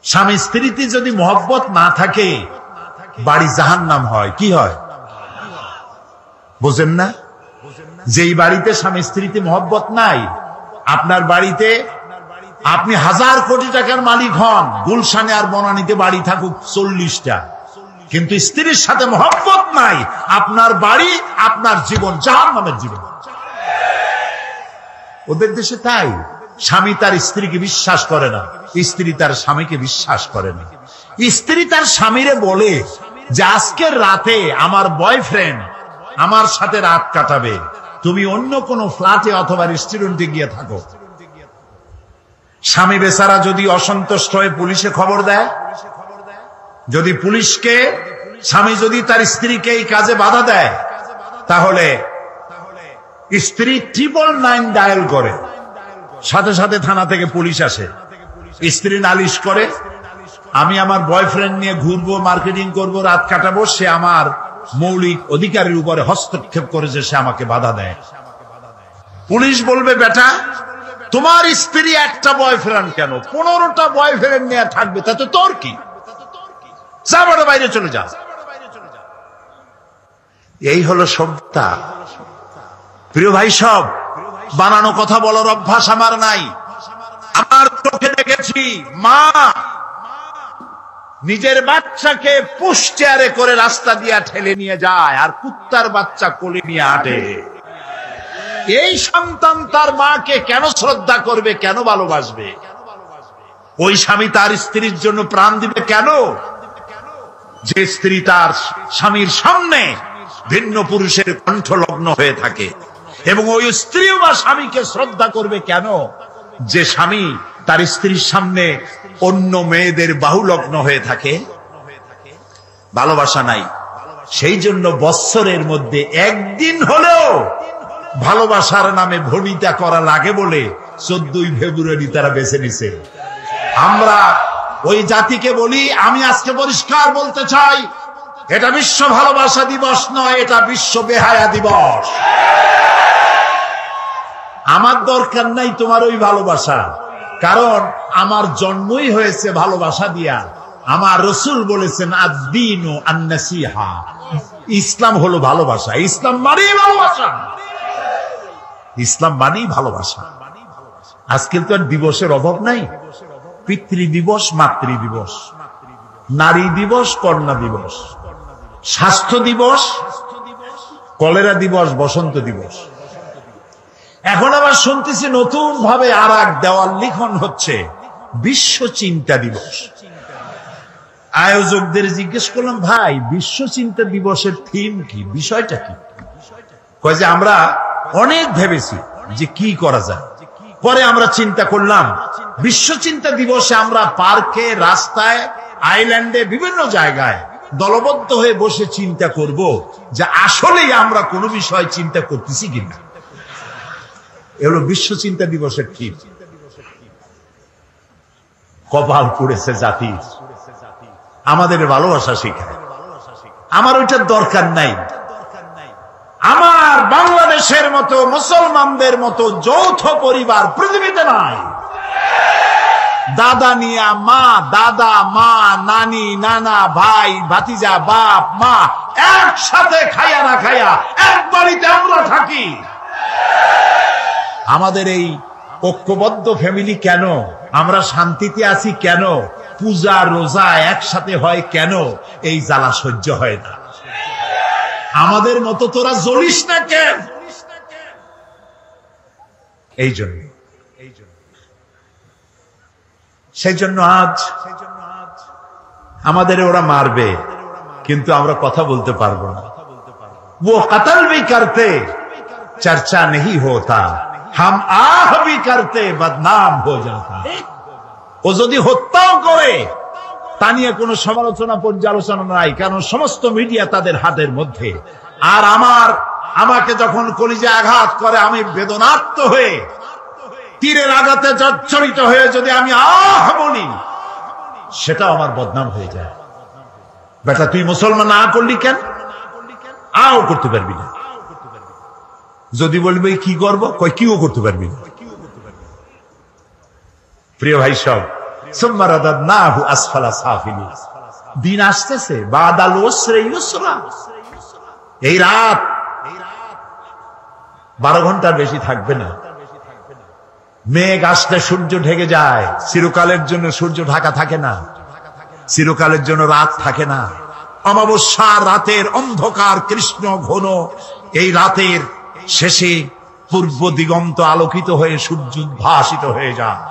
স্বামী স্ত্রীতে যদি মহব্বত না থাকে বাড়ি জাহান্নাম হয়। কি হয় বুঝেন না? যেই বাড়িতে স্বামী স্ত্রীতে মহব্বত নাই, আপনার বাড়িতে আপনি 1000 কোটি টাকার মালিক হন, গুলশানে আর বনানীতে বাড়ি থাকুক 40টা, কিন্তু স্ত্রীর সাথে মহব্বত নাই, আপনার বাড়ি আপনার জীবন জাহান্নামের জীবন। ওদের দেশে তাই, স্বামী তার স্ত্রীকে বিশ্বাস করে না, স্ত্রী তার স্বামীকে বিশ্বাস করে না। স্ত্রী তার স্বামীরে বলে যে আজকের রাতে আমার বয়ফ্রেন্ড আমার সাথে রাত কাটাবে, তুমি অন্য কোনো ফ্ল্যাটে অথবা রেস্টুরেন্টে গিয়ে থাকো। স্বামী বেচারা যদি অসন্তুষ্ট হয়ে পুলিশে খবর দেয়, যদি পুলিশকে স্বামী যদি তার স্ত্রীকে এই কাজে বাধা দেয়, তাহলে স্ত্রী 999 ডায়াল করে, সাথে সাথে থানা থেকে পুলিশ আসে। স্ত্রী নালিশ করে, আমি আমার বয়ফ্রেন্ড নিয়ে ঘুরবো, মার্কেটিং করব, রাত কাটাবো, সে আমার মৌলিক অধিকারের উপরে হস্তক্ষেপ করেছে, সে আমাকে বাধা দেয়। পুলিশ বলবে, বেটা তোমার স্ত্রী একটা বয়ফ্রেন্ড কেন, 15টা বয়ফ্রেন্ড নিয়ে থাকবে, তাতে তোর কি? যা বড় বাইরে চলে যা। এই হলো সভ্যতা। প্রিয় ভাই, সব বানানো কথা বলার অভ্যাস আমার নাই। আমার চোখে দেখেছি মা নিজের বাচ্চাকে পুশ চেয়ারে করে রাস্তা দিয়ে ঠেলে নিয়ে যায়, আর কুত্তার বাচ্চা কোলে নিয়ে হাঁটে। এই সন্তান তার মাকে কেন শ্রদ্ধা করবে, কেন ভালোবাসবে? ওই স্বামী তার স্ত্রীর জন্য প্রাণ দিবে কেন? যে স্ত্রী তার স্বামীর সামনে ভিন্ন পুরুষের কণ্ঠলগ্ন হয়ে থাকে। এবং ওই স্ত্রীও বা স্বামীকে শ্রদ্ধা করবে কেন? যে স্বামী তার স্ত্রীর সামনে অন্য মেয়েদের বাহুলগ্ন হয়ে থাকে। ভালোবাসা নাই। সেই জন্য বৎসরের মধ্যে একদিন হলেও ভালোবাসার নামে ভনিতা করা লাগে বলে 14ই ফেব্রুয়ারি তারা বেছে নিছে। আমরা ওই জাতিকে বলি, আমি আজকে পরিষ্কার বলতে চাই, এটা বিশ্ব ভালোবাসা দিবস নয়, এটা বিশ্ব বেহায়া দিবস। আমার দরকার নাই তোমার ওই ভালোবাসা, কারণ আমার জন্মই হয়েছে ভালোবাসা দিয়া। আমার রসুল বলেছেন আদ-দীনু আন-নাসিহা, ইসলাম হলো ভালোবাসা। ইসলাম মানেই ভালোবাসা, ইসলাম মানেই ভালোবাসা। আজকে তো আর দিবসের অভাব নাই। পিতৃ দিবস, মাতৃ দিবস, নারী দিবস, কন্যা দিবস, স্বাস্থ্য দিবস, কলেরা দিবস, বসন্ত দিবস। এখন আবার শুনতেছি নতুন ভাবে আর এক দেওয়াল লিখন হচ্ছে, বিশ্ব চিন্তা দিবস। আয়োজকদের জিজ্ঞেস করলাম, ভাই বিশ্ব চিন্তা দিবসের থিম কি, বিষয়টা কি? কয় যে আমরা অনেক ভেবেছি যে কি করা যায়, পরে আমরা চিন্তা করলাম বিশ্ব চিন্তা দিবসে আমরা পার্কে, রাস্তায়, আইল্যান্ডে, বিভিন্ন জায়গায় দলবদ্ধ হয়ে বসে চিন্তা করব যে আসলেই আমরা কোনো বিষয় চিন্তা করতেছি কিনা। এগুলো বিশ্ব চিন্তা দিবসের থিম। কপাল পুড়েছে জাতি আমাদের ভালোবাসা শেখায়। আমার ওইটার দরকার নাই। আমার বাংলাদেশের মতো, মুসলমানদের মতো যৌথ পরিবার পৃথিবীতে নাই। দাদা নিয়া মা, দাদা মা, নানি নানা, ভাই ভাতিজা, বাপ মা একসাথে খাইয়া না খাইয়া এক বাড়িতে আমরা থাকি। আমাদের এই ঐক্যবদ্ধ ফ্যামিলি কেন? আমরা শান্তিতে আছি কেন? পূজা রোজা একসাথে হয় কেন? এই জ্বালা সহ্য হয় না। আমাদের মতো তোরা জ্বলিস না কেন? এই জন্য সেই জন্য আজ আমাদের ওরা মারবে, কিন্তু আমরা কথা বলতে পারবো না। वो कत्ल भी करते चर्चा नहीं होता, हम आह भी करते बदनाम हो जाता। ও যদি হত্যাও করে তা নিয়ে কোনো সমালোচনা পর্যালোচনা নাই, কারণ সমস্ত মিডিয়া তাদের হাতের মধ্যে। আর আমাকে যখন কলিজা আঘাত করে, আমি বেদনার্ত হয়ে তীরের আঘাতে জর্জরিত হয়ে যদি আমি আহ বলি, সেটাও আমার বদনাম হয়ে যায়। বেটা তুই মুসলমান না করলি কেন? আও করতে পারবি না। যদি বলবি কি করবো, কই কিও করতে পারবি না। প্রিয় ভাই সব, সুম্মা রাদাদনাহু আসফালা সাফিলিন। দিন আসতেছে, বাদাল উসরি ইউসরা। এই রাত 12 ঘন্টার বেশি থাকবে না। মেঘ আসলে সূর্য ঢেকে যায়। চিরকালের জন্য সূর্য ঢাকা থাকে না, চিরকালের জন্য রাত থাকে না। অমাবস্যার রাতের অন্ধকার কৃষ্ণ ঘন এই রাতের শেষে পূর্ব দিগন্ত আলোকিত হয়ে সূর্য উদ্ভাসিত হয়ে যায়।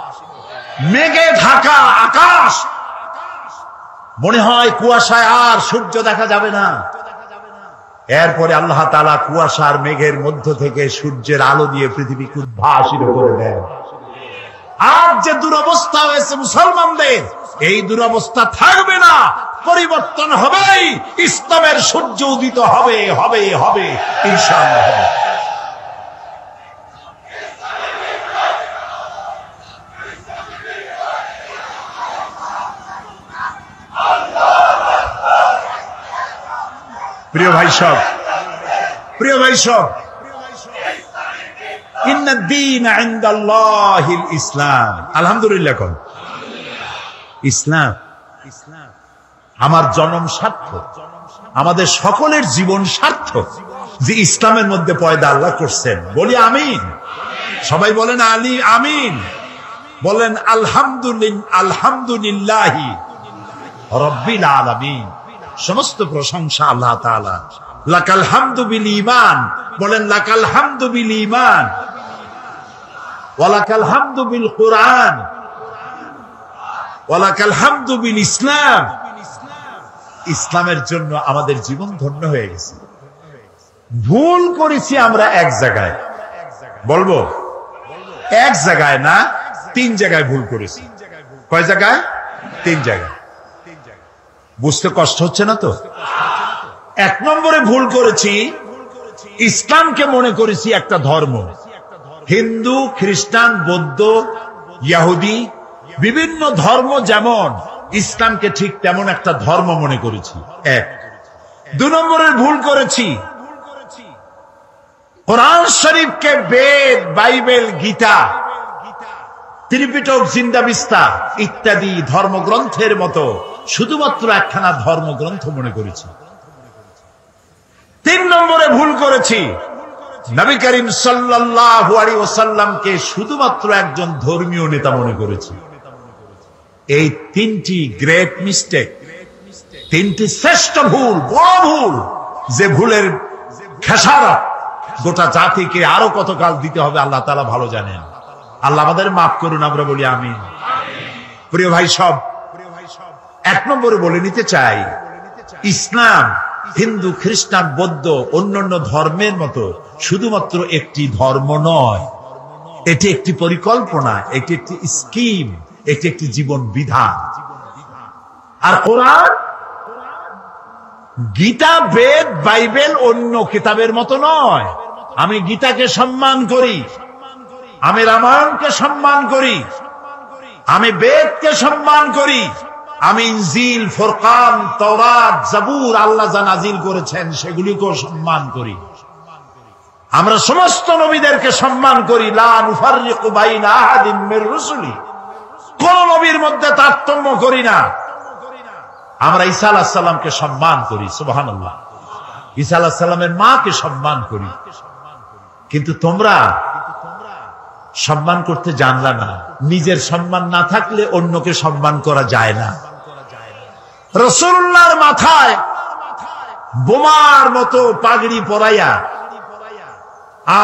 মেঘে ঢাকা আকাশ, মনে হয় কুয়াশায় আর সূর্য দেখা যাবে না। এরপরে আল্লাহ তাআলা কুয়াশার মেঘের মধ্য থেকে সূর্যের আলো দিয়ে পৃথিবীকে উদ্ভাসিত করে দেন। আর যে দুরবস্থা হয়েছে মুসলমানদের, এই দুরবস্থা থাকবে না, পরিবর্তন হবেই। ইসলামের সূর্য উদিত হবে হবে হবে ইনশাআল্লাহ হবে। প্রিয় ভাই সব, প্রিয় ভাই সব, ইন্নাদ-দীন ইনদাল্লাহিল ইসলাম। আলহামদুলিল্লাহ কোন ইসলাম। আমার জন্ম সার্থক, আমাদের সকলের জীবন সার্থক যে ইসলামের মধ্যে পয়দা আল্লাহ করছেন। বলি আমিন। সবাই বলেন আলী আমিন। বলেন আলহামদুলিল্লাহি রাব্বিল আলামিন। সমস্ত প্রশংসা আল্লাহ তাআলা। লাকাল হামদু বিল ঈমান। বলেন লাকাল হামদু বিল ঈমান ওয়া লাকাল হামদু বিল কুরআন ওয়া লাকাল হামদু বিল ইসলাম। ইসলামের জন্য আমাদের জীবন ধন্য হয়ে গেছে। ভুল করেছি আমরা এক জায়গায়, বলবো এক জায়গায় না, 3 জায়গায় ভুল করেছি। কয় জায়গায়? 3 জায়গায়। বুঝতে কষ্ট হচ্ছে না তো? 1 নম্বরে ভুল করেছি, ইসলামকে মনে করেছি একটা ধর্ম। হিন্দু, খ্রিস্টান, বৌদ্ধ, ইহুদি বিভিন্ন ধর্ম যেমন, ইসলামকে ঠিক তেমন একটা ধর্ম মনে করেছি। 1। 2 নম্বরের ভুল করেছি, কোরআন শরীফকে বেদ, বাইবেল, গীতা, ত্রিপিটক, জিন্দাবিস্তা ইত্যাদি ধর্মগ্রন্থের মতো শুধুমাত্র একখানা ধর্মগ্রন্থ মনে করেছি। 3 নম্বরে ভুল করেছি, নবী করিম সাল্লাল্লাহু আলাইহি ওয়াসাল্লামকে শুধুমাত্র একজন ধর্মীয় নেতা মনে করেছি। এই 3টি গ্রেট মিস্টেক, 3টি শ্রেষ্ঠ ভুল, বড় ভুল, যে ভুলের খেসারত গোটা জাতিকে আরো কতকাল দিতে হবে আল্লাহ তাআলা ভালো জানেন। আল্লাহ আমাদের মাফ করুন, আমরা বলি আমিন। প্রিয় ভাই সব, 1 নম্বরে বলে নিতে চাই, ইসলাম হিন্দু, খ্রিস্টান, বৌদ্ধ অন্যান্য ধর্মের মতো শুধুমাত্র একটি ধর্ম নয়, এটি একটি পরিকল্পনা, এটি একটি স্কিম, এটি একটি জীবন বিধান। আর কোরআন, গীতা, বেদ, বাইবেল অন্য কিতাবের মতো নয়। আমি গীতাকে সম্মান করি, আমি রামায়ণকে সম্মান করি, আমি বেদকে সম্মান করি, আমি ইনজিল, ফুরকান, তাওরাত, জাবুর আল্লাহ যা নাজিল করেছেন সেগুলিকেও সম্মান করি। আমরা সমস্ত নবীদেরকে সম্মান করি। লা নুফাররিকু বাইনা আহাদিন মির রুসুলি। কোন নবীর মধ্যে তারতম্য করি না। আমরা ঈসা আলাইহিস সালামকে সম্মান করি, সুবহানাল্লাহ। ঈসা আলাইহিস সালামের মাকে সম্মান করি। কিন্তু তোমরা সম্মান করতে জানলা না। নিজের সম্মান না থাকলে অন্যকে সম্মান করা যায় না। রাসূলুল্লাহর মাথায় বোমার মতো পাগড়ি পরাইয়া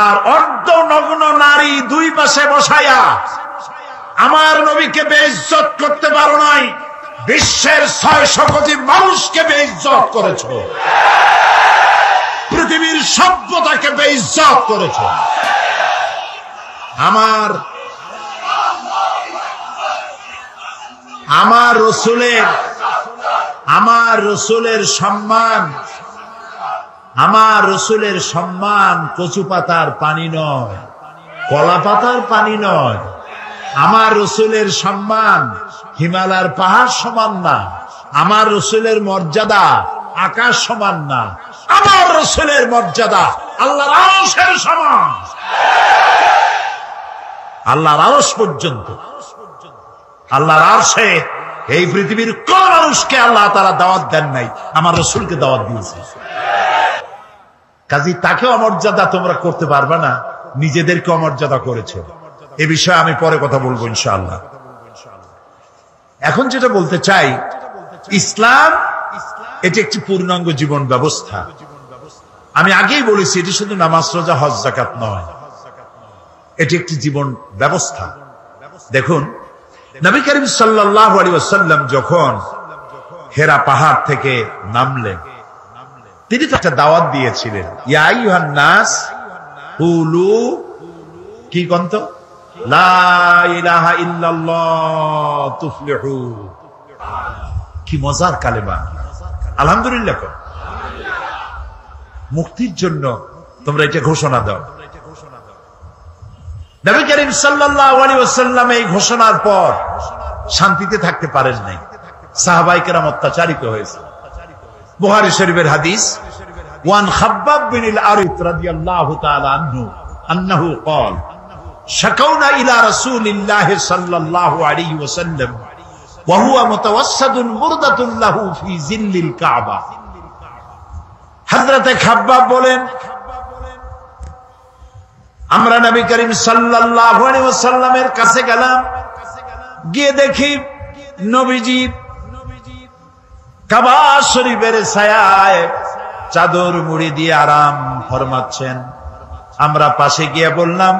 আর অর্ধনগ্ন নারী 2 পাশে বসাইয়া আমার নবীকে বেইজ্জত করতে পারো নাই, বিশ্বের 600 কোটি মানুষকে বেইজ্জত করেছো, পৃথিবীর সভ্যতাকে বেইজ্জত করেছো। আমার রসুলের সম্মান কচু পাতার পানি নয়, কলা পাতার পানি নয়। আমার রসুলের সম্মান হিমালয়ের পাহাড় সমান না। আমার রসুলের মর্যাদা আকাশ সমান না। আমার রসুলের মর্যাদা আল্লাহর আরশের সমান, আল্লাহর আরশ পর্যন্ত। আল্লাহর আরশে এই পৃথিবীর কোন মানুষকে আল্লাহ তাআলা দাওয়াত দেন নাই, আমার রাসূলকে দাওয়াত দিয়েছে। কাজী তাকে অমর্যাদা তোমরা করতে পারবে না, নিজেদেরকে অমর্যাদা করেছে। এ বিষয়ে আমি পরে কথা বলবো ইনশাআল্লাহ। এখন যেটা বলতে চাই, ইসলাম এটি একটি পূর্ণাঙ্গ জীবন ব্যবস্থা। আমি আগেই বলেছি, এটি শুধু নামাজ রোজা হজ যাকাত নয়, এটি একটি জীবন ব্যবস্থা। দেখুন, নবী করিম সাল্লাল্লাহু আলাইহি ওয়াসাল্লাম যখন হেরা পাহাড় থেকে নামলেন, তিনি তো একটা দাওয়াত দিয়েছিলেন, ইয়া আইয়ুহান নাস কুলু কি কন্ত লা ইলাহা ইল্লাল্লাহ তুফলিহু। কি মজার কালেমা, আলহামদুলিল্লাহ। মুক্তির জন্য তোমরা এটা ঘোষণা দাও। নবী করিম সাল্লাল্লাহু আলাইহি ওয়াসাল্লাম এই ঘোষণার পর শান্তিতে থাকতে পারেন নাই, সাহাবায়ে কেরাম অত্যাচারিত হয়েছে। বুখারী শরীফের হাদিস, ওয়ান খাব্বাব বিন আল-আরিত রাদিয়াল্লাহু তাআলা আনহু আন্নাহু ক্বাল শাকাউনা ইলা রাসূলিল্লাহি সাল্লাল্লাহু আলাইহি ওয়াসাল্লাম ওয়া হুয়া মুতাওয়াসসাদুন মুরদাতুন লাহু ফি জিল্লিল কাবা। হযরতে খাব্বাব বলেন, আমরা নবী করিম সাল্লাল্লাহু আলাইহি ওয়াসাল্লামের কাছে গেলাম, গিয়ে দেখি নবীজি কাবা শরীফের ছায়ায় চাদর মুড়ি দিয়ে আরাম ফরমাচ্ছেন। আমরা পাশে গিয়ে বললাম,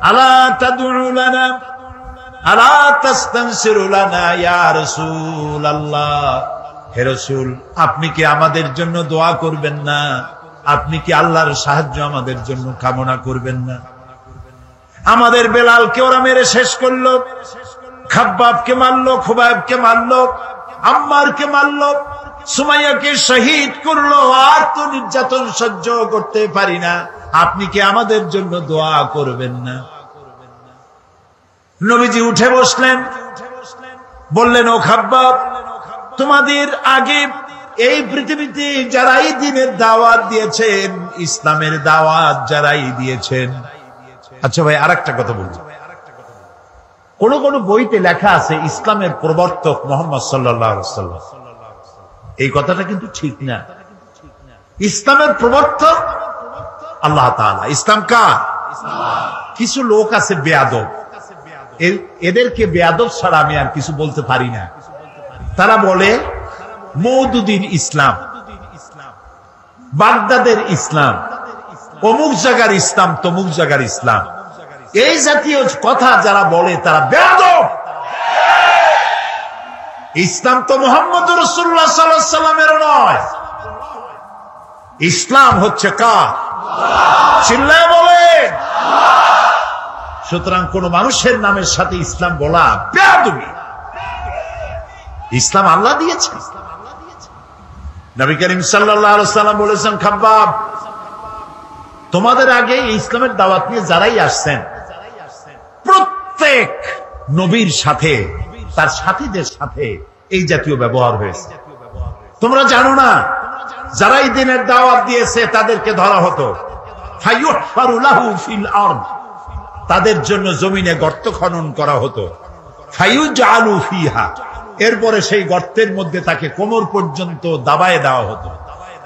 আলা তাদউ লানা আলা তাস্তানসিরু লানা ইয়া রাসূলুল্লাহ, হে রাসূল, আপনি কি আমাদের জন্য দোয়া করবেন না? আপনি কি আল্লাহর সাহায্য আমাদের জন্য কামনা করবেন না? আমাদের বেলালকে ওরা মেরে শেষ করলো, খাব্বাবকে মারলো, খুবাইবকে মারলো, আম্মারকে মারলো, সুমাইয়াকে শহীদ করলো। আর তো নির্যাতন সহ্য করতে পারি না, আপনি কি আমাদের জন্য দোয়া করবেন না? নবীজি উঠে বসলেন, বললেন, ও খাব্বাব, তোমাদের আগে এই পৃথিবীতে যারাই দ্বীনের দাওয়াত দিয়েছেন, ইসলামের দাওয়াত যারাই দিয়েছেন। আচ্ছা ভাই, আরেকটা কথা বলছি, কোন কোন বইতে লেখা আছে ইসলামের প্রবর্তক মুহাম্মদ সাল্লাল্লাহু আলাইহি ওয়াসাল্লাম। এই কথাটা কিন্তু ঠিক না। ইসলামের প্রবর্তক আল্লাহ তাআলা। ইসলাম কার? কিছু লোক আছে বেয়াদব, এদেরকে বেয়াদব ছাড়া আমি আর কিছু বলতে পারি না। তারা বলে মওদুদির ইসলাম, বাগদাদের ইসলাম, অমুক জায়গার ইসলাম, তমুক জায়গার ইসলাম। এই জাতীয় কথা যারা বলে তারা বেয়াদব। ইসলাম তো মুহাম্মদ রাসূলুল্লাহ সাল্লাল্লাহু আলাইহি ওয়াসাল্লামের নয়। ইসলাম হচ্ছে কার? চিল্লায় বলেন। সুতরাং কোন মানুষের নামের সাথে ইসলাম বলা বেয়াদবি। ইসলাম আল্লাহ দিয়েছে। নবী করিম সাল্লাল্লাহু আলাইহি ওয়াসাল্লাম বলেছেন, খাব্বাব, তোমাদের আগে এই ইসলামের দাওয়াত নিয়ে যারাই আসছেন, প্রত্যেক নবীর সাথে, তার সাথীদের সাথে এই জাতীয় ব্যবহার হয়েছে। তোমরা জানো না, যারা এই দিনের দাওয়াত দিয়েছে তাদেরকে ধরা হতো, ফায়ুহফারু লাহু ফিল আরদ, তাদের জন্য জমিনে গর্ত খনন করা হতো, ফায়ুজআলু ফিহা, এরপরে সেই গর্তের মধ্যে তাকে কোমর পর্যন্ত দাবায় দেওয়া হতো,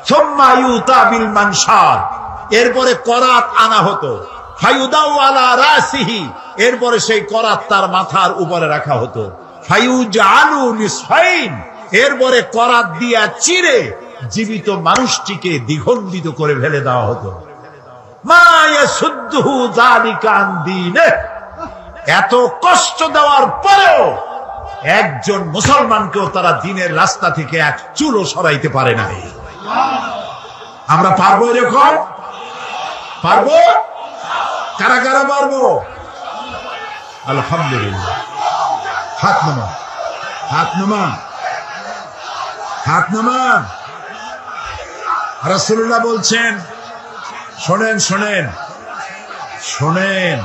সুম্মা ইউতা বিল মানশার, এরপরে করাত আনা হতো, ফায়ুদাউ আলা রাসিহি, এরপরে সেই করাত তার মাথার উপরে রাখা হতো, ফায়ুজআলু নিসফাইন, এরপরে করাত দিয়া চিরে জীবিত মানুষটিকে দ্বিখণ্ডিত করে ফেলে দেওয়া হতো। মা ইয়াসুদ্দুহু যালিকা আন দীনে, এত কষ্ট দেওয়ার পরেও একজন মুসলমানকেও তারা দ্বীনের রাস্তা থেকে এক চুলও সরাইতে পারে নাই। আমরা পারবো এরকম? পারবো? কারা কারা পারবো? আলহামদুলিল্লাহ। হাত নামান, হাত নামান, হাত নামান। রাসূলুল্লাহ বলছেন, শোনেন শোনেন শোনেন,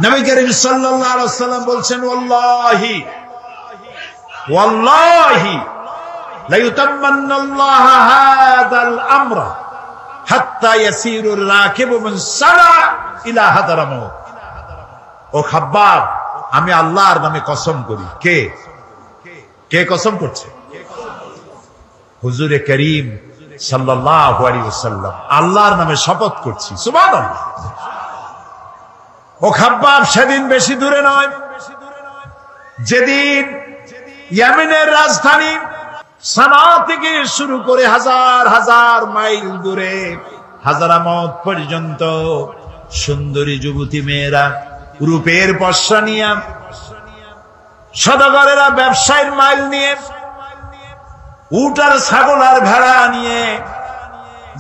নবী করিম সাল্লাল্লাহু আলাইহি ওয়াসাল্লাম বলছেন, ওয়াল্লাহি ওয়াল্লাহি লা ইউতাম্মান্নাল্লাহু হাযাল আমরা হাত্তা ইয়াসিরুর রাকিবু মিন সানা ইলা হাদারামাউত। ও খাব্বাব, আমি আল্লাহর নামে কসম করি। কে কে কসম করছে? হুজুরে করিম সাল্লাল্লাহু আলাইহি ওয়াসাল্লাম আল্লাহর নামে শপথ করছি। সুবহানাল্লাহ। ও খাব্বাব সেদিন বেশি দূরে নয়, যেদিন ইয়েমেনের রাজধানী সানা থেকে শুরু করে হাজার হাজার মাইল দূরে হাজারামত পর্যন্ত সুন্দরী যুবতী মেয়েরা রূপের পশা নিয়ে, সদাগরেরা ব্যবসায়ের মাইল নিয়ে, উট আর ছাগল আর ভেড়া নিয়ে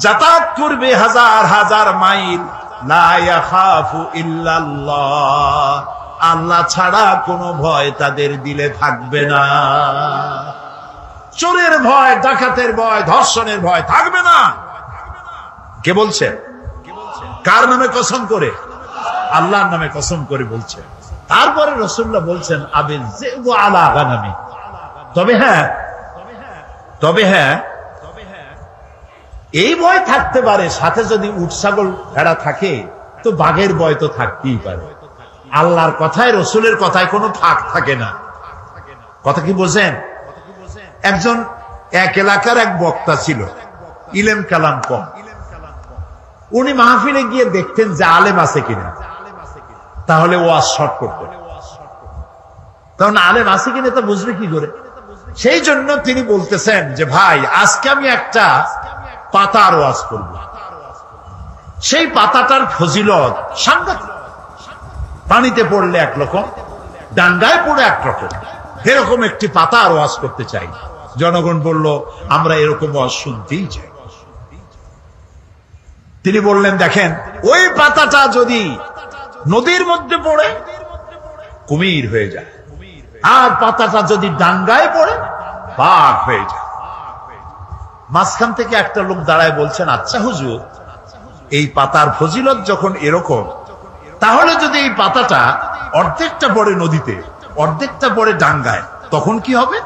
যাতায়াত করবে হাজার হাজার মাইল। লা ইয়াখাফু ইল্লাল্লাহ, আল্লাহ ছাড়া কোনো ভয় তাদের দিলে থাকবে না। চোরের ভয়, ডাকাতের ভয়, ধর্ষণের ভয় থাকবে না। কে বলছে? কার নামে কসম করে? আল্লাহর নামে কসম করে বলছে। তারপরে রাসূলুল্লাহ বলছেন আবিল যিবু আলা গানামি, তবে হ্যাঁ এই ভয় থাকতে পারে, সাথে যদি উট ছাগল ভেড়া থাকে তো বাঘের ভয় তো থাকতেই পারে। আল্লাহর কথায়, রসুলের কথায় কোনো ফাঁক থাকে না। কথা কি বোঝেন? একজন এক এলাকার এক বক্তা ছিল, ইলেম কালাম কম। উনি মাহফিলে গিয়ে দেখতেন যে আলেম আছে কিনা, তাহলে ওয়াজ শর্ট করতেন। তখন আলেম আছে কিনা তা বুঝবে কি করে? সেই জন্য তিনি বলতেছেন যে ভাই, আজকে আমি একটা পাতার ওয়াজ করব। সেই পাতাটার ফজিলত সাংঘাতিক। পানিতে পড়লে একরকম, ডাঙ্গায় পড়ে একরকম, এরকম একটি পাতার ওয়াজ করতে চাই। জনগণ বলল আমরা এরকম ওয়াজ শুনতেই চাই। তিনি বললেন দেখেন, ওই পাতাটা যদি নদীর মধ্যে পড়ে কুমির হয়ে যায়, আর পাতাটা যদি ডাঙ্গায় পড়ে বাঘ হয়ে যায়। মাঝখান থেকে একটা লোক দাঁড়ায় বলছেন, আচ্ছা হুজুর, এই পাতার ফজিলত যখন এরকম, তাহলে যদি এই পাতাটা অর্ধেকটা পড়ে নদীতে, অর্ধেকটা পড়ে ডাঙ্গায়, তখন কি হবে?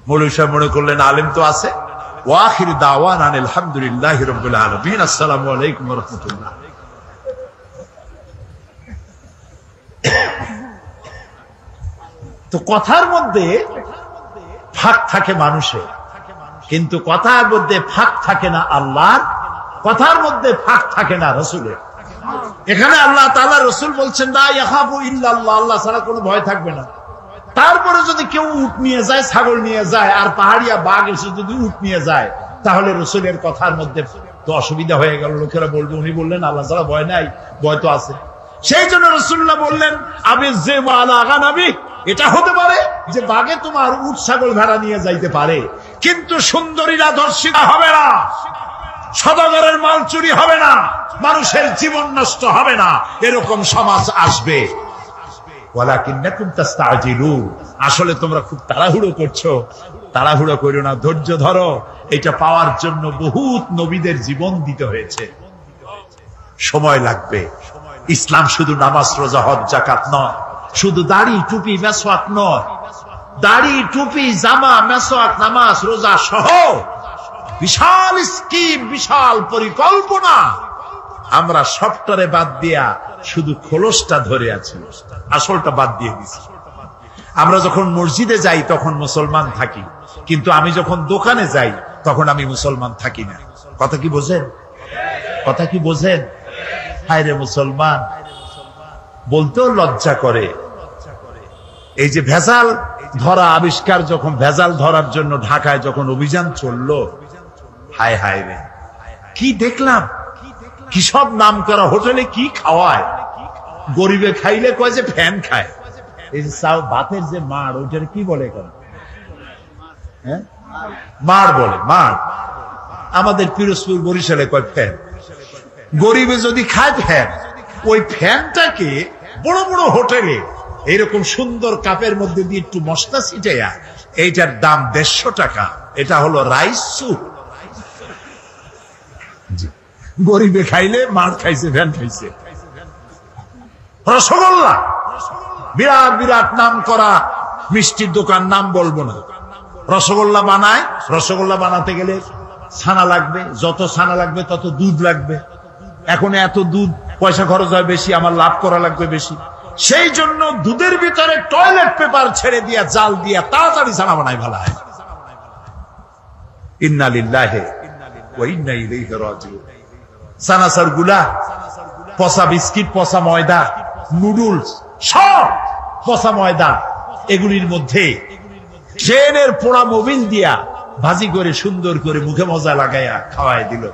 মৌলভী সাহেব মনে করলেন আলেম তো আছে। ওয়াখির দাওয়ানা আনিল হামদুলিল্লাহি রাব্বিল আলামিন, আসসালামু আলাইকুম ওয়া রাহমাতুল্লাহ। তো কথার মধ্যে ফাঁক থাকে মানুষের, কিন্তু কথার মধ্যে ফাঁক থাকে না আল্লাহর, কথার মধ্যে ফাঁক থাকে না রসুলের। এখানে আল্লাহ তাআলা, রসুল বলছেন লা ইয়াখাফু ইল্লাল্লাহ, আল্লাহ ছাড়া কোনো ভয় থাকবে না। তারপরে যদি কেউ উট নিয়ে যায়, ছাগল নিয়ে যায়, আর পাহাড়িয়া বাঘ এসে যদি উট নিয়ে যায়, তাহলে রসুলের কথার মধ্যে তো অসুবিধা হয়ে গেল। লোকেরা বলবে উনি বললেন আল্লাহ ছাড়া ভয় নাই, ভয় তো আছে। সেই জন্য রাসূলুল্লাহ বললেন আবিজ যিবু আলা গানামি, এটা হতে পারে যে বাঘে তোমার উট ছাগল ভেড়া নিয়ে যাইতে পারে, কিন্তু সুন্দরীরা ধর্ষিতা হবে না, সদাগরের মাল চুরি হবে না, মানুষের জীবন নষ্ট হবে না, এরকম সমাজ আসবে। ওয়ালাকিন্নাকুম তাস্তাজিলুন, আসলে তোমরা খুব তাড়াহুড়ো করছো। তাড়াহুড়ো করো না, ধৈর্য ধরো। এটা পাওয়ার জন্য বহুত নবীদের জীবন দিতে হয়েছে, সময় লাগবে। ইসলাম শুধু নামাজ, রোজা, হজ, যাকাত নয়, শুধু দাড়ি, টুপি, মেসওয়াক নয়। দাড়ি, টুপি, জামা, মেসওয়াক, নামাজ, রোজা সহ বিশাল স্কিম, বিশাল পরিকল্পনা। আমরা সবটারে বাদ দিয়া শুধু খোলসটা ধরে আছি, আসলটা বাদ দিয়ে দিছি। আমরা যখন মসজিদে যাই তখন মুসলমান থাকি, কিন্তু আমি যখন দোকানে যাই তখন আমি মুসলমান থাকি না। কথা কি বোঝেন? কথা কি বোঝেন? হায় রে মুসলমান, বলতেও লজ্জা করে। এই যে ভেজাল ধরা আবিষ্কার, যখন ভেজাল ধরার জন্য ঢাকায় যখন অভিযান চললো, হায় হায় রে, কি দেখলাম! কি সব নাম করা হোটেলে কি খাওয়ায়, গরিবে খাইলে কয় যে ফ্যান খায়। এই যে ভাতের যে মাড়, ওইটার কি বলে? হ্যাঁ, মাড় বলে, মাড়। আমাদের পিরোজপুর, বরিশালে কয় ফ্যান। গরিবে যদি খায় ফ্যান, ওই ফ্যানটাকে বড় বড় হোটেলে এইরকম সুন্দর কাপের মধ্যে দিয়ে একটু মশলা ছিটাইয়া, এইটার দাম 150 টাকা। এটা হলো রাইস স্যুপ। গরিবে খাইলে মার খাইছে, ফ্যান খাইছে। রসগোল্লা, বিরাট বিরাট নাম করা মিষ্টির দোকান, নাম বলবো না। রসগোল্লা বানায়, রসগোল্লা বানাতে গেলে ছানা লাগবে, যত ছানা লাগবে তত দুধ লাগবে। এখন এত দুধ, পয়সা খরচ হয় বেশি, আমার লাভ করা লাগবে বেশি। সেই জন্য দুধের ভিতরে টয়লেট পেপার ছেড়ে দিয়া জাল দিয়া তাড়াতাড়ি ছানা বানাই ফেলায়। ইন্না লিল্লাহি ওয়া ইন্না ইলাইহি রাজিউন। সানাসার গুলা, পচা বিস্কিট, পচা ময়দা, নুডলস, সব পচা ময়দা, এগুলির মধ্যে ট্রেনের পোড়া মোবিল দিয়া ভাজি করে সুন্দর করে মুখে মজা লাগাইয়া খাওয়াই দিল।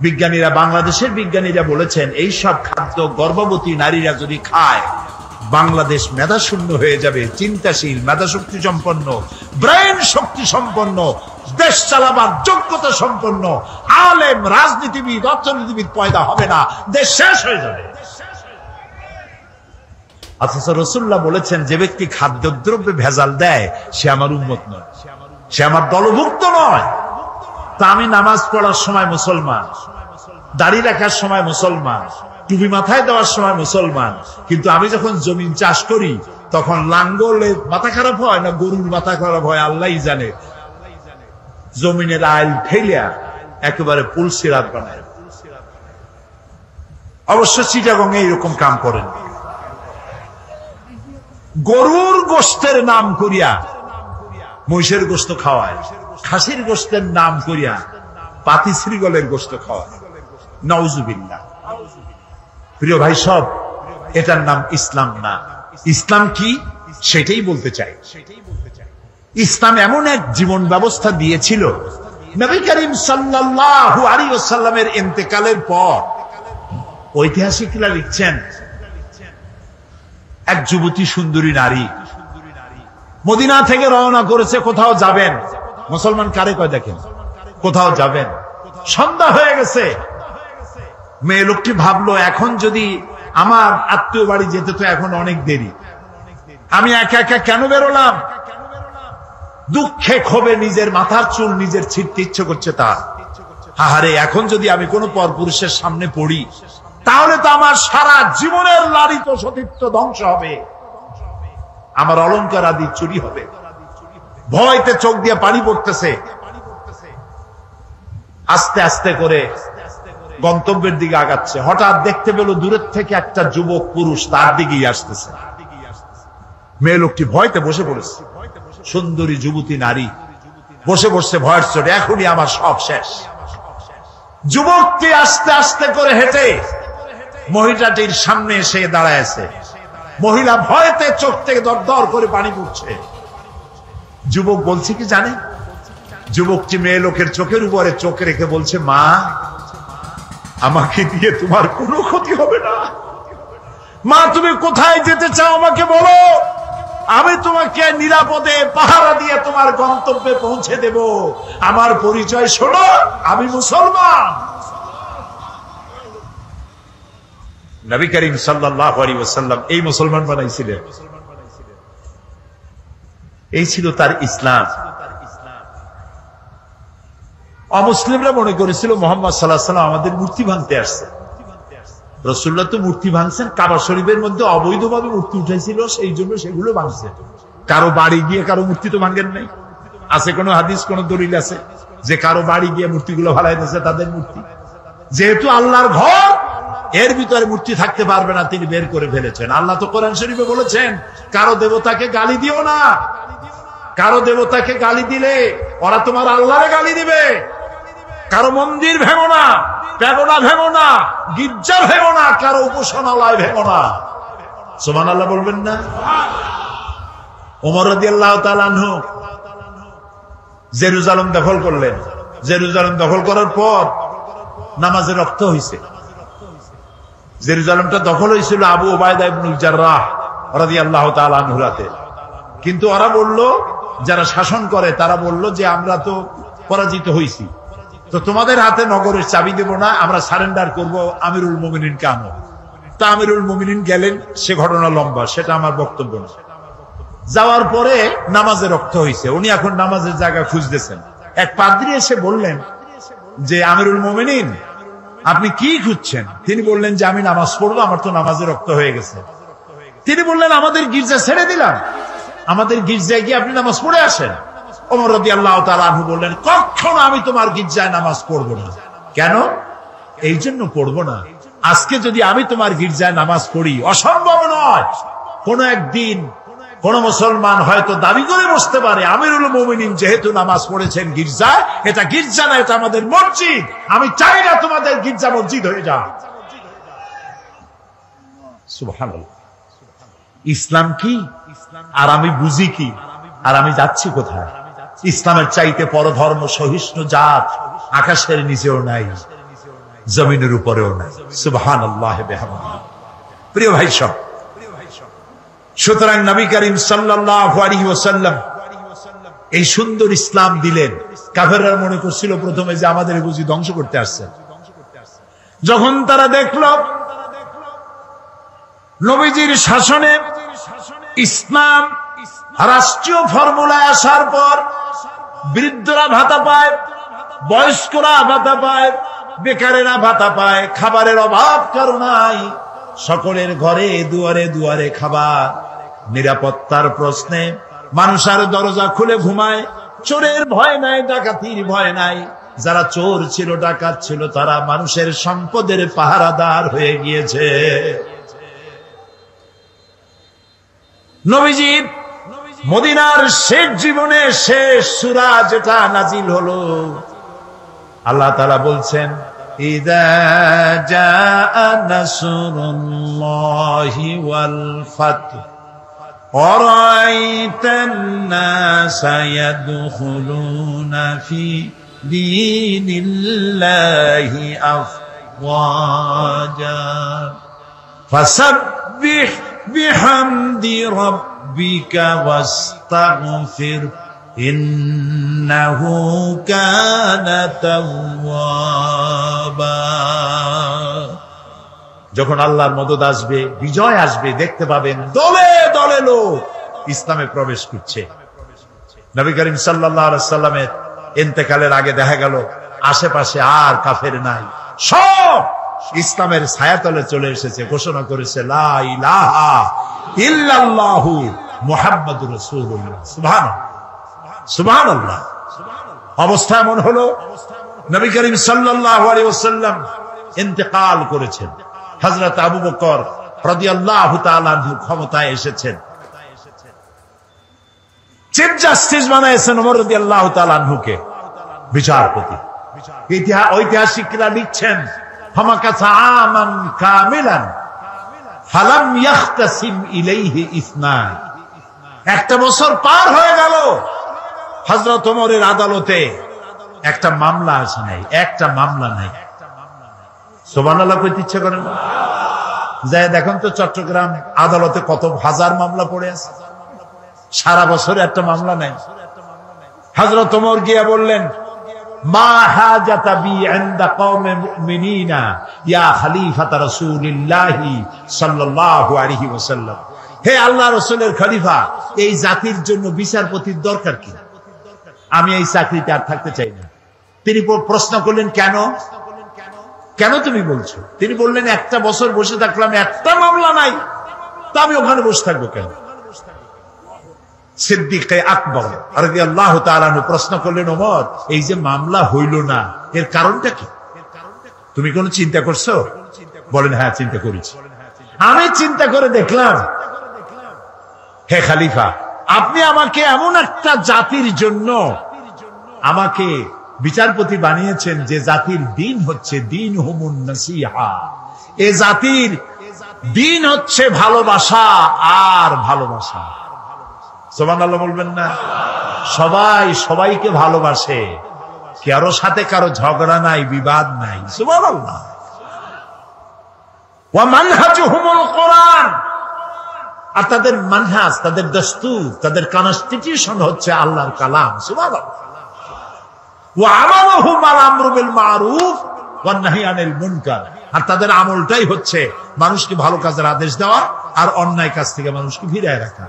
বিজ্ঞানীরা, বাংলাদেশের বিজ্ঞানীরা বলেছেন এই সব খাদ্য গর্ভবতী নারীরা যদি খায় বাংলাদেশ মেধাশূন্য হয়ে যাবে। চিন্তাশীল, মেধাশক্তি সম্পন্ন, ব্রেন শক্তি সম্পন্ন, দেশ চালাবার যোগ্যতা সম্পন্ন আলেম, রাজনীতিবিদ, অর্থনীতিবিদ পয়দা হবে না, দেশ শেষ হয়ে যাবে। অথচ রাসূলুল্লাহ বলেছেন যে ব্যক্তি খাদ্যদ্রব্যে ভেজাল দেয় সে আমার উম্মত নয়, সে আমার দলভুক্ত নয়। তা আমি নামাজ পড়ার সময় মুসলমান, দাড়ি রাখার সময় মুসলমান, টুপি মাথায় দেওয়ার সময় মুসলমান, কিন্তু আমি যখন জমিন চাষ করি তখন লাঙ্গলের মাথা খারাপ হয় না গরুর মাথা খারাপ হয় আল্লাহই জানে। জমিনের আইল ঠেলিয়া একেবারে পুলসিরাত বানায়। অবশ্য চিটাগং এইরকম কাম করেন। গরুর গোশতের নাম করিয়া মহিষের গোশত খাওয়ায়, খাসির গোশতের নাম করিয়া পাতি শ্রীগলের গোশত খাওয়ায়। নাউজুবিল্লাহ। প্রিয় ভাই সব, এটার নাম ইসলাম না। ইসলাম কি সেটাই বলতে চাই। ইসলাম এমন এক জীবন ব্যবস্থা দিয়েছিল, নবী করিম সাল্লাল্লাহু আলাইহি ওয়াসাল্লামের ইন্তেকালের পর ঐতিহাসিকরা লিখছেন এক যুবতী সুন্দরী নারী মদিনা থেকে রওনা করেছে, কোথাও যাবেন। মুসলমান কারে কয় দেখেন, কোথাও যাবেন। সন্ধ্যা হয়ে গেছে। মেয়ে লোকটি ভাবলো এখন যদি আমার আত্মীয় বাড়ি যেতে তো এখন অনেক দেরি, আমি একা একা কেন বেরোলাম। দুঃখে ক্ষোভে নিজের মাথার চুল নিজের ছিঁড়তে ইচ্ছে করছে তার। আহারে, এখন যদি আমি কোনো পরপুরুষের সামনে পড়ি তাহলে তো আমার সারা জীবনের লালিত সতীত্ব ধ্বংস হবে, আমার অলংকার আদি চুরি হবে। ভয়তে চোখ দিয়ে পানি পড়তেছে। আস্তে আস্তে করে গন্তব্যের দিকে আগাচ্ছে। হঠাৎ দেখতে পেল দূরের থেকে একটা যুবক পুরুষ তার দিকেই আসতেছে। মেয়ে লোকটি ভয়তে বসে পড়েছে। সুন্দরী যুবতী নারী বসে বসে ভয়ের চোটে এখনই আমার সব শেষ। যুবকটি আস্তে আস্তে করে হেঁটে মহিলাটির সামনে এসে দাঁড়ায়ছে। মহিলা ভয়তে চোখ থেকে দর দর করে পানি পড়ছে। যুবক বলছে কি জানে, যুবকটি মেয়ে লোকের চোখের উপরে চোখ রেখে বলছে, মা, আমাকে দিয়ে তোমার কোনো ক্ষতি হবে না। মা, তুমি কোথায় যেতে চাও আমাকে বলো, আমি তোমাকে নিরাপদে পাহারা দিয়ে তোমার গন্তব্যে পৌঁছে দেব। আমার পরিচয় শোনো, আমি মুসলমান। নবী করিম সাল্লাল্লাহু আলাইহি ওয়াসাল্লাম এই মুসলমান বানাইছিলেন। এই ছিল তার ইসলাম। অমুসলিমরা মনে করেছিল মুহাম্মদ সাল্লাল্লাহু আলাইহি ওয়াসাল্লাম আমাদের মূর্তি ভাঙতে আসছে। রাসূলুল্লাহ তো মূর্তি ভাঙছেন, কাবা শরীফের মধ্যে অবৈধভাবে মূর্তি উঠেছিল, সেই জন্য সেগুলো ভাঙছে। কারো বাড়ি গিয়ে কারো মূর্তি তো ভাঙেন নাই। আছে কোন হাদিস, কোন দলিল আছে যে কারো বাড়ি গিয়ে মূর্তিগুলো ফালাই দিয়েছে তাদের মূর্তি? যেহেতু আল্লাহর ঘর, এর ভিতরে মূর্তি থাকতে পারবে না, তিনি বের করে ফেলেছেন। আল্লাহ তো কোরআন শরীফে বলেছেন, কারো দেবতাকে গালি দিও না। কারো দেবতাকে গালি দিলে ওরা তোমার আল্লাহরে গালি দিবে। কারো মন্দির ভেঙো না, প্যাগোডা ভেঙো না, গির্জা ভেঙো না, কারো উপাসনালয় ভেঙো না। সুবহানাল্লাহ বলবেন না? ওমর রাদিয়াল্লাহু তাআলা আনহু জেরুজালেম দখল করলেন। জেরুজালেম দখল করার পর নামাজে রক্ত হয়েছে। জেরুজালেমটা দখল হয়েছিল আবু উবাইদা ইবনুল জাররাহ রাদিয়াল্লাহু তাআলা আনহুর হাতে। কিন্তু ওরা বলল, যারা শাসন করে তারা বলল যে আমরা তো পরাজিত হয়েছি, তো তোমাদের হাতে নগরের চাবি দেব না, আমরা সারেন্ডার করব আমিরুল মুমিনিন কে আনো। তা আমিরুল মুমিনিন গেলেন, সে ঘটনা লম্বা, সেটা আমার বক্তব্য না। যাওয়ার পরে নামাজে রক্ত হয়েছে। উনি এখন নামাজের জায়গা খুঁজতেছেন। এক পাদ্রী এসে বললেন যে, আমিরুল মুমিনিন, আপনি কি খুঁজছেন? তিনি বললেন যে, আমি নামাজ পড়বো, আমার তো নামাজে রক্ত হয়ে গেছে। তিনি বললেন, আমাদের গির্জা ছেড়ে দিলাম, আমাদের গির্জায় গিয়ে আপনি নামাজ পড়ে আসেন। ওমর রাদিয়াল্লাহু তাআলা আনহু বললেন, কখনো আমি তোমার গির্জায় নামাজ পড়বো না। কেন? এই জন্য পড়বো না, আজকে যদি আমি তোমার গির্জায় নামাজ পড়ি, অসম্ভব নয় কোন একদিন কোন মুসলমান হয়তো দাবি করে বসতে পারে আমিরুল মুমিনিন যেহেতু নামাজ পড়েছেন গির্জায়, এটা গির্জা না, এটা আমাদের মসজিদ, আমি চাই না তোমাদের গির্জা মসজিদ হয়ে যাক। সুবহানাল্লাহ। ইসলাম কি আর আমি বুঝি কি আর আমি যাচ্ছি কোথায়? ইসলামের চাইতে পরধর্ম সহিষ্ণু জাত আকাশের নিচেও নাই, জমিনের উপরেও নাই। সুবহানাল্লাহ বিহামদিহি। প্রিয় ভাই সব, সুতরাং নবী করিম সাল্লাল্লাহু আলাইহি ওয়াসাল্লাম এই সুন্দর ইসলাম দিলেন। কাফেররা মনে করছিল প্রথমে যে আমাদের বুঝি ধ্বংস করতে আসছে। যখন তারা দেখল নবীজির শাসনে ইসলাম রাষ্ট্রীয় ফর্মুলায় আসার পর বৃদ্ধরা ভাতা পায়, বয়স্করা ভাতা পায়, বেকারেরা ভাতা পায়, খাবারের অভাব কারো নাই, সকলের ঘরে দুয়ারে দুয়ারে খাবার, নিরাপত্তার প্রশ্নে মানুষ আর দরজা খুলে ঘুমায়, চোরের ভয় নাই, ডাকাতির ভয় নাই, যারা চোর ছিল ডাকাত ছিল তারা মানুষের সম্পদের পাহারাদার হয়ে গিয়েছে। নবীজি মদিনার শেষ জীবনে শেষ সূরা যেটা নাজিল হলো, আল্লাহ তাআলা বলছেন ইযা জাআ নাসরুল্লাহি ওয়াল ফাতহ আরাআইতান নাসা ইয়াদখুলুনা ফি দীনিল্লাহি আফওয়াজা ফাসাব্বিহ বিহামদি রাব্বিকা ওয়াস্তাগফির ইন্নাহু কানা তাওয়াবা। যখন আল্লাহর মদদ আসবে, বিজয় আসবে, দেখতে পাবেন দলে দলে লোক ইসলামে প্রবেশ করছে। নবী করিম সাল্লাল্লাহু আলাইহি সাল্লামের ইন্তেকালের আগে দেখা গেল আশেপাশে আর কাফের নাই, সব ইসলামের ছায়াতলে চলে এসেছে, ঘোষণা করেছে লা ইলাহা ইল্লাল্লাহু মুহাম্মাদুর রাসূলুল্লাহ। সুবহানাল্লাহ, সুবহানাল্লাহ। অবস্থা এমন হলো নবী করিম সাল্লাল্লাহু আলাইহি ওয়াসাল্লাম ইন্তেকাল করেছেন, হযরত আবু বকর রাদিয়াল্লাহু তাআলা আনহু ক্ষমতায় এসেছেন, চিফ জাস্টিস বানাইছেন ওমর রাদিয়াল্লাহু তাআলা আনহুকে বিচারপতি। ঐতিহাসিকরা লিখছেন ফামাকাসা আমান কামিলান ফালাম ইয়াখতাসিম ইলাইহি ইসনান, একটা বছর পার হয়ে গেল হযরত ওমরের আদালতে একটা মামলা আসে নাই, একটা মামলা নাই। সুবহানাল্লাহ কইতে ইচ্ছা করেন না? যায় দেখুন তো চট্টগ্রাম আদালতে কত হাজার মামলা পড়ে আছে, সারা বছরে একটা মামলা নাই। হযরত ওমর গিয়া বললেন মা হাজাতা বি ইনদা কওমে মুমিনিনা ইয়া খলিফাতা রাসূলিল্লাহি সাল্লাল্লাহু আলাইহি ওয়াসাল্লাম, হে আল্লাহ রাসূলের খলিফা, এই জাতির জন্য বিচারপতির দরকার কি? আমি এই চাকরিতে আর থাকতে চাই না। তিনি প্রশ্ন করলেন কেন, কেন তুমি বলছো? তিনি বললেন একটা বছর বসে থাকলাম, একটা মামলা নাই, তা আমি ওখানে বসে থাকবো কেন? সিদ্দিকে আকবর রাদিয়াল্লাহু তাআলা আনহু প্রশ্ন করলেন ওমর, এই যে মামলা হইল না এর কারণটা কি? তুমি কোনো চিন্তা করছো? বলেন হ্যাঁ চিন্তা করেছি। আমি চিন্তা করে দেখলাম হে খলিফা, আপনি আমাকে এমন একটা জাতির জন্য আমাকে বিচারপতি বানিয়েছেন যে জাতির দিন হচ্ছে দিন হুমুন নাসিহা, এ জাতির দিন হচ্ছে ভালোবাসা আর ভালোবাসা। সুবহানাল্লাহ বলবেন না? সবাই সবাইকে ভালোবাসে, কারো সাথে কারো ঝগড়া নাই, বিবাদ নাই। সুবহানাল্লাহ। ওয়া মানহাজুহুমুল কোরআন, আর তাদের মানহাজ, তাদের দস্তুর, তাদের কনস্টিটিউশন হচ্ছে আল্লাহর কালাম। সুবহানাল্লাহ। ওয়া আমালুহুম আল আমরু বিল মারুফ ওয়ান নাহি আনিল মুনকার, আর তাদের আমলটাই হচ্ছে মানুষকে ভালো কাজের আদেশ দেওয়া আর অন্যায় কাজ থেকে মানুষকে ফিরিয়ে রাখা।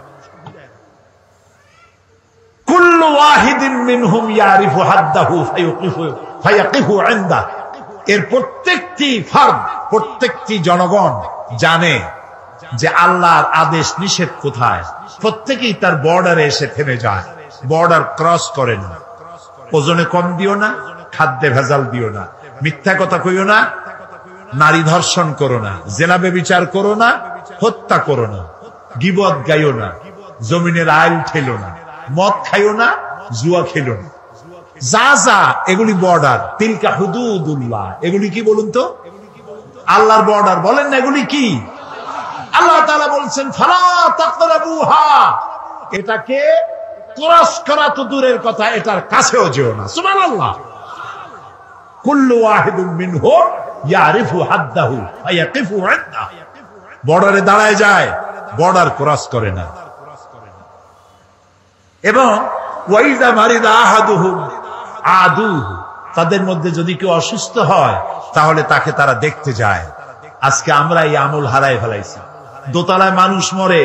কুল্লু ওয়াহিদিন মিনহুম ইয়ারিফু হাদ্দাহু ফায়াকিফু ইনদা, এর প্রত্যেকটি ফার্দ, প্রত্যেকটি জনগণ জানে যে আল্লাহর আদেশ নিষেধ কোথায়। প্রত্যেকেই তার বর্ডারে এসে থেমে যায়, বর্ডার ক্রস করে না। ওজনে কম দিও না, খাদ্যে ভেজাল দিও না, মিথ্যা কথা কইও না, নারী ধর্ষণ করো না, জেনা ব্যভিচার করো না, হত্যা করো না, গীবত গাইও না, জমিনের আইল ঠেলো না, মদ খাইও না, জুয়া খেলো না। যা যা এগুলি বর্ডার, তিলকা হুদুদুল্লাহ, এগুলি কি বলুন তো? আল্লাহর বর্ডার। বলেন না এগুলি কি? আল্লাহ তাআলা বলছেন ফালা তাকরাবুহা, এটাকে ক্রস করা তো দূরের কথা, এটার কাছেও যেও না। সুবহানাল্লাহ। কুল্লু ওয়াহিদুম মিনহুম ইয়ারিফু হাদ্দাহু ফায়াকিফু ইনদা, বর্ডারে দাঁড়ায় যায়, বর্ডার ক্রস করে না। এবং ওয়াইদা মারিদা আহাদুহুম আদুহু, তাদের মধ্যে যদি কেউ অসুস্থ হয় তাহলে তাকে তারা দেখতে যায়। আজকে আমরা এই আমল হারাই ফেলাইছি। দোতলায় মানুষ মরে,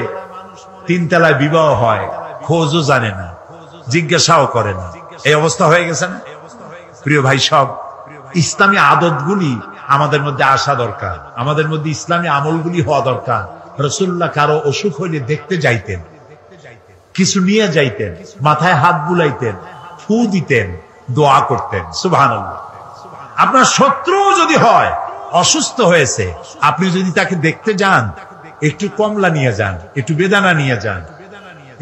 তিনতলায় বিবাহ হয়, খোঁজও জানে না, জিজ্ঞাসাও করে না। এই অবস্থা হয়ে গেছে না? প্রিয় ভাই সব, ইসলামী আদতগুলি আমাদের মধ্যে আসা দরকার, আমাদের মধ্যে ইসলামী আমলগুলি হওয়া দরকার। রাসূলুল্লাহ কারো অসুখ হইলে দেখতে যাইতেন, কিছু নিয়ে যাইতেন, মাথায় হাত বুলাইতেন, ফু দিতেন, দোয়া করতেন। সুবহানাল্লাহ। আপনার শত্রু যদি হয়, অসুস্থ হয়েছে, আপনি যদি তাকে দেখতে যান, একটু কমলা নিয়ে যান, একটু বেদানা নিয়ে যান,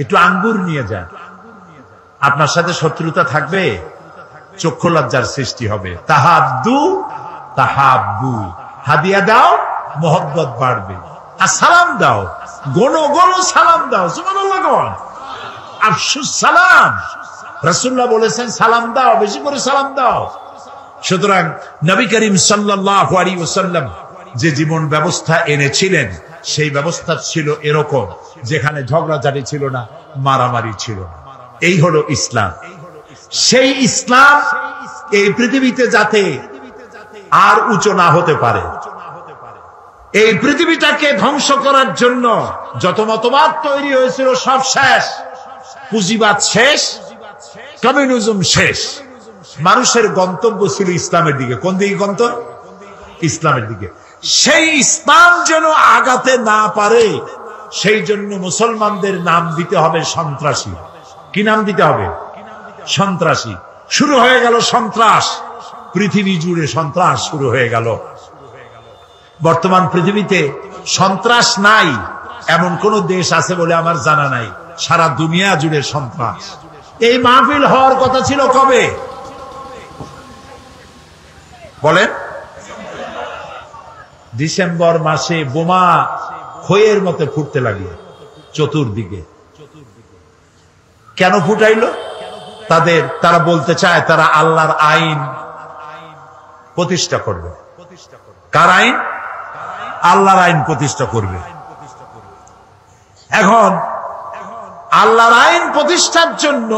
একটু আঙ্গুর নিয়ে যান। আপনার সাথে শত্রুতা থাকবে, চক্ষু লজ্জার সৃষ্টি হবে। তাহাদ্দু তাহাব্বু, হাদিয়া দাও, মোহব্বত বাড়বে। আর সালাম দাও, গোনো গোনো সালাম দাও। সুবহানাল্লাহ। আফশুস সালাম, রাসূলুল্লাহ বলেছেন সালাম দাও, বেশি করে সালাম দাও। সুতরাং নবী করিম সাল্লাল্লাহু আলাইহি ওয়াসাল্লাম যে জীবন ব্যবস্থা এনেছিলেন, সেই ব্যবস্থা ছিল এরকম, যেখানে ঝগড়াঝাটি ছিল না, মারামারি ছিল না। এই হলো ইসলাম। সেই ইসলাম এই পৃথিবীতে যাতে আর উঁচু না হতে পারে, এই পৃথিবীটাকে ধ্বংস করার জন্য যত মতবাদ তৈরি হয়েছিল সব শেষ, পুঁজিবাদ শেষ, কমিউনিজম শেষ। মানুষের গন্তব্য ছিল ইসলামের দিকে। কোন দিকে গন্তব্য? ইসলামের দিকে। সেই ইসলাম যেন আগাতে না পারে, সেই জন্য মুসলমানদের নাম দিতে হবে সন্ত্রাসী। কি নাম দিতে হবে? সন্ত্রাসী। শুরু হয়ে গেল সন্ত্রাস, পৃথিবী জুড়ে সন্ত্রাস শুরু হয়ে গেল। বর্তমান পৃথিবীতে সন্ত্রাস নাই এমন কোন দেশ আছে বলে আমার জানা নাই। সারা দুনিয়া জুড়ে সন্ত্রাস। এই মাহফিল হওয়ার কথা ছিল কবে বলেন? ডিসেম্বর মাসে বোমা খইয়ের মতো ফুটতে লাগলো চতুর্দিকে। কেন ফুটাইলো? তারা বলতে চায় তারা আল্লাহর আইন প্রতিষ্ঠা করবে। কার আইন? আল্লাহর আইন প্রতিষ্ঠা করবে। এখন আল্লাহর আইন প্রতিষ্ঠার জন্য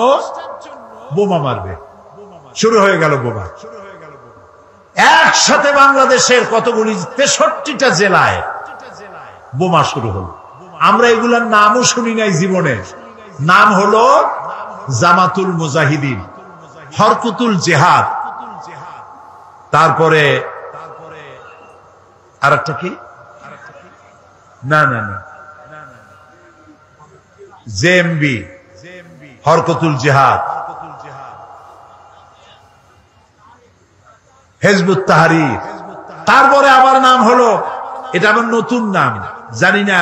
বোমা মারবে। শুরু হয়ে গেল বোমা। একসাথে বাংলাদেশের কতগুলি 63টা জেলায় বোমা শুরু হলো। আমরা এগুলার নামও শুনি নাই জীবনে। নাম হলো জামাতুল মুজাহিদিন, হরকুতুল জেহাদ, তারপরে আর একটা কি, না না না, জেএমবি, হরকুতুল জেহাদ, হিজবুত তাহরীর। তারপরে আবার নাম হলো, এটা আবার নতুন নাম, জানি না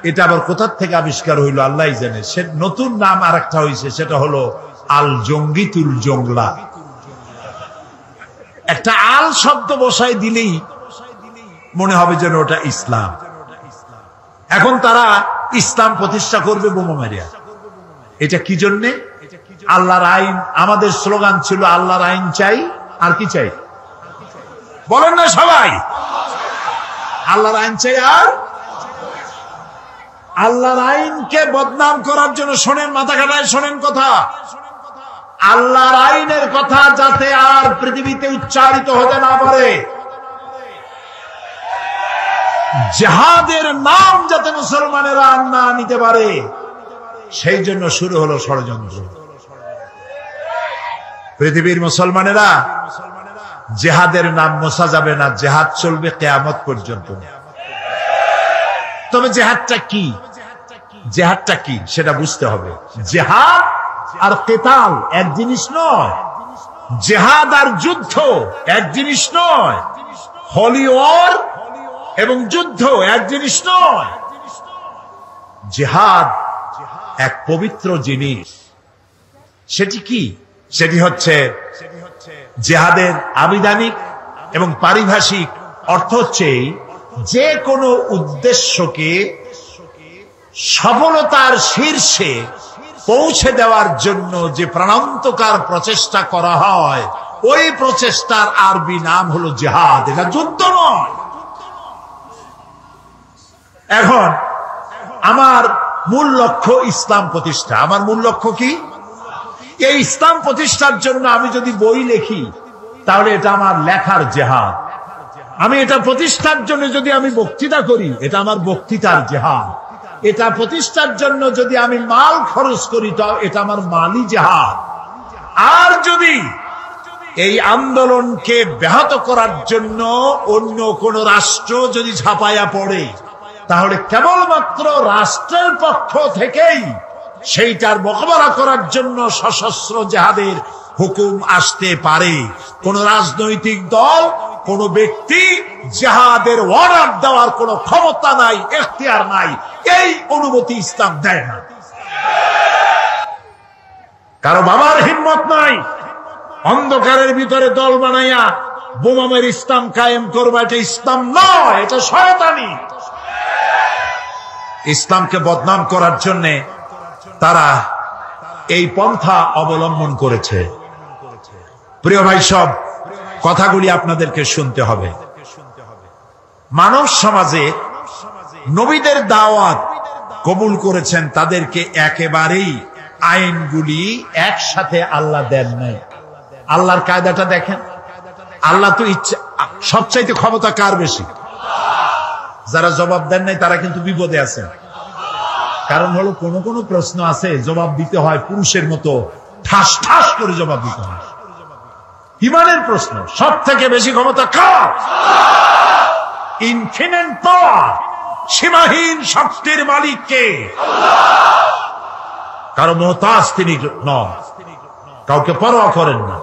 এটা আবার কোথা থেকে আবিষ্কার হইল আল্লাহই জানে। সে নতুন নাম আর একটা হয়েছে, সেটা হলো আল জঙ্গিতুল জংলা। একটা আল শব্দ বসাই দিলেই মনে হবে যেন ওটা ইসলাম। এখন তারা ইসলাম প্রতিষ্ঠা করবে বোমা মারিয়া। এটা কি জন্যে? আল্লাহর আইন। আমাদের স্লোগান ছিল আল্লাহর আইন চাই, আর কি চাই বলেন না সবাই? আল্লাহর আইন চাই। আর আল্লাহর আইনকে বদনাম করার জন্য শোনেন, মাথা কাটায় শোনেন কথা, আল্লাহর আইনের কথা যাতে আর পৃথিবীতে উচ্চারিত হতে না পারে, জিহাদের নাম যাতে মুসলমানেরা না নিতে পারে, সেই জন্য শুরু হলো ষড়যন্ত্র। পৃথিবীর মুসলমানেরা জিহাদের নাম মোছা যাবে না, জিহাদ চলবে কিয়ামত পর্যন্ত। তবে জিহাদটা কি, জিহাদটা কি সেটা বুঝতে হবে। জিহাদ আর কিতাল এক জিনিস নয়, জিহাদ আর যুদ্ধ এক জিনিস নয়। হোলি ওয়ার এবং যুদ্ধ এক জিনিস নয়। জিহাদ এক পবিত্র জিনিস। সেটি কি? সেটি হচ্ছে জিহাদের আবিধানিক এবং পারিভাষিক অর্থ হচ্ছে যে কোনো উদ্দেশ্যকে সফলতার শীর্ষে পৌঁছে দেওয়ার জন্য যে প্রাণান্তকার প্রচেষ্টা করা হয়, ওই প্রচেষ্টার আরবি নাম হলো জিহাদ। এটা যুদ্ধ নয়। এখন আমার মূল লক্ষ্য ইসলাম প্রতিষ্ঠা। আমার মূল লক্ষ্য কি? এই ইসলাম প্রতিষ্ঠার জন্য আমি যদি বই লিখি, তাহলে এটা আমার লেখার জিহাদ। আমি এটা প্রতিষ্ঠার জন্য যদি আমি বক্তৃতা করি, এটা আমার বক্তৃতার জিহাদ। এটা প্রতিষ্ঠার জন্য যদি আমি মাল খরচ করি, তাও এটা আমার মালি জিহাদ। আর যদি এই আন্দোলনকে ব্যাহত করার জন্য অন্য কোন রাষ্ট্র যদি ঝাঁপাইয়া পড়ে, তাহলে কেবলমাত্র রাষ্ট্রের পক্ষ থেকেই সেইটার মোকাবেলা করার জন্য সশস্ত্র জিহাদের হুকুম আসতে পারে। কোন রাজনৈতিক দল, কোন ব্যক্তি জিহাদের অর্ডার দেওয়ার কোন ক্ষমতা নাই, এখতিয়ার নাই। এই অনুমতি ইসলাম দেয় না। কারো বাবার হিম্মত নাই অন্ধকারের ভিতরে দল বানাইয়া বোমামের ইসলাম কায়েম করবে। এটা ইসলাম নয়, এটা শয়তানি। ইসলামকে বদনাম করার জন্য তারা এই পন্থা অবলম্বন করেছে। প্রিয় ভাই, সব কথাগুলি আপনাদেরকে শুনতে হবে। মানব সমাজে নবীদের দাওয়াত কবুল করেছেন, তাদেরকে একেবারেই আইনগুলি একসাথে আল্লাহ দেন নাই। আল্লাহর কায়দাটা দেখেন। আল্লাহ তো ইচ্ছা, সবচাইতে ক্ষমতা কার বেশি? যারা জবাব দেন নাই তারা কিন্তু বিপদে আছেন। কারণ হলো কোন কোন প্রশ্ন আছে জবাব দিতে হয় পুরুষের মতো ঠাস ঠাস করে জবাব দিতে হয়। ইমানের প্রশ্ন সব থেকে বেশি ক্ষমতা কার? ইনফিনিট পাওয়ার, সীমাহীন শক্তির মালিক কে? কারো মুহতাজ তিনি নন, কাউকে পরোয়া করেন না,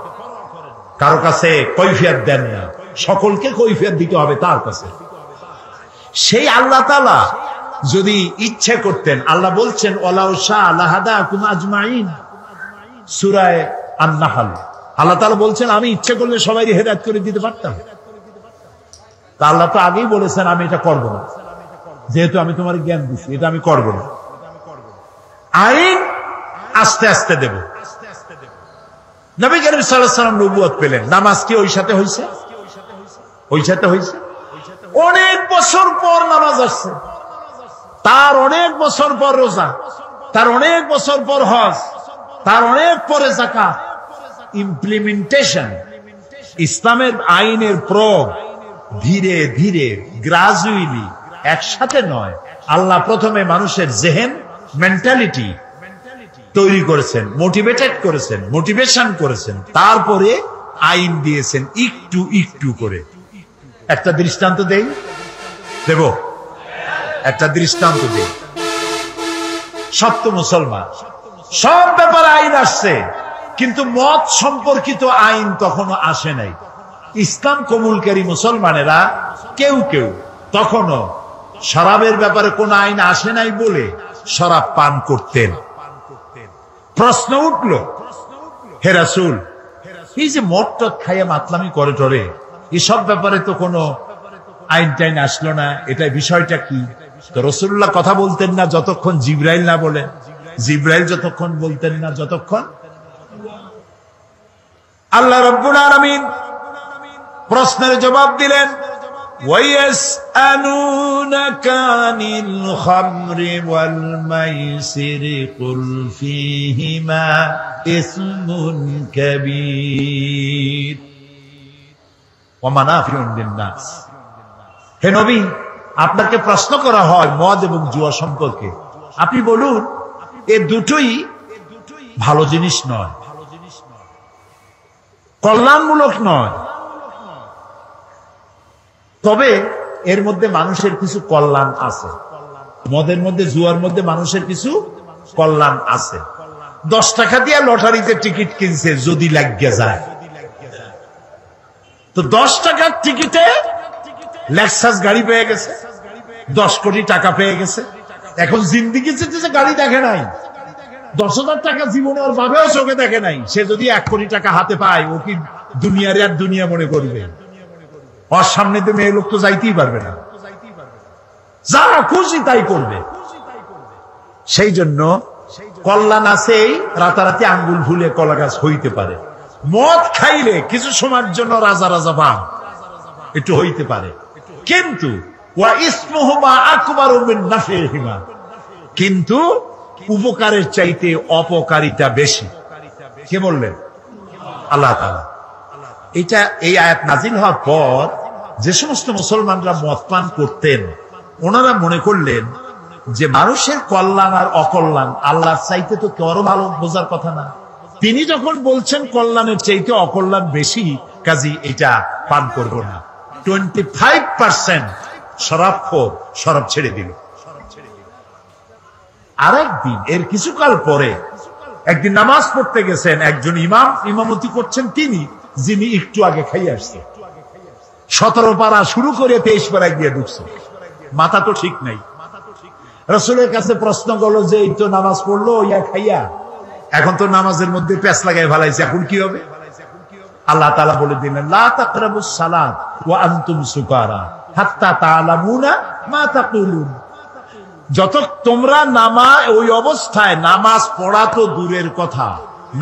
কারো কাছে কৈফিয়ত দেন না, সকলকে কৈফিয়ত দিতে হবে তার কাছে। সেই আল্লাহ তাআলা যদি ইচ্ছে করতেন, আল্লাহ বলছেন ওয়ালাউ শাআ লাহাদাকুম আজমাইন, সূরা আন-নাহল। আল্লাহ তাআলা বলছেন আমি ইচ্ছে করলে সবাইকে হেদায়েত করে দিতে পারতাম। তা আল্লাহ তো আগেই বলেছেন আমি এটা করব না, যেহেতু আমি তোমার জ্ঞান দিচ্ছি, এটা আমি করব না। আইন আস্তে আস্তে দেব। নবী করিম সাল্লাল্লাহু আলাইহি ওয়াসাল্লাম নবুয়ত পেলেন, নামাজ কি ওই সাথে হয়েছে? ওই সাথে হয়েছে। অনেক বছর পর নামাজ আসছে, তার অনেক বছর পর রোজা, তার অনেক বছর পর হজ, তার অনেক পরে যাকাত। ইমপ্লিমেন্টেশন, ইসলামের আইনের প্রয়োগ ধীরে ধীরে গ্রাজুয়ালি, একসাথে নয়। আল্লাহ প্রথমে মানুষের জেহেন, মেন্টালিটি তৈরি করেছেন, মোটিভেটেড করেছেন, মোটিভেশন করেছেন, তারপরে আইন দিয়েছেন একটু একটু করে। একটা দৃষ্টান্ত দেই, দেব একটা দৃষ্টান্ত দেই। সপ্ত মুসলমান, সব ব্যাপারে আইন আসছে, কিন্তু মত সম্পর্কিত আইন তখনো আসে নাই। ইসলাম কবুলকারী মুসলমানেরা কেউ কেউ তখনো শরাবের ব্যাপারে কোন আইন আসে নাই বলে শরাব পান করতেন। প্রশ্ন উঠল, হে রাসূল, এই যে মদ টদ খাইয়া মাতলামি করে টরে, এসব ব্যাপারে তো কোনো আইন টাইন আসলো না, এটা বিষয়টা কি? তো রাসূলুল্লাহ কথা বলতেন না যতক্ষণ জিবরাইল না বলেন, জিবরাইল যতক্ষণ বলতেন না যতক্ষণ। আল্লাহ রাব্বুল আলামিন প্রশ্নের জবাব দিলেন, ওয়ায়াসআলুনাকা আনিল খামরি ওয়াল মাইসিরি কুল ফীহিমা ইসমুন কাবীর ওয়া মানাফিউন লিন-নাস। হে নবী, আপনাকে প্রশ্ন করা হয় মদ এবং জুয়া সম্পর্কে, আপনি বলুন এ দুটোই ভালো জিনিস নয়, কল্যাণমূলক নয়, তবে এর মধ্যে মানুষের কিছু কল্যাণ আছে। মদের মধ্যে, জুয়ার মধ্যে মানুষের কিছু কল্যাণ আছে। 10 টাকা দিয়ে লটারিতে টিকিট কিনছে, যদি লাগিয়ে যায় তো 10 টাকার টিকিটে লেক্সাস গাড়ি পেয়ে গেছে, 10 কোটি টাকা পেয়ে গেছে, এখন জিন্দিগি যে গাড়ি দেখে নাই, 10,000 টাকা জীবনে ওর বাবেও চোখে দেখে নাই। সে যদি 1 কোটি টাকা হাতে পায়, ও কি দুনিয়ার আর দুনিয়া মনে করবে? ওর সামনে তো মেয়ে লোক তো যাইতেই পারবে না, যা খুশি তাই করবে। সেই জন্য কল্যাণ আছে, রাতারাতি আঙ্গুল ভুলে কলা গাছ হইতে পারে। মদ খাইলে কিছু সময়ের জন্য রাজা রাজা ভাব একটু হইতে পারে, কিন্তু কিন্তু উপকারের চাইতে অপকারিতা বেশি। কে বললেন? আল্লাহ তাআলা। এটা এই আয়াত নাজিল হওয়ার পর যে সমস্ত মুসলমানরা মদ পান করতেন, ওনারা মনে করলেন যে মানুষের কল্যাণ আর অকল্যাণ আল্লাহর চাইতে তো কারো ভালো বোঝার কথা না। তিনি যখন বলছেন কল্যাণের চাইতে অকল্যাণ বেশি, কাজী এটা পান করব না। 25% শরাবখোর শরাব ছেড়ে দিল। আরেকদিন এর কিছুকাল পরে একদিন নামাজ পড়তে গেছেন, একজন ইমাম ইমামতি করছেন তিনি, যিনি একটু আগে খাইয়ে আসছে। 17 পারা শুরু করে 23 পারা গিয়ে ঢুকছে, মাথা তো ঠিক নাই। রাসূলের কাছে প্রশ্ন করলো যে এই তো নামাজ পড়লো ইয়া খাইয়া, এখন তো নামাজের মধ্যে পেঁচ লাগাই ভালাইছে, এখন কি হবে? আল্লাহ তাআলা বলে দিলেন, লা তাকরাবুস সালাত ওয়া আনতুম সুকারা হাত্তা তা'লামুনা মা তাকুলুন। যত তোমরা ওই অবস্থায় নামাজ পড়া তো দূরের কথা,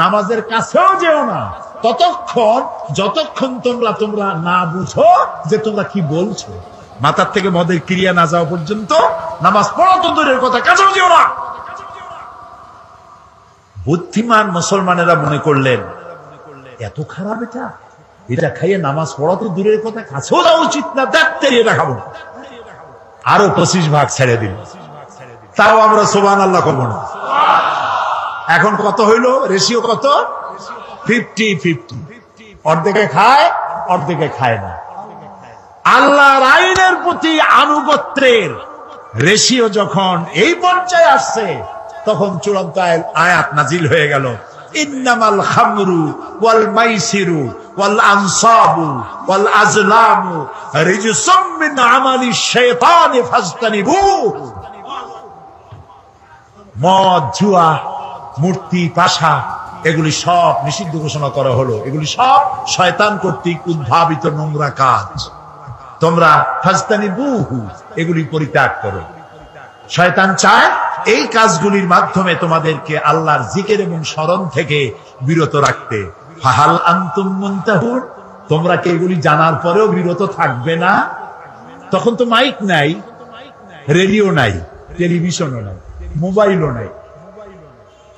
নামাজের কাছেও যেও না যতক্ষণ তোমরা না বুঝো যে তোমরা কি বলছো। মাথার থেকে মদের ক্রিয়া না যাওয়া পর্যন্ত নামাজ পড়া তো দূরের কথা, কাছেও যেও না। বুদ্ধিমান মুসলমানেরা মনে করলেন এত খারাপ এটা খাইয়ে নামাজ পড়া তো দূরের কথা, কাছেও যাওয়া উচিত না, দেখতে এটা খাবো। আরো 25 ভাগ ছেড়ে দিল, তাও আমরা সুবহানাল্লাহ করবো না। এখন কত হইল? রেশিও কত? 50-50। অর্ধেকে খায়, অর্ধেকে খায় না। আল্লাহর আইনের প্রতি আনুগত্যের রেশিও যখন এই পর্যায়ে আসছে, তখন চূড়ান্ত আয়াত নাজিল হয়ে গেল, ইন্নামাল খামরু ওয়াল মাইসিরু ওয়াল আনসাবু ওয়াল আজলামু রিজসুম মিন আমালিশ শাইতানি ফাজতানিবুহু। মদ, জুয়া, মূর্তি, পাশা এগুলি সব নিষিদ্ধ ঘোষণা করা হলো। এগুলি সব শয়তান কর্তৃক উদ্ভাবিত নোংরা কাজ। তোমরা ফাজতানিবুহু এগুলি পরিত্যাগ করো। শয়তান চায় এই কাজগুলির মাধ্যমে তোমাদেরকে আল্লাহর জিকির এবং স্মরণ থেকে বিরত রাখতে। ফাহাল আনতুম মুনতাহুন, তোমরা কি এগুলি জানার পরেও বিরত থাকবে না? তখন তো মাইক নাই, রেডিও নাই, টেলিভিশনও নাই, মোবাইলও নাই।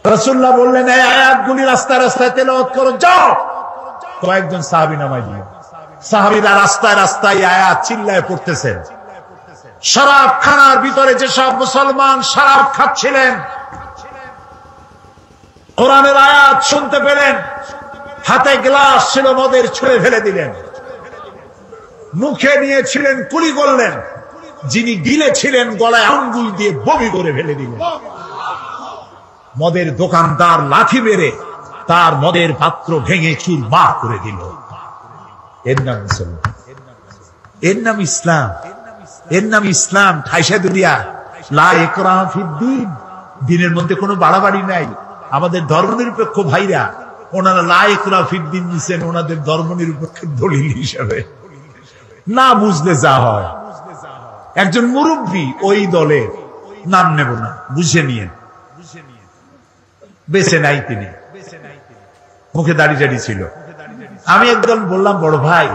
রাসূলুল্লাহ বললেন এই আয়াতগুলি রাস্তায় রাস্তায় তেলাওয়াত করো, যাও। কয়েকজন সাহাবী নামায় দিলেন। সাহাবীরা রাস্তায় রাস্তায় আয়াত চিল্লায় পড়তেছেন। শরাব খানার ভিতরে যেসব মুসলমান শরাব খাচ্ছিলেন, কোরআনের আয়াত শুনতে পেলেন, হাতে গ্লাস ছিল, মদের ছুঁড়ে ফেলে দিলেন। মুখে নিয়েছিলেন, কুলি করলেন। যিনি গিলে ছিলেন, গলায় আঙ্গুল দিয়ে বমি করে ফেলে দিলেন। মদের দোকানদার লাঠি মেরে তার মদের পাত্র ভেঙে চুরমার করে দিল। এর নাম মুসলমান, এর নাম ইসলাম, এর নাম ইসলাম। ঠাইসা দুনিয়া লা ইকরাহা ফিদ্দীন, দ্বীনের মধ্যে কোনো বাড়াবাড়ি নাই। আমাদের ধর্মনিরপেক্ষ ভাইরা ওনারা লা ইকরাহা ফিদ্দীন নিছেন ওনাদের ধর্মনিরপেক্ষের দলিল হিসাবে। না বুঝলে যা হয়। একজন মুরব্বী ওই দলের, নাম নেব না, বুঝে নিয়েন, বেঁচে নাই তিনি, মুখে দাড়ি ছিল। আমি একদম বললাম, বড় ভাই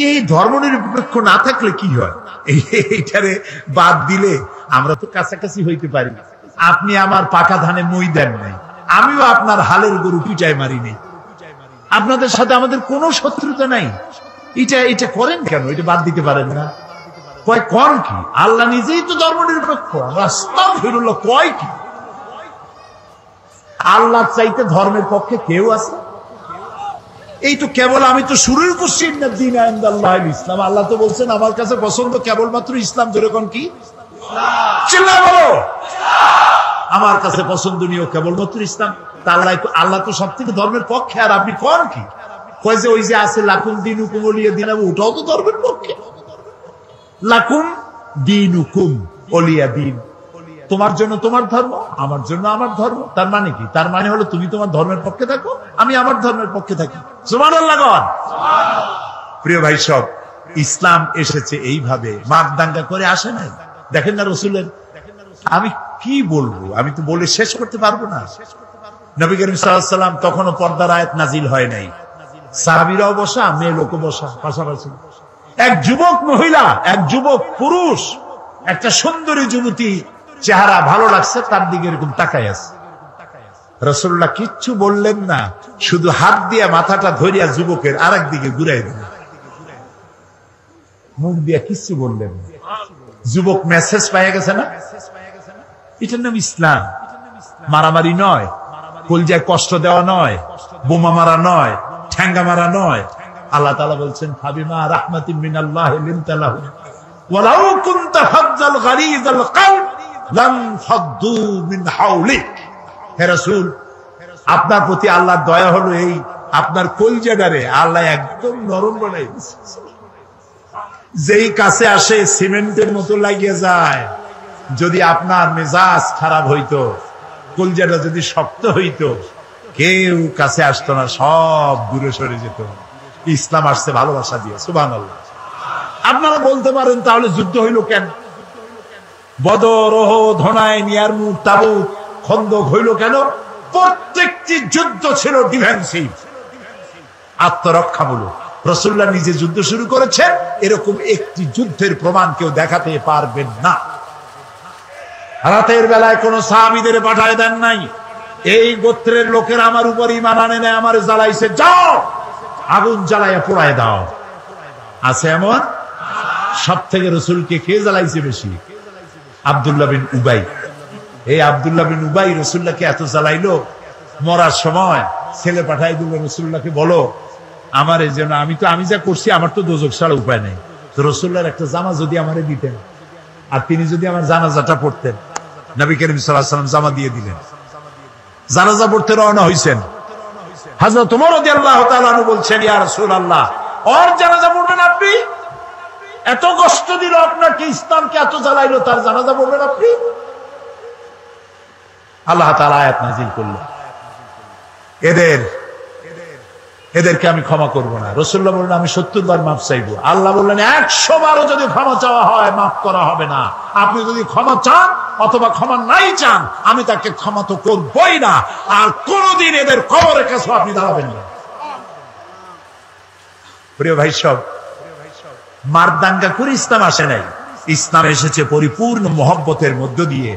এই ধর্মনিরপেক্ষ না থাকলে কি হয়? এইটারে বাদ দিলে আমরা তো কাছাকাছি হইতে পারি। আপনি আমার পাকা ধানে মই দেন নাই, আমিও আপনার হালের গরু পিটায় মারি নাই। আপনাদের সাথে আমাদের কোনো শত্রুতা নাই। এটা করেন কেন? এটা বাদ দিতে পারেন না? কয় কোন কি? আল্লাহ নিজেই তো ধর্মনিরপেক্ষ। আস্তাগফিরুল্লাহ, কয় কি? আল্লাহ চাইতে ধর্মের পক্ষে কেউ আছে? এই তো কেবল আমি তো শুরুই করছি ইসলাম। আল্লাহ তো বলছেন আমার কাছে পছন্দ কেবলমাত্র ইসলাম। যেরকম কি চিল্লায় বলো, আমার কাছে পছন্দনীয় কেবলমাত্র ইসলাম। আল্লাহ তো সব থেকে ধর্মের পক্ষে। আর আপনি কোন কি? কয় যে ওই যে আছে লাকুম দিনুকুম ওয়ালিয়া দিন, ওটাও তো ধর্মের পক্ষে। লাকুম দীনুকুম ওলিয়া দিন, তোমার জন্য তোমার ধর্ম, আমার জন্য আমার ধর্ম। তার মানে কি? তার মানে হলো তুমি তোমার ধর্মের পক্ষে থাকো, আমি আমার ধর্মের পক্ষে থাকি। সুবহানাল্লাহ। প্রিয় ভাই সব, ইসলাম এসেছে এইভাবে, মার দাঙ্গা করে আসে নাই। দেখেন না রসুলের, আমি কি বলবো, আমি তো বলে শেষ করতে পারবো না। নবী করিম সাল্লাল্লাহু আলাইহি ওয়াসাল্লাম তখনও পর্দার আয়াত নাজিল হয় নাই, সাহাবীরাও বসা, মেয়ে লোকও বসা পাশাপাশি। এক যুবক মহিলা, এক যুবক পুরুষ, একটা সুন্দরী যুবতী, চেহারা ভালো লাগছে, তার দিকে এরকম তাকায় আছে। রাসূলুল্লাহ কিচ্ছু বললেন না, শুধু হাত দিয়ে মাথাটা ধরিয়া যুবকের আরেক দিকে ঘুরাই দিলেন, মুখ দিয়া কিচ্ছু বললেন না। যুবক মেসেজ পাইয়া গেছে না? এটার নাম ইসলাম। মারামারি নয়, কলজায় কষ্ট দেওয়া নয়, বোমা মারা নয়, ঠ্যাঙ্গা মারা নয়। আল্লাহ তাআলা বলছেন, ফাবিমা রাহমাতিন মিনাল্লাহি লিনতা লাহুম ওয়ালাউ কুনতা ফাজ্জাল গালিযাল কলব লাম ফাদ্দু মিন হাওলিক। হে রাসূল, আপনার প্রতি আল্লাহর দয়া হলো এই, আপনার কলজাটারে আল্লাহ একদম নরম বানাই দিয়েছে। যেই কাছে আসে সিমেন্টের মতো লাগিয়ে যায়। যদি আপনার মেজাজ খারাপ হইতো, কলজাটা যদি শক্ত হইতো, কেউ কাছে আসতো না, সব দূরে সরে যেত। ইসলাম আসছে ভালোবাসা দিয়ে। সুবহানাল্লাহ। আপনারা বলতে পারেন, তাহলে যুদ্ধ হইল কেন? বদর, ওহদ, হুনাইন, ইয়ারমুক, তাবুক, খন্দক হইল কেন? প্রত্যেকটি যুদ্ধ ছিল ডিফেন্সিভ, আত্মরক্ষামূলক। রাসূলুল্লাহ নিজে যুদ্ধ শুরু করেছেন, এরকম একটি যুদ্ধের প্রমাণ কেউ দেখাতে পারবেন না। রাতের বেলায় কোন সাহাবীদের পাঠায় দেন নাই, এই গোত্রের লোকের আমার উপর ঈমান আনে না, আমার জ্বালাইছে, যাও আগুন জ্বালাইয়া পোড়ায় দাও। আছে এমন? সব থেকে রাসূলকে কে জ্বালাইছে বেশি? আব্দুল্লাহ বিন উবাই। এই আব্দুল্লাহ বিন উবাই রাসূলুল্লাহকে এত জ্বালাইলো, মরার সময় ছেলে পাঠাই দিল, রাসূলুল্লাহকে বলো আমার এই জন্য, আমি যা করছি আমার তো দোজখ ছাড়া উপায় নেই। তো রাসূলুল্লাহর একটা জামা যদি আমারে দিতেন, আর তিনি যদি আমার জানাজাটা পড়তেন। নবী করিম সাল্লাল্লাহু আলাইহি ওয়াসাল্লাম জামা দিয়ে দিলেন, জানাজা পড়তে রওনা হইছেন। হযরত ওমর রাদিয়াল্লাহু তাআলা আনহু বলছেন, ইয়া রাসূলুল্লাহ, ওর জানাজা পড়বেন আপনি? এত কষ্ট দিল আপনাকে, ইসলামকে এত জ্বালাইলো, তার জানাজা পড়বেন আপনি? আল্লাহ তাআলা আয়াত নাযিল করলেন, এদেরকে আমি ক্ষমা করব না। রাসূলুল্লাহ বললেন, আমি 70 বার মাফ চাইবো। আল্লাহ বললেন, 100 বারও যদি ক্ষমা চাওয়া হয়, মাফ করা হবে না। আপনি যদি ক্ষমা চান অথবা ক্ষমা নাই চান, আমি তাকে ক্ষমা তো করবই না, আর কোনদিন এদের কবরের কাছে আপনি দাঁড়াবেন না। প্রিয় ভাই সব, মারদাঙ্গা করে ইসলাম আসে নাই। ইসলাম এসেছে পরিপূর্ণ মহব্বতের মধ্য দিয়ে,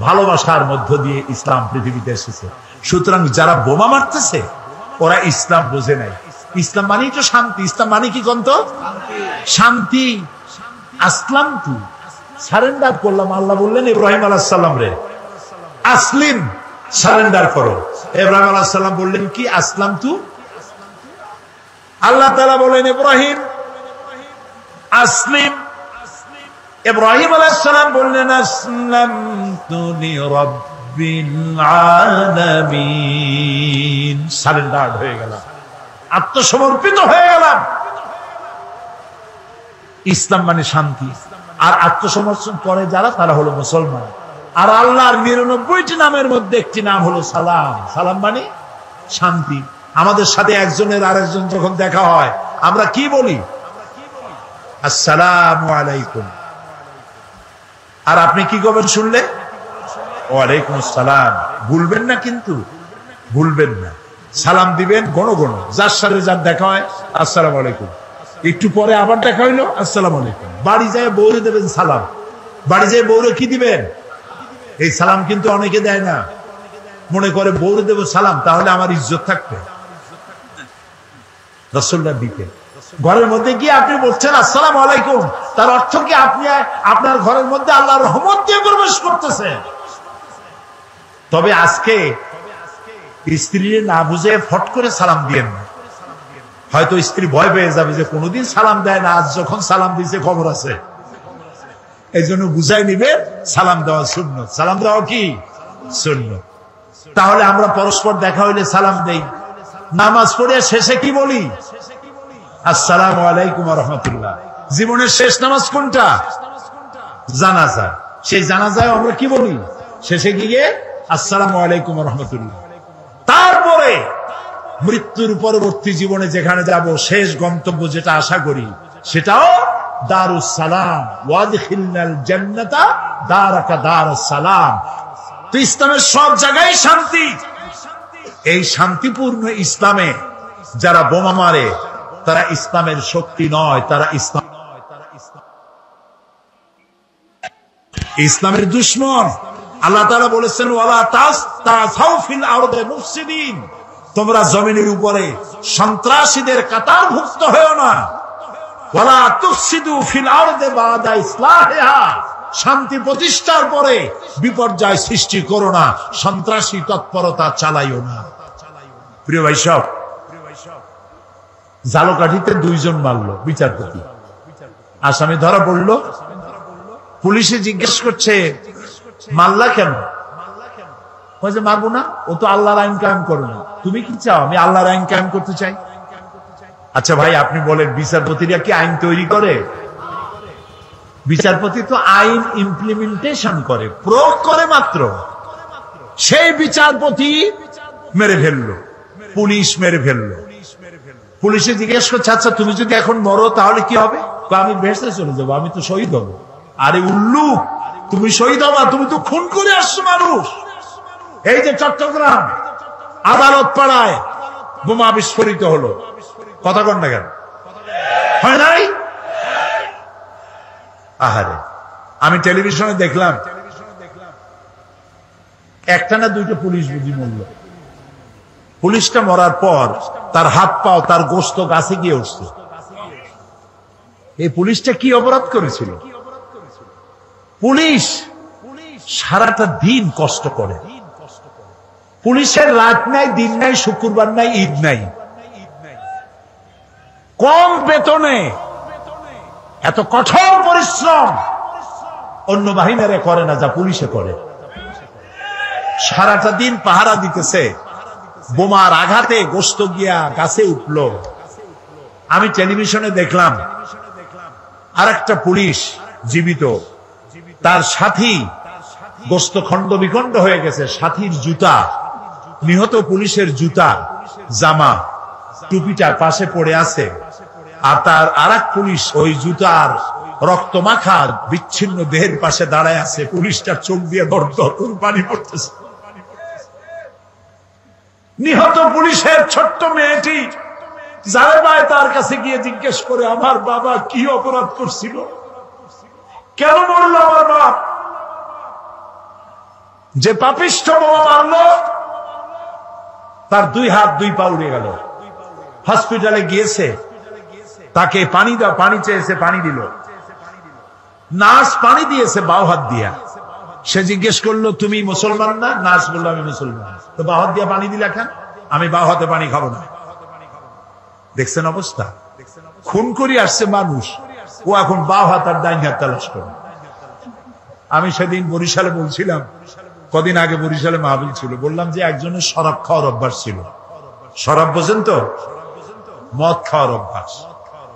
ভালোবাসার মধ্য দিয়ে ইসলাম পৃথিবীতে এসেছে। সুতরাং যারা বোমা মারতেছে, ওরা ইসলাম বোঝে নাই। ইসলাম মানেই তো শান্তি। ইসলাম মানে কি কন্ত? শান্তি। আসলাম তু, সারেন্ডার করলাম। আল্লাহ বললেন ইব্রাহিম আলাইহিস সালাম রে, আসলিম, সারেন্ডার করো। ইব্রাহিম আলাইহিস সালাম বললেন কি? আসলাম তু। আল্লাহ তাআলা বলেন ইব্রাহিম আসলিম। ইব্রাহিম আলাইহিস সালাম বললেন আসলামতু লিরাব্বিল আলামিন, সারেন্ডার হয়ে গেলাম, আত্মসমর্পিত হয়ে গেলাম। ইসলাম মানে শান্তি। আর আত্মসমর্পণ করে যারা, তারা হলো মুসলমান। আর আল্লাহর 99টি নামের মধ্যে একটি নাম হলো সালাম। সালাম মানে শান্তি। আমাদের সাথে একজনের আরেকজন যখন দেখা হয়, আমরা কি বলি? আসসালামু আলাইকুম। আর আপনি কি করবেন শুনলে? ওয়ালাইকুম আসসালাম। ভুলবেন না, কিন্তু ভুলবেন না, সালাম দিবেন গণ গণ। যার সাথে যার দেখা হয়, আসসালামু আলাইকুম। একটু পরে আবার দেখা হইলো, আসসালামু আলাইকুম। বাড়ি যায় বউরে দেবেন সালাম। বাড়ি যায় বউরে কি দিবেন? এই সালাম কিন্তু অনেকে দেয় না, মনে করে বউরে দেব সালাম, তাহলে আমার ইজ্জত থাকবে। রাসূলুল্লাহ দিতেন। ঘরের মধ্যে গিয়ে আপনি বলছেন আসসালামু আলাইকুম, তার অর্থ কি আপনি আপনার ঘরের মধ্যে আল্লাহর রহমত দিয়ে প্রবেশ করতেছেন। তবে আজকে স্ত্রী না বুঝে ফট করে সালাম দিয়েন না। হয়তো স্ত্রী ভয় পেয়ে যাবে যে কোনোদিন সালাম দেয় না, আজ যখন সালাম দিয়েছে খবর আছে। এই জন্য বুঝাই নিবে সালাম দেওয়া সুন্নত। সালাম দেওয়া কি সুন্নত। তাহলে আমরা পরস্পর দেখা হইলে সালাম দেই। নামাজ পড়ে শেষে কি বলি? আসসালামু আলাইকুম ওয়া রাহমাতুল্লাহ। জীবনের শেষ নামাজ কোনটা? জানাজা। সেই জানাজায় আমরা কি বলি? শেষে গিয়ে আসসালামু আলাইকুম ওয়া রাহমাতুল্লাহ। তারপরে মৃত্যুর পরবর্তী জীবনে যেখানে যাব, শেষ গন্তব্য যেটা আশা করি, সেটাও দারুস সালাম, ওয়াদখিলনাল জান্নাতা দারাকা দারুস সালাম। তো ইসলামের সব জায়গায় শান্তি। এই শান্তিপূর্ণ ইসলামে যারা বোমা মারে তারা ইসলামের শক্তি নয়, তারা ইসলামের দুশমন। আল্লাহ তাআলা বলেছেন, ওয়ালা তাসতাউ ফিল আরদি মুফসিদিন, তোমরা জমিনের উপরে সন্ত্রাসীদের কাতারভুক্ত হয়ো না। ওয়ালা তুফসিদু ফিল আরদি বাদা ইসলাহিহা, শান্তি প্রতিষ্ঠার পরে বিপর্যয় সৃষ্টি করো না, সন্ত্রাসী তৎপরতা চালাইও না। প্রিয় ভাই সব, ঝালকাঠিতে 2 জন মারলো বিচারপতি, আসামি ধরা পড়লো। পুলিশে জিজ্ঞেস করছে, মাল্লা কেন? বলছে মারবো না, ও তো আল্লাহর আইন কায়েম করে না। তুমি কি চাও? আমি আল্লাহর আইন কায়েম করতে চাই। আচ্ছা ভাই, আপনি বলেন বিচারপতিরা কি আইন তৈরি করে? বিচারপতি তো আইন ইমপ্লিমেন্টেশন করে, প্রয়োগ করে মাত্র। সেই বিচারপতি মেরে ফেললো, পুলিশ মেরে ফেললো। পুলিশে জিজ্ঞেস করছে, আচ্ছা তুমি যদি এখন মরো তাহলে কি হবে? আমি বেহেশতে চলে যাবো, আমি তো শহীদ হবো। আরে উল্লু, তুমি শহীদ হবা? তুমি তো খুন করে আসছো মানুষ। এই যে চট্টগ্রাম আদালত পাড়ায় বোমা বিস্ফোরিত হলো, কথা কন না কেন? হয় নাই? আহারে, আমি টেলিভিশনে দেখলাম একটা না 2টা পুলিশ বুঝি মরল। পুলিশটা মরার পর তার হাত পাও, তার গোশত গাছে গিয়ে উঠছে। এই পুলিশটা কি অপরাধ করেছিল? পুলিশ সারাটা দিন কষ্ট করে। পুলিশের রাত নাই, দিন নাই, শুক্রবার নাই, ঈদ নাই। কম বেতনে এত কঠোর পরিশ্রম অন্য বাহিনীরা করে না যা পুলিশে করে। সারাটা দিন পাহারা দিতেছে, বোমার আঘাতে গোশত গিয়া গাছে উঠলো। আমি টেলিভিশনে দেখলাম আর একটা পুলিশ জীবিত, তার সাথী গোশত খন্ড বিখণ্ড হয়ে গেছে। সাথীর জুতা, নিহত পুলিশের জুতা, জামা, টুপিটা পাশে পড়ে আছে। আর তার আরেক পুলিশ ওই জুতার রক্ত মাখা বিচ্ছিন্ন দেহের পাশে দাঁড়ায় আছে। পুলিশটার চোখ দিয়ে দরদর পানি পড়তেছে। নিহত পুলিশের ছোট্ট মেয়েটি জালেবায় তার কাছে গিয়ে জিজ্ঞেস করে, আমার বাবা কি অপরাধ করছিল? কেন মরল আমার বাপ? যে পাপিষ্ঠ বোমা মারলো তার 2 হাত 2 পা উড়ে গেল। হসপিটালে গিয়েছে, তাকে পানি দাও, পানি চেয়েছে, পানি দিল। নার্স পানি দিয়েছে বাও হাত দিয়া। সে জিজ্ঞেস করলো, তুমি মুসলমান না? নার্স বললো, আমি মুসলমান। তো বাও হাত দিয়া পানি দিলা কেন? আমি বাও হাতে পানি খাবো না। দেখছেন অবস্থা? খুন করে আসছে মানুষ, ও এখন বাও হাত আর ডাইন হাত তালাশ করে। আমি সেদিন বরিশালে বলছিলাম, কদিন আগে বরিশালে মাহফিল ছিল, বললাম যে একজনের শরাব খাওয়ার অভ্যাস ছিল। শরাব বোঝেন তো? মদ খাওয়ার অভ্যাস।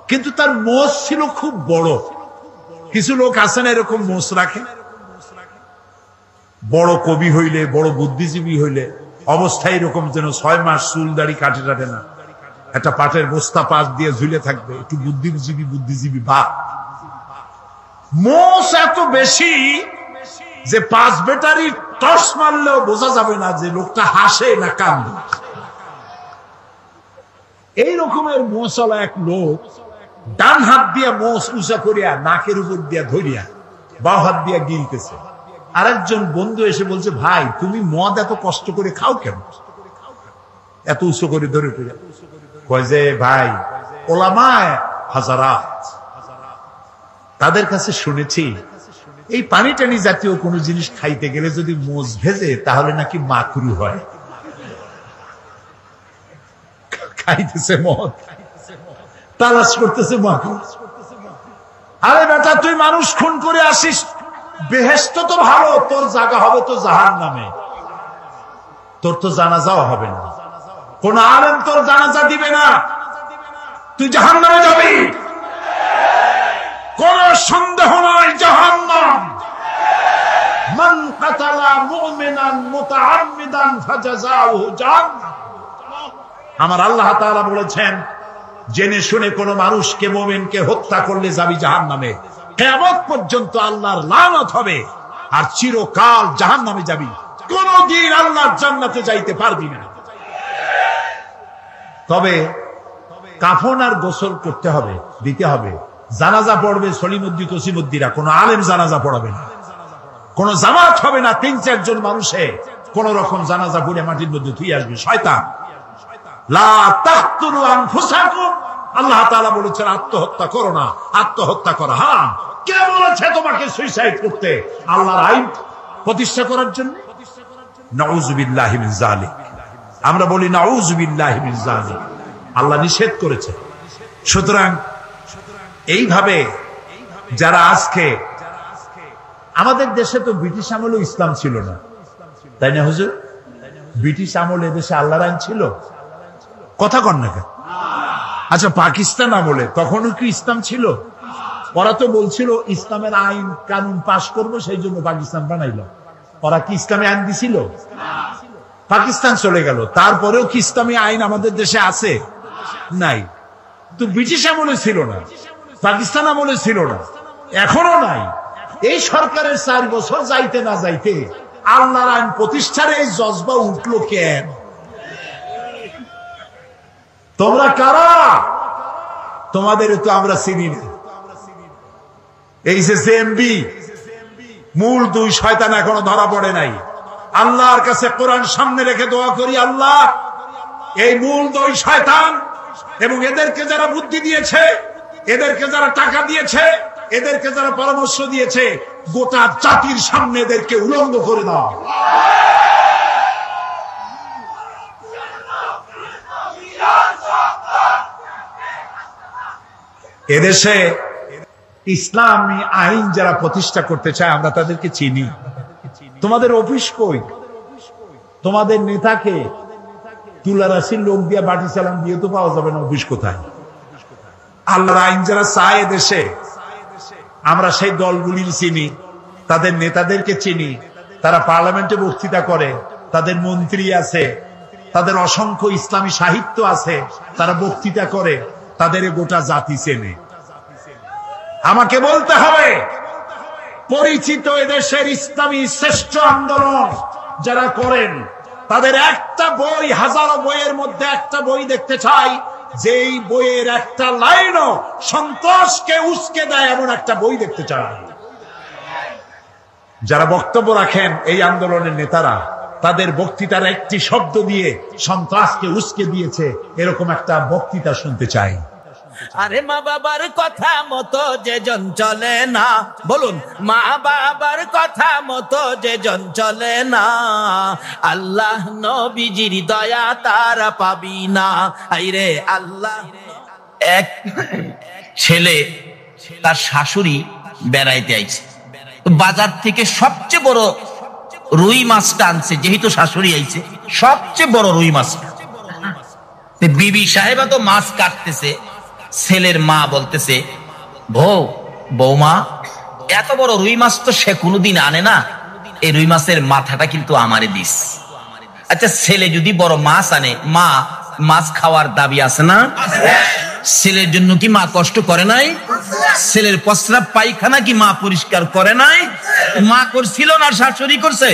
কিন্তু তার মোষ ছিল খুব বড়। কিছু লোক আছেন এরকম মোষ রাখে। বড় কবি হইলে, বড় বুদ্ধিজীবী হইলে অবস্থায় এরকম যেন 6 মাস চুল দাড়ি কাটে টাটে না, একটা পাটের বস্তা পাশ দিয়ে ঝুলে থাকবে, একটু বুদ্ধিজীবী বা। মোষ এত বেশি যে 5 ব্যাটারি টস মারলেও বোঝা যাবে না যে লোকটা হাসে না কান্দে। এই রকমের মোষওয়ালা এক লোক ডান হাত দিয়ে মোষ উঁচা করিয়া নাকের উপর দিয়া ধরিয়া বাঁ হাত দিয়া গিলতেছে। আরেকজন বন্ধু এসে বলছে, ভাই তুমি মদ এত কষ্ট করে খাও কেন? এত উঁচু করে ধরে করিয়া কয় যে, ভাই ওলামায়ে হাজারাত, তাদের কাছে শুনেছি এই পানি টানি জাতীয় কোন জিনিস খাইতে গেলে যদি মোষ ভেজে তাহলে নাকি মাকরু হয়। খাইতেছে মদ, তালাশ করতেছে মাকরু। আরে বেটা, তুই মানুষ খুন করে আসিস, বেহেশত তো ভালো, তোর জায়গা হবে তো জাহান্নামে। তোর তো জানাজাও হবে না, কোন আলেম তোর জানাজা দিবে না, তুই জাহান্নামে যাবি। কোন সন্দেহ নাই জাহান্নাম। মান কাতালা মুমিনান মুতাআম্মিদান ফাজাযাউহু জাহান্নাম। আমার আল্লাহ তাআলা বলেছেন, জেনে শুনে কোন মানুষকে মুমিনকে হত্যা করলে যাবি জাহান্নামে, কিয়ামত পর্যন্ত আল্লাহর লানত হবে, আর চিরকাল জাহান্নামে যাবি, কোনদিন আল্লাহর জান্নাতে যাইতে পারবি না। তবে কাফন আর গোসল করতে হবে, দিতে হবে। জানাজা পড়বে সলিমুদ্দি তসিমুদ্দিরা, কোন আলেম জানাজা পড়াবে না, কোন জামাত হবে না। ৩-৪ জন মানুষে কোন রকম জানাজা পড়ে মাটির মধ্যে ধুয়ে আসবে, শয়তান। লা তাকতুলু আনফুসাকুম, আল্লাহ তাআলা বলেছেন আত্মহত্যা করো না, আত্মহত্যা করা হারাম। কে বলেছে তোমাকে সুইসাইড করতে? আল্লাহর আইন প্রতিষ্ঠা করার জন্য। নাউযু বিল্লাহি মিন যালিক। আমরা বলি নাউযু বিল্লাহি মিন যালিক, আল্লাহ নিষেধ করেছে। সুতরাং এইভাবে যারা আজকে, আমাদের দেশে তো ব্রিটিশ আমলে ইসলাম ছিল না, তাই না হুজুর? ব্রিটিশ আমলে দেশে আল্লাহর আইন ছিল? কথা কন না কেন? আচ্ছা, পাকিস্তান আমলে তখনও কি ইসলাম ছিল? ওরা তো বলছিল ইসলামের আইন কানুন পাশ করবো, সেই জন্য পাকিস্তান বানাইল। ওরা কি ইসলামী আইন দিছিল? পাকিস্তান চলে গেল, তারপরেও কি ইসলামী আইন আমাদের দেশে আছে? নাই। তো ব্রিটিশ আমলে ছিল না, পাকিস্তান আমলে ছিল না, এখনো নাই। এই সরকারের 4 বছর যাইতে না যাইতে আল্লাহর আইন প্রতিষ্ঠার এই জজবা উঠলো কেন? তোমরা কারা? তোমাদের তো আমরা চিনি না। এই যে জেএমবি, মূল 2 শয়তান এখনো ধরা পড়ে নাই। আল্লাহর কাছে কোরআন সামনে রেখে দোয়া করি, আল্লাহ এই মূল 2 শয়তান এবং এদেরকে যারা বুদ্ধি দিয়েছে, এদেরকে যারা টাকা দিয়েছে, এদেরকে যারা পরামর্শ দিয়েছে, গোটা জাতির সামনে এদেরকে উলঙ্গ করে দাও। এদেশে ইসলামী আইন যারা প্রতিষ্ঠা করতে চায়, আমরা তাদেরকে চিনি। তোমাদের অফিস কই? তোমাদের নেতাকে তুলারাশির লোক দিয়ে বাটি চালান দিয়ে তো পাওয়া যাবে না, অফিস কোথায়? আল্লাহর আইন যারা চায় দেশে, আমরা সেই দলগুলির চিনি, তাদের নেতাদেরকে চিনি। তারা পার্লামেন্টে বক্তৃতা করে, তাদের মন্ত্রী আছে, তাদের অসংখ্য ইসলামী সাহিত্য আছে, তারা বক্তৃতা করে, তাদের গোটা জাতি চেনে। আমাকে বলতে হবে, পরিচিত এদেশের ইসলামী শ্রেষ্ঠ আন্দোলন যারা করেন, তাদের একটা বই, হাজারো বইয়ের মধ্যে একটা বই দেখতে চাই, যেই বইয়ের একটা লাইনও সন্ত্রাসকে উস্কে দেয় এমন একটা বই দেখতে চাই। যারা বক্তব্য রাখেন এই আন্দোলনের নেতারা, তাদের বক্তৃতার একটি শব্দ দিয়ে সন্ত্রাসকে উস্কে দিয়েছে এরকম একটা বক্তৃতা শুনতে চাই। আরে মা বাবার কথা মতো যে জন চলে না, বলুন, মা বাবার কথা মতো যে জন চলে না, আল্লাহ নবীজির দয়া তারা পাবি না। আইরে আল্লাহ। এক ছেলে তার শাশুড়ি বেড়াইতে আইছে, বাজার থেকে সবচেয়ে বড় রুই মাছটা আনছে, যেহেতু শাশুড়ি আইছে সবচেয়ে বড় রুই মাছটা। বিবি সাহেবা তো মাছ কাটতেছে, ছেলের মা বলতেছে, বৌমা এত বড় রুই মাছ তো সে কোনোদিন আনে না, এই রুই মাছের মাথাটা কিন্তু আমারে দিস। আচ্ছা, ছেলে যদি বড় মাছ আনে, মা মাছ খাওয়ার দাবি আছে না? ছেলের জন্য কি মা কষ্ট করে নাই? ছেলের প্রস্রাব পায়খানা কি মা পরিষ্কার করে নাই? মা করছিল না শাশুড়ি করছে?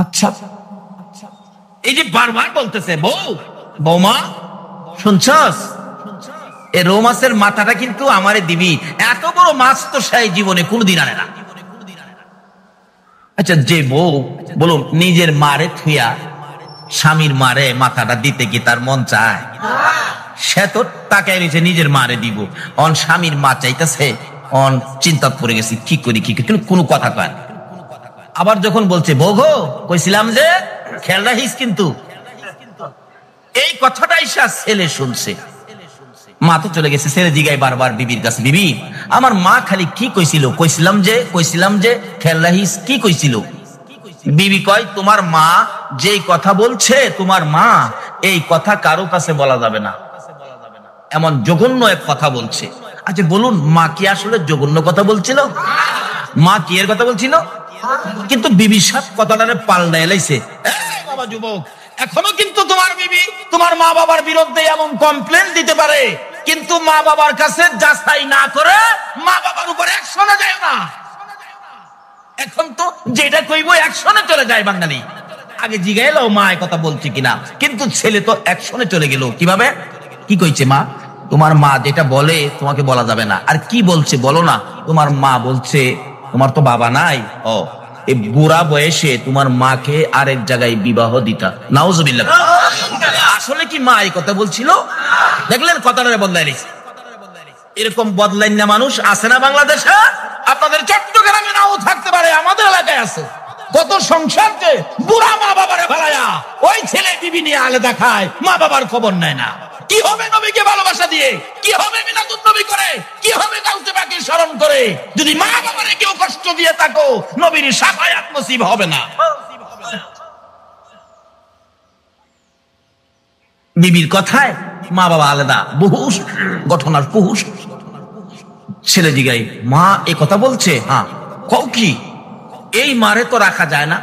আচ্ছা, এই যে বারবার বলতেছে বৌমা শুনছস, এই রৌ মাছের মাথাটা কিন্তু আমারে দিবি, এত বড় মাছ তো সেই জীবনে কোনদিন আনে না। আচ্ছা, যে বউ বলো নিজের মারে থুইয়া স্বামীর মারে মাথাটা দিতে কি তার মন চায়? সে তো তাকায় রয়েছে নিজের মারে দিব, অন স্বামীর মা চাইতেছে, অন চিন্তা পড়ে গেছে কি করি কিন্তু কোনো কথা কয় না। আবার যখন বলছে বউ গো কইছিলাম যে খেয়াল রাখিস, কিন্তু এই কথাটাই ছেলে শুনছে, মা তো চলে গেছে। ছেলে জিগায় বারবার বিবির কাছে, বিবি আমার মা খালি কি কইছিল? কইছিলাম যে খেয়াল রাখিস, কি কইছিল? বিবি কয়, তোমার মা যেই কথা বলছে, তোমার মা এই কথা কারো কাছে বলা যাবে না। এমন জঘন্য এক কথা বলছে। আচ্ছা বলুন, মা কি আসলে জঘন্য কথা বলছিল? মা কি এর কথা বলছিল? কিন্তু বিবির সাথে কথাটা পাল্টা এলাইছে। বাবা যুবক, এখনো কিন্তু তোমার বিবি তোমার মা বাবার বিরুদ্ধে এমন কমপ্লেন দিতে পারে, কিন্তু মা বাবার কাছে যাচাই না করে মা বাবার উপর অ্যাকশনে যায় না। এখন তো যেটা কইবো অ্যাকশনে চলে যায় বাঙালি। আগে জিগাইলো মা এই কথা বলছে কিনা, কিন্তু ছেলে তো অ্যাকশনে চলে গেল। কিভাবে? কি কইছে মা? তোমার মা যেটা বলে তোমাকে বলা যাবে না। আর কি বলছে বলো না। তোমার মা বলছে তোমার তো বাবা নাই, ও এই বুড়া বয়সে তোমার মাকে আরেক জায়গায় বিবাহ দিতা। নাউজুবিল্লাহ। আসলে কি মা এই কথা বলছিল? দেখলেন কথাটা বদলাই নিছে। এরকম বদলাই না মানুষ আছে না বাংলাদেশে? আপনাদের চট্টগ্রামে নাও থাকতে পারে, আমাদের এলাকায় আছে। কত সংসারকে বুড়া মা বাবারে ফেলায়া ওই ছেলে বিবি নিয়ে আলাদা খায়, মা বাবার খবর নেয় না। কি হবে নবীকে ভালোবাসা দিয়ে? কি হবে মিলাদুন নবী করে? কি হবে গাউসে পাকের স্মরণ করে? যদি মা বাবারে কেউ কষ্ট দিয়ে থাকো, নবীর শাফায়াত নসিব হবে না। বিবির কথায় মা বাবা আলাদা, বহু ঘটনার বহু। ছেলে জিগাই, মা এ কথা বলছে? হ্যাঁ। কও কি? এই মারে তো রাখা যায় না,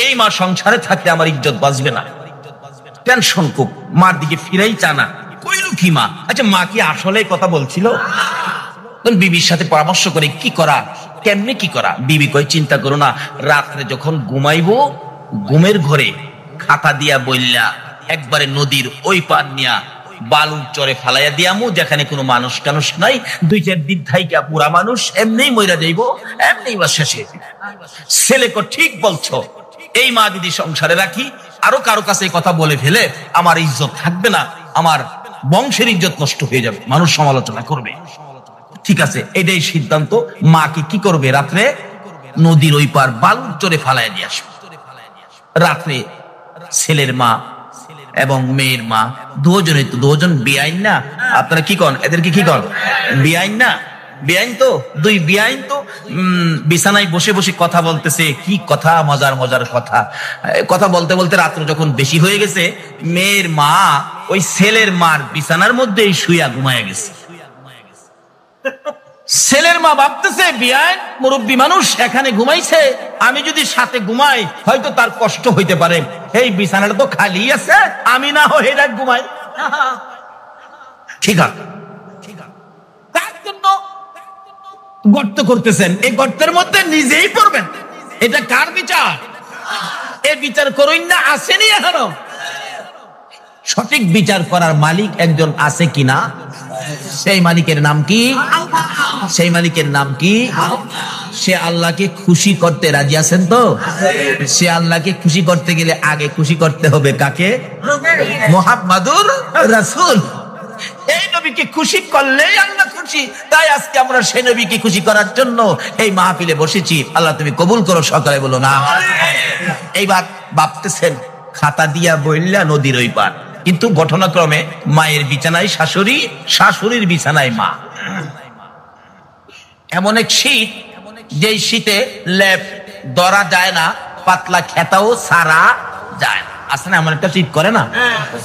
এই মা সংসারে থাকলে আমার ইজ্জত বাঁচবে না। টেনশন খুব, মার দিকে ফিরাই চানা। কইল কি মা? আচ্ছা মা কি আসলে কথা বলছিল? বিবির সাথে পরামর্শ করে কি করা, কেমনে কি করা। বিবি কই চিন্তা করো না, রাত্রে যখন ঘুমাইবো ঘুমের ঘরে খাতা দিয়া বইলা একবারে নদীর ওই পার নিয়া বালুর চরে ফালাইয়া দিয়ামু, যেখানে কোনো মানুষ টানুষ নাই। 2-4 দিন থাইকা পুরা মানুষ এমনি মইরা যাইব, এমনি বা শেষে। ছেলে কো ঠিক বলছো, এই মা যদি সংসারে রাখি, আরো কারো কাছে কথা বলে ফেলে আমার ইজ্জত থাকবে না, আমার বংশের ইজ্জত নষ্ট হয়ে যাবে, মানুষ সমালোচনা করবে। ঠিক আছে, এটাই সিদ্ধান্ত। মাকে কি করবে? রাত্রে নদীর ওই পার বালুর চরে ফালাইয়া দিয়ে আসবে। রাত্রে ছেলের মা এবং মেয়ের মা দুজন বেআইন না? আপনারা কি কন? এদেরকে কি কন? বেআইন না? বেআইন তো, দুই বেআইন তো বিছানায় বসে বসে কথা বলতেছে। কি কথা, মজার মজার কথা। কথা বলতে বলতে রাত্র যখন বেশি হয়ে গেছে, মেয়ের মা ওই ছেলের মার বিছানার মধ্যেই শুইয়া ঘুমায় গেছে। ছেলের মা ভাবতেছে বিয়ান মুরব্বী মানুষ এখানে ঘুমাইছে, আমি যদি সাথে ঘুমাই হয়তো তার কষ্ট হইতে পারে। এই বিছানাটা তো খালি আছে, আমি না হয়ে রাত ঘুমাই। ঠিক আছে, তার জন্য গর্ত করতেছেন, এই গর্তের মধ্যে নিজেই পড়বেন। এটা কার বিচার? এই বিচার করুন না, আসেনি এখনো। সঠিক বিচার করার মালিক একজন আছে কিনা? সেই মালিকের নাম কি? সেই মালিকের নাম কি? সে আল্লাহকে খুশি করতে রাজি আছেন তো? সে আল্লাহকে খুশি করতে গেলে আগে খুশি করতে হবে কাকে? মুহাম্মাদুর রাসূল। এই নবীকে খুশি করলেই আল্লাহ খুশি। তাই আজকে আমরা সেই নবীকে খুশি করার জন্য এই মাহফিলে বসেছি। আল্লাহ তুমি কবুল করো, সকালে বলো না। এইবার ভাবতেছেন খাতা দিয়া বইলা নদীর ওই পার, কিন্তু ঘটনাক্রমে মায়ের বিছানায় শাশুড়ি, শাশুড়ির বিছানায় মা। এমন এক শীত, যেই শীতে লেপ ধরা যায় না, পাতলা খেতাও সারা যায় না। আছে না এমন একটা শীত করে না?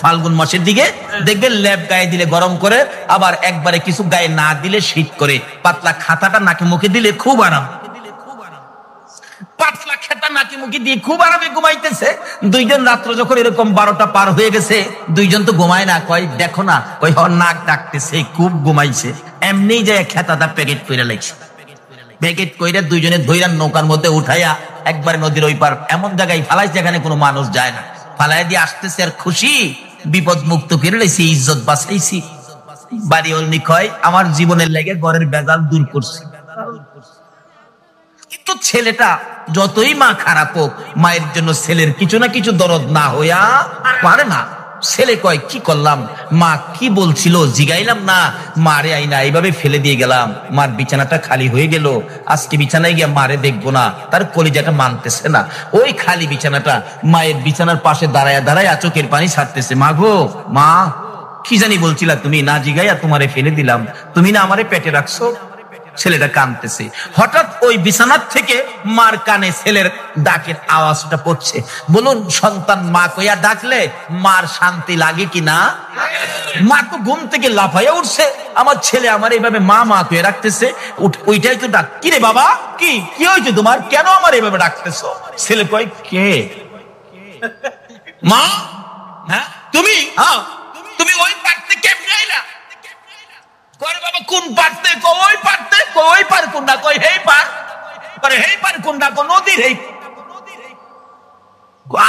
ফাল্গুন মাসের দিকে দেখবেন লেপ গায়ে দিলে গরম করে, আবার একবারে কিছু গায়ে না দিলে শীত করে। পাতলা খাতাটা নাকে মুখে দিলে খুব আরাম। পাতলা খেতা নাকি মুখে দিয়ে খুব আরামে ঘুমাইতেছে। দুইজন রাত্র যখন এরকম 12টা পার হয়ে গেছে, দুইজন তো ঘুমায় না। কয় দেখো না, কই নাক ডাকতেছে, খুব ঘুমাইছে। এমনি যায় খেতাটা প্যাকেট করে লাগছে। প্যাকেট কইরা দুইজনে ধইরা নৌকার মধ্যে উঠাইয়া একবার নদীর ওই পার এমন জায়গায় ফালাইছে যেখানে কোনো মানুষ যায় না। ফালাই দিয়ে আসতেছে আর খুশি, বিপদ মুক্ত করে লাইছি, ইজ্জত বাঁচাইছি। বাড়ি অলনি কয় আমার জীবনের লেগে ঘরের বেজাল দূর করছি। কিন্তু ছেলেটা যতই মা খারাপ হোক, মায়ের জন্য ছেলের কিছু না কিছু দরদ না হইয়া পারে না। ছেলে কয় কি করলাম, মা কি বলছিল জিগাইলাম না, মারে আইনা এইভাবে ফেলে দিয়ে গেলাম, মার বিছানাটা খালি হয়ে গেল। আজকে বিছানায় গিয়ে মারে দেখবো না, তার কলিজাটা মানতেছে না। ওই খালি বিছানাটা মায়ের বিছানার পাশে দাঁড়ায় দাঁড়ায় চোখের পানি ছাড়তেছে। মা গো, মা কি জানি বলছিলা তুমি, না জিগাইয়া তোমারে ফেলে দিলাম, তুমি না আমারে পেটে রাখছো। ছেলেটা কাঁদতেছে। হঠাৎ ওই বিছানার থেকে মার কানে ছেলের ডাকের আওয়াজটা পড়ছে। বলুন, সন্তান মা কইয়া ডাকলে মার শান্তি লাগে কি না? মা তো ঘুম থেকে লাফাইয়া উঠছে, আমার ছেলে আমার এইভাবে মা মা কইয়া ডাকতেছে, ওইটাই তো ডাক। কি রে বাবা, কি কি হয়েছে তোমার, কেন আমার এইভাবে ডাকতেছো? ছেলে কয়, কে? মা। হ্যাঁ তুমি? হ্যাঁ। তুমি ওই পারতে কেমনে আইলা? কয় বাবা কোন পারতে? ওই পারতে। ওই পার কোনটা? কই হেই পার। করে হেই পার কোনটা? কো নদীর হেই।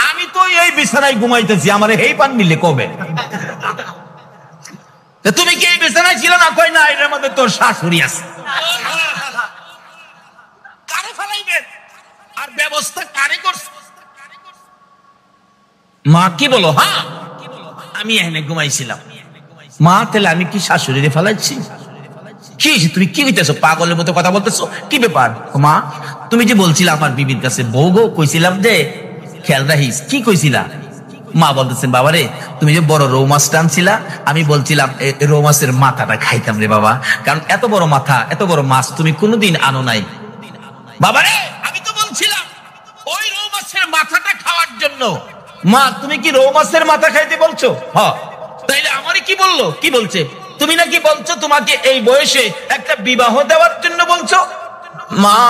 আমি তো এই বিছানায় ঘুমাইতেছি, আমার হেই পার মিলে কবে? তুমি কি এই বিছানায় ছিল না? কই না, এটার মধ্যে তোর শাশুড়ি আছে। কারে ফেলাইবেন আর ব্যবস্থা কারে করছে? মা কি বলো? হ্যাঁ আমি এখানে ঘুমাইছিলাম। মা তাহলে আমি কি শাশুড়িরে ফেলাইছি? কি তুমি কি হইতেছো? পাগলের মতো কথা বলতেছো, কি ব্যাপার? মা তুমি যে বলছিলা আমার বিবির কাছে বউ গো, কইছিলাম যে খেয়াল রাখিস। কি কইছিলা? মা বলতেছেন, বাবারে তুমি যে বড় রৌ মাছ টানছিলা, আমি বলছিলাম রৌ মাছের মাথাটা খাইতাম রে বাবা, কারণ এত বড় মাথা এত বড় মাছ তুমি কোনোদিন আনো নাই। বাবারে আমি তো বলছিলাম ওই রৌ মাছের মাথাটা খাওয়ার জন্য। মা তুমি কি রৌ মাছের মাথা খাইতে বলছো? হ্যাঁ। তাইলে আমারই কি বললো? কি বলছে? তুমি নাকি বলছো তোমাকে এই বয়সে একটা বিবাহ দেওয়ার জন্য বলছো। মা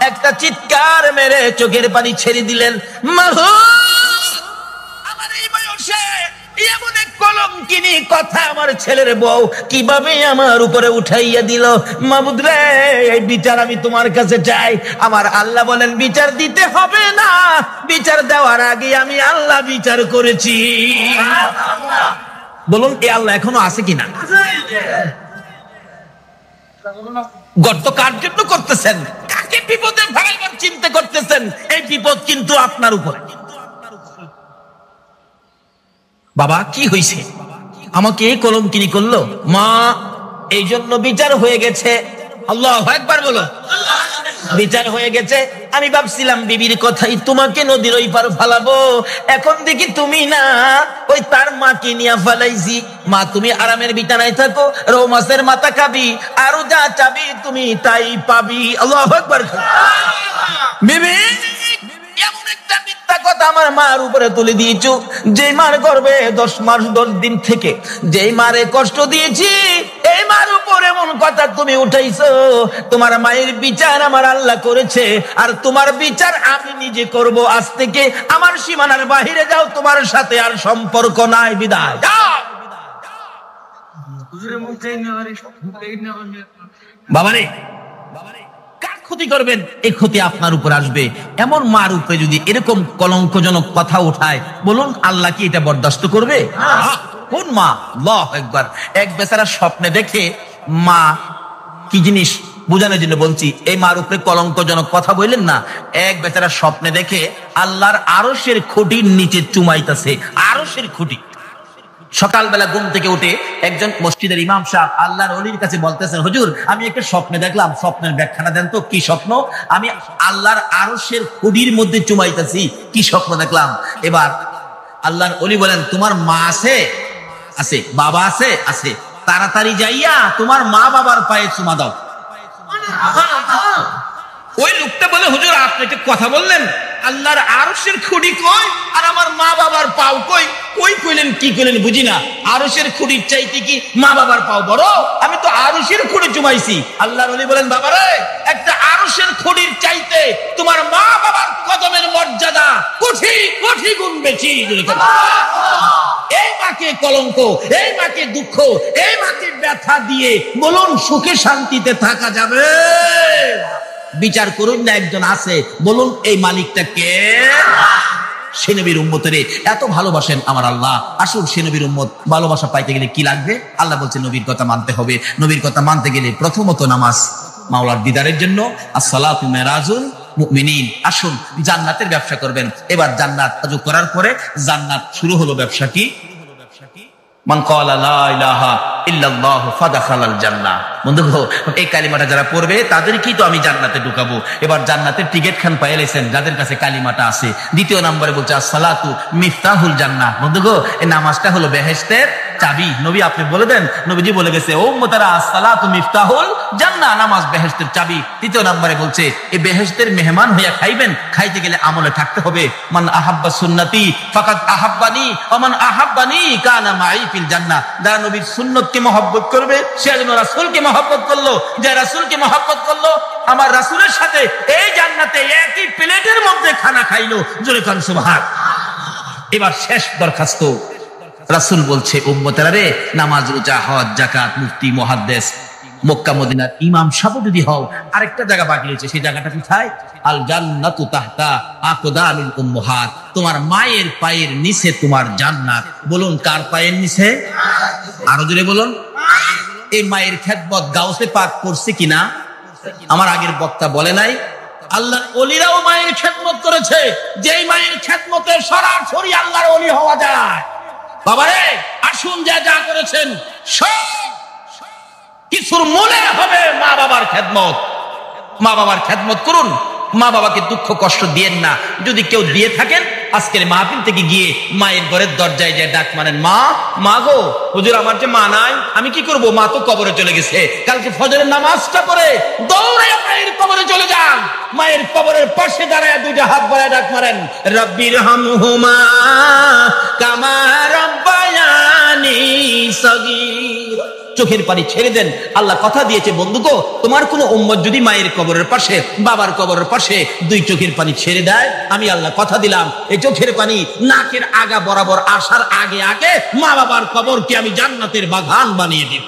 একটা চিৎকার মেরে চোখের পানি ছেড়ে দিলেন। মা আমার এই বয়সে এমন এক কলঙ্কিনী কথা আমার ছেলের বউ কিভাবে আমার উপরে উঠাইয়া দিল। মাবুদ রে, এই বিচার আমি তোমার কাছে চাই। আমার আল্লাহ বলেন বিচার দিতে হবে না, বিচার দেওয়ার আগে আমি আল্লাহ বিচার করেছি। বলুন এ আল্লাহ এখনো আছে কিনা? গর্ত কার জন্য করতেছেন? কাকে বিপদে ফেলাইবার চিন্তা করতেছেন? এই বিপদ কিন্তু আপনার উপরে। বাবা কি হয়েছে? আমাকে এই কলঙ্কিনী করলো। মা এই জন্য বিচার হয়ে গেছে। আল্লাহু আকবার বলো। বিচার হয়ে গেছে। আমি ভাবছিলাম বিবির কথাই তোমাকে নদীর ওই পার ফালাবো, এখন দেখি তুমি না, ওই তার মাকে নিয়ে ফালাইছি। মা তুমি আরামের বিছানায় থাকো, রৌ মাছের মাথা খাবি, আরো যা চাবি তুমি তাই পাবি। আল্লাহু আকবার। বিবি এমন একটা মিথ্যা কথা আমার মার উপরে তুলে দিয়েছো, যে মার গর্ভে 10 মাস 10 দিন থেকে যেই মারে কষ্ট দিয়েছি, এই মার উপর এমন কথা তুমি উঠাইছো। তোমার মায়ের বিচার আমার আল্লাহ করেছে, আর তোমার বিচার আমি নিজে করব। আজ থেকে আমার সীমানার বাহিরে যাও, তোমার সাথে আর সম্পর্ক নাই, বিদায়। বাবারে কার ক্ষতি করবেন? এই ক্ষতি আপনার উপর আসবে। এমন মার উপরে যদি এরকম কলঙ্কজনক কথা উঠায়, বলুন আল্লাহ কি এটা বরদাস্ত করবে? কোন মা? আল্লাহু আকবার। এক বেচারা স্বপ্নে দেখে, মা কি জিনিস বোঝানোর জন্য বলছি, এই মার উপরে কলঙ্কজনক কথা বললেন না। এক বেচারা স্বপ্নে দেখে আল্লাহর আরশের খুঁটির নিচে চুমাইতেছে, আরশের খুঁটি। সকালবেলা ঘুম থেকে উঠে একজন মসজিদের ইমাম সাহেব আল্লাহর ওলির কাছে বলতেছেন, হুজুর আমি একটা স্বপ্নে দেখলাম, স্বপ্নের ব্যাখ্যাটা দেন তো। কি স্বপ্ন? আমি আল্লাহর আরশের খুঁটির মধ্যে চুমাইতেছি, কি স্বপ্ন দেখলাম? এবার আল্লাহর ওলি বলেন, তোমার মা আছে? আছে। বাবা আছে? আছে। তাড়াতাড়ি যাইয়া তোমার মা বাবার পায়ে চুমা দাও। ওই লোকটা বলে, হুজুর আপনি একটা কথা বললেন, আল্লাহর আরশের খুঁটি কই আর আমার মা বাবার পাও কই? কই কইলেন কি কইলেন বুঝি না। আরশের খুঁটির চাইতে কি মা বাবার পাও বড়? আমি তো আরশের খুঁটি চুমাইছি। আল্লাহর ওলি বলেন, বাবারে একটা আরশের খুঁটির চাইতে তোমার মা বাবার কদমের মর্যাদা কোটি কোটি গুণ বেশি। এই মাকে কলঙ্ক, এই মাকে দুঃখ, এই মাকে ব্যথা দিয়ে বলুন সুখে শান্তিতে থাকা যাবে? বিচার করুন না, একজন আছে, বলুন এই মালিকটা কে? সে নবীর উম্মতের এত ভালোবাসেন আমার আল্লাহ। আসুন সে নবীর উম্মত ভালোবাসা পাইতে গেলে কি লাগবে? আল্লাহ বলছে নবীর কথা মানতে হবে। নবীর কথা মানতে গেলে প্রথমত নামাজ মাওলার দিদারের জন্য, আসসালাতু মিরাজুল মুমিনিন। আসুন জান্নাতের ব্যবসা করবেন। এবার জান্নাত তাজু করার পরে জান্নাত শুরু হলো। ব্যবসা কি? মান ক্বালা লা ইলাহা ইল্লাল্লাহু ফাদাখালাল জান্নাহ। বন্ধুগো এই কালিমাটা যারা পড়বে তাদেরকেই তো আমি জান্নাতে ঢুকাবো। এবার জান্নাতের টিকিট খান পাইয়া লাইছেন যাদের কাছে কালিমাটা আছে। দ্বিতীয় নম্বরে বলছে আসসালাতু মিফতাহুল জান্নাহ। বন্ধুগো এই নামাজটা হলো বেহেশতের চাবি। নবী আপনি বলে দেন। নবীজি বলে গেছে, ও উম্মতারা, আসসালাতু মিফতাহুল জান্নাহ, নামাজ বেহেশতের চাবি। তৃতীয় নম্বরে বলছে, এই বেহেশতের মেহমান হইয়া খাইবেন, খাইতে গেলে আমলে থাকতে হবে। মান আহাব্বা সুন্নতি ফাকাদ আহাব্বানি ওয়া মান আহাব্বানি কানা মাই ফিল জান্নাহ। যারা নবীর সুন্নতকে মহব্বত করবে সে যেন রাসূলকে মহব্বত করলো, যে রাসূলকে মহব্বত করলো আমার রাসূলের সাথে এই জান্নাতে একই প্লেটের মধ্যে খানা খাইলো। জোরে কান সুবহানাল্লাহ। এবার শেষ দরখাস্ত, রাসূল বলছে, উম্মতেরা রে, নামাজ, রোজা, হজ, যাকাত, মুফতি, মুহাদ্দিস, মক্কা মদিনার ইমাম সাহেব যদি হও, আরেকটা জায়গা বাকি আছে, সেই জায়গাটা কোথায়? আল জান্নাতু তাহতা আকদামিল উম্মাহাত, তোমার মায়ের পায়ের নিচে তোমার জান্নাত। বলুন, কার পায়ের নিচে? আরো জোরে বলুন। এই মায়ের খেদমত গাউসে পাক করছে কিনা? আমার আগের বক্তা বলে নাই, আল্লাহর ওলিরাও মায়ের খেদমত করেছে, যেই মায়ের খেদমতে সরাসরি আল্লাহর ওলি হওয়া যায়। বাবারে, আসুন, যা যা করেছেন সব কিছুর মূলে হবে মা বাবার খেদমত। মা বাবার খেদমত করুন, মা বাবাকে দুঃখ কষ্ট দিয়েন না। যদি কেউ দিয়ে থাকেন, আজকের মাহফিল থেকে গিয়ে মায়ের ঘরের দরজায় যায় ডাক মারেন, মা, মা গো, হুজুর আমার যে মা নাই, আমি কি করব? মা তো কবরে চলে গেছে। কালকে ফজরের নামাজটা পড়ে দৌড়ে মায়ের কবরে চলে যান, মায়ের কবরের পাশে দাঁড়ায় দুইটা হাত বাড়ায় ডাক মারেন, রব্বিরহামহুমা কামা রাব্বায়ানি সগীর। চোখের পানি ছেড়ে দেন। আল্লাহ কথা দিয়েছে, বন্ধু গো, তোমার কোন উম্মত যদি মায়ের কবরের পাশে, বাবার কবরের পাশে দুই চোখের পানি ছেড়ে দেয়, আমি আল্লাহ কথা দিলাম, এই চোখের পানি নাকের আগা বরাবর আসার আগে আগে মা বাবার কবরকে আমি জান্নাতের বাগান বানিয়ে দিব।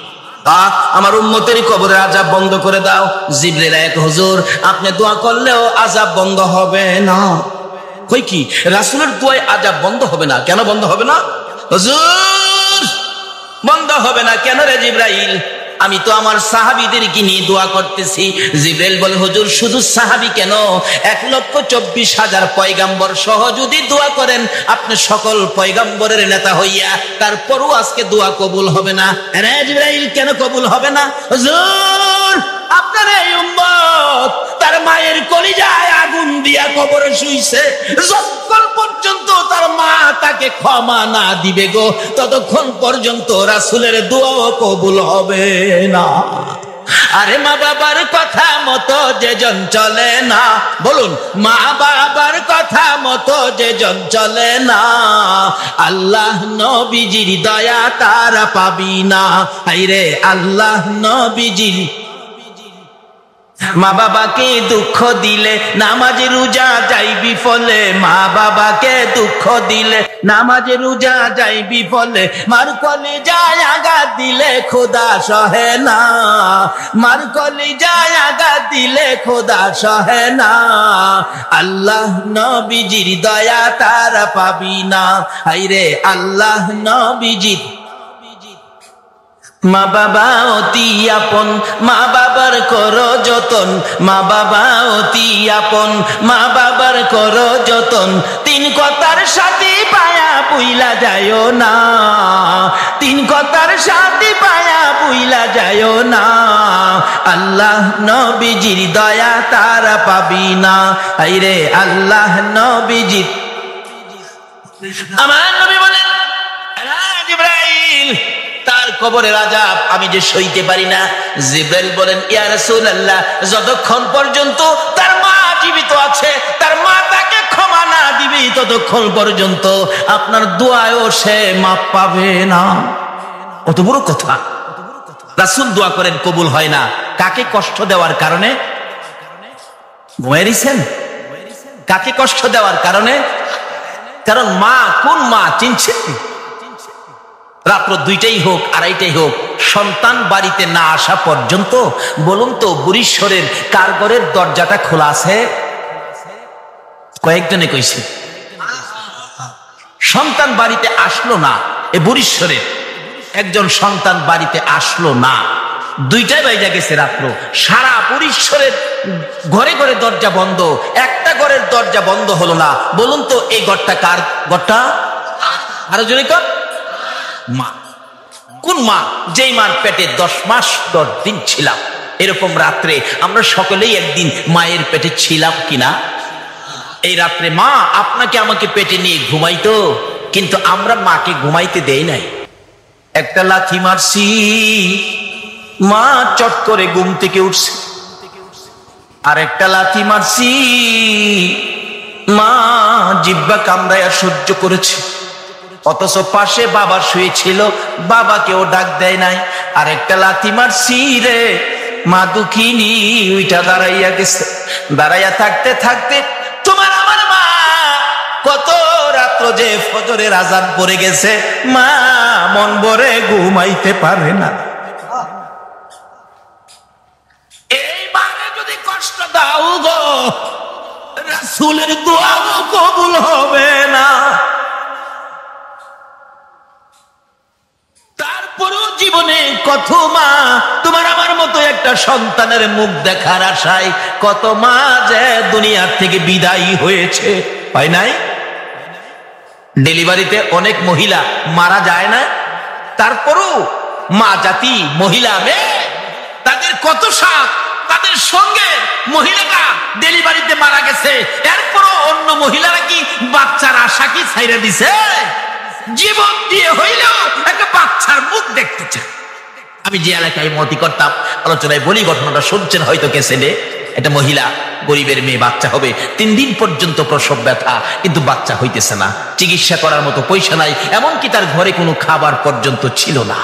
আমার উম্মতের কবরের আযাব বন্ধ করে দাও। জিবরিল এক, হুজুর আপনি দোয়া করলেও আযাব বন্ধ হবে না। কই কি? রাসূলের দোয়ায় আযাব বন্ধ হবে না? কেন বন্ধ হবে না হুজুর? বন্ধ হবে না কেন রে জিবরাইল? আমি তো আমার সাহাবীদেরকে নিয়ে দোয়া করতেছি। জিবরাইল বলে, হুজুর শুধু সাহাবী কেন, 1,24,000 পয়গাম্বর সহ যদি দোয়া করেন আপনি সকল পয়গাম্বরের নেতা হইয়া, তারপরও আজকে দোয়া কবুল হবে না। রে জিবরাইল, কেন কবুল হবে না? হুজুর আপনার এই উম্মত তার মায়ের কলিজায় আগুন দিয়া কবরে শুইছে, যতক্ষণ পর্যন্ত তার মা তাকে ক্ষমা না দিবে গো, ততক্ষণ পর্যন্ত রাসূলের দোয়াও কবুল হবে না। আরে মা বাবার কথা মতো যেজন চলে না, বলুন, মা বাবার কথা মতো যেজন চলে না, আল্লাহ নবীজির দয়া তারা পাবি না। হায়রে আল্লাহ নবীজির মা বাবাকে দুঃখ দিলে নামাজে রোজা যাইবি ফলে, মা বাবাকে দুঃখ দিলে নামাজে রোজা যাইবি ফলে, মার কলিজায় আঘাত দিলে খোদা সহে না, মার কলিজায় আঘাত দিলে খোদা সহে না, আল্লাহ নবীজির দয়া তারা পাবি না। হায়রে আল্লাহ নবীজির মা বাবা অতি আপন, মা বাবার করো যতন, মা বাবা অতি আপন, মা বাবার করো যতন, তিন কথার সাথী পায়া বুইলা যায়ও না, তিন কথার সাথী পায়া বুইলা যায়ও না, আল্লাহ নবীজির দয়া তারা পাবি না। হায়রে আল্লাহ নবীজির। আমার নবী বলেন, জিবরাইল তার কবরের আযাব আমি যে সইতে পারি না। জিবরাইল বলেন, ইয়া রাসূলুল্লাহ, যতক্ষণ পর্যন্ত তার মা জীবিত আছে, তার মা তাকে ক্ষমা না দিবে, ততক্ষণ পর্যন্ত আপনার দোয়ায়ও সে মাপ পাবে না। কত বড় কথা! রাসূল দোয়া করেন, কবুল হয় না। কাকে কষ্ট দেওয়ার কারণে? ঘুমাইছেন? কাকে কষ্ট দেওয়ার কারণে? কারণ মা, কোন মা চিনছেন? রাত্র 2টাই হোক, 2:30টাই হোক, সন্তান বাড়িতে না আসা পর্যন্ত বলুন তো বুড়িশ্বরের কার ঘরের দরজাটা খোলা আছে? কয়েকজনে কইছে। সন্তান বাড়িতে আসলো না, এ বুড়িশ্বরের একজন সন্তান বাড়িতে আসলো না, 2টায় বাইজা গেছে রাত্র, সারা বুড়িশ্বরের ঘরে ঘরে দরজা বন্ধ, একটা ঘরের দরজা বন্ধ হলো না। বলুন তো এই ঘরটা কার ঘরটা? আরো জোরে কর। মা। কোন মা? যেই মার পেটে 10 মাস 10 দিন ছিলাম। এরকম রাত্রে আমরা সকলেই একদিন মায়ের পেটে ছিলাম কিনা? এই রাত্রে মা আপনাকে আমাকে পেটে নিয়ে ঘুমাইতো, কিন্তু আমরা মাকে ঘুমাইতে দেই নাই। একটা লাথি মারছি, মা চট করে ঘুম থেকে উঠছে। আর একটা লাথি মারছি, মা জিহ্বা কামড়ায়া সহ্য করেছে। অথচ পাশে বাবা শুয়েছিল, বাবাকেও ডাক দেয় নাই। আর একটা লাথি মারছি রে, মা দুঃখিনী ওইটা দাঁড়াইয়া গেছে। দাঁড়াইয়া থাকতে থাকতে তোমার আমার মা কত রাত্র যে ফজরের আজান পড়ে গেছে, মা মন ভরে ঘুমাইতে পারে না। এই মাকে যদি কষ্ট দাও গো, রাসূলের দোয়াও কবুল হবে না। তারপরও জীবনে কত মা তোমার আমার মতো একটা সন্তানের মুখ দেখার আশায় কত মা যে দুনিয়ার থেকে বিদায়ী হয়েছে, হয় নাই? ডেলিভারিতে অনেক মহিলা মারা যায় না, তারপরও মা জাতি মহিলা মেয়ে তাদের কত সাথ, তাদের সঙ্গে মহিলাটা ডেলিভারিতে মারা গেছে, এরপরও অন্য মহিলারা কি বাচ্চার আশা কি ছাইরা দিছে? জীবন দিয়ে হইলেও একটা বাচ্চার মুখ দেখতে চায়। আমি যে এলাকায় মতি করতাম, আলোচনায় বলি ঘটনাটা শুনছেন হয়তো কেসেটে। একটা মহিলা, গরিবের মেয়ে, বাচ্চা হবে, 3 দিন পর্যন্ত প্রসব ব্যথা, কিন্তু বাচ্চা হইতেছে না, চিকিৎসা করার মতো পয়সা নাই, এমনকি তার ঘরে কোনো খাবার পর্যন্ত ছিল না।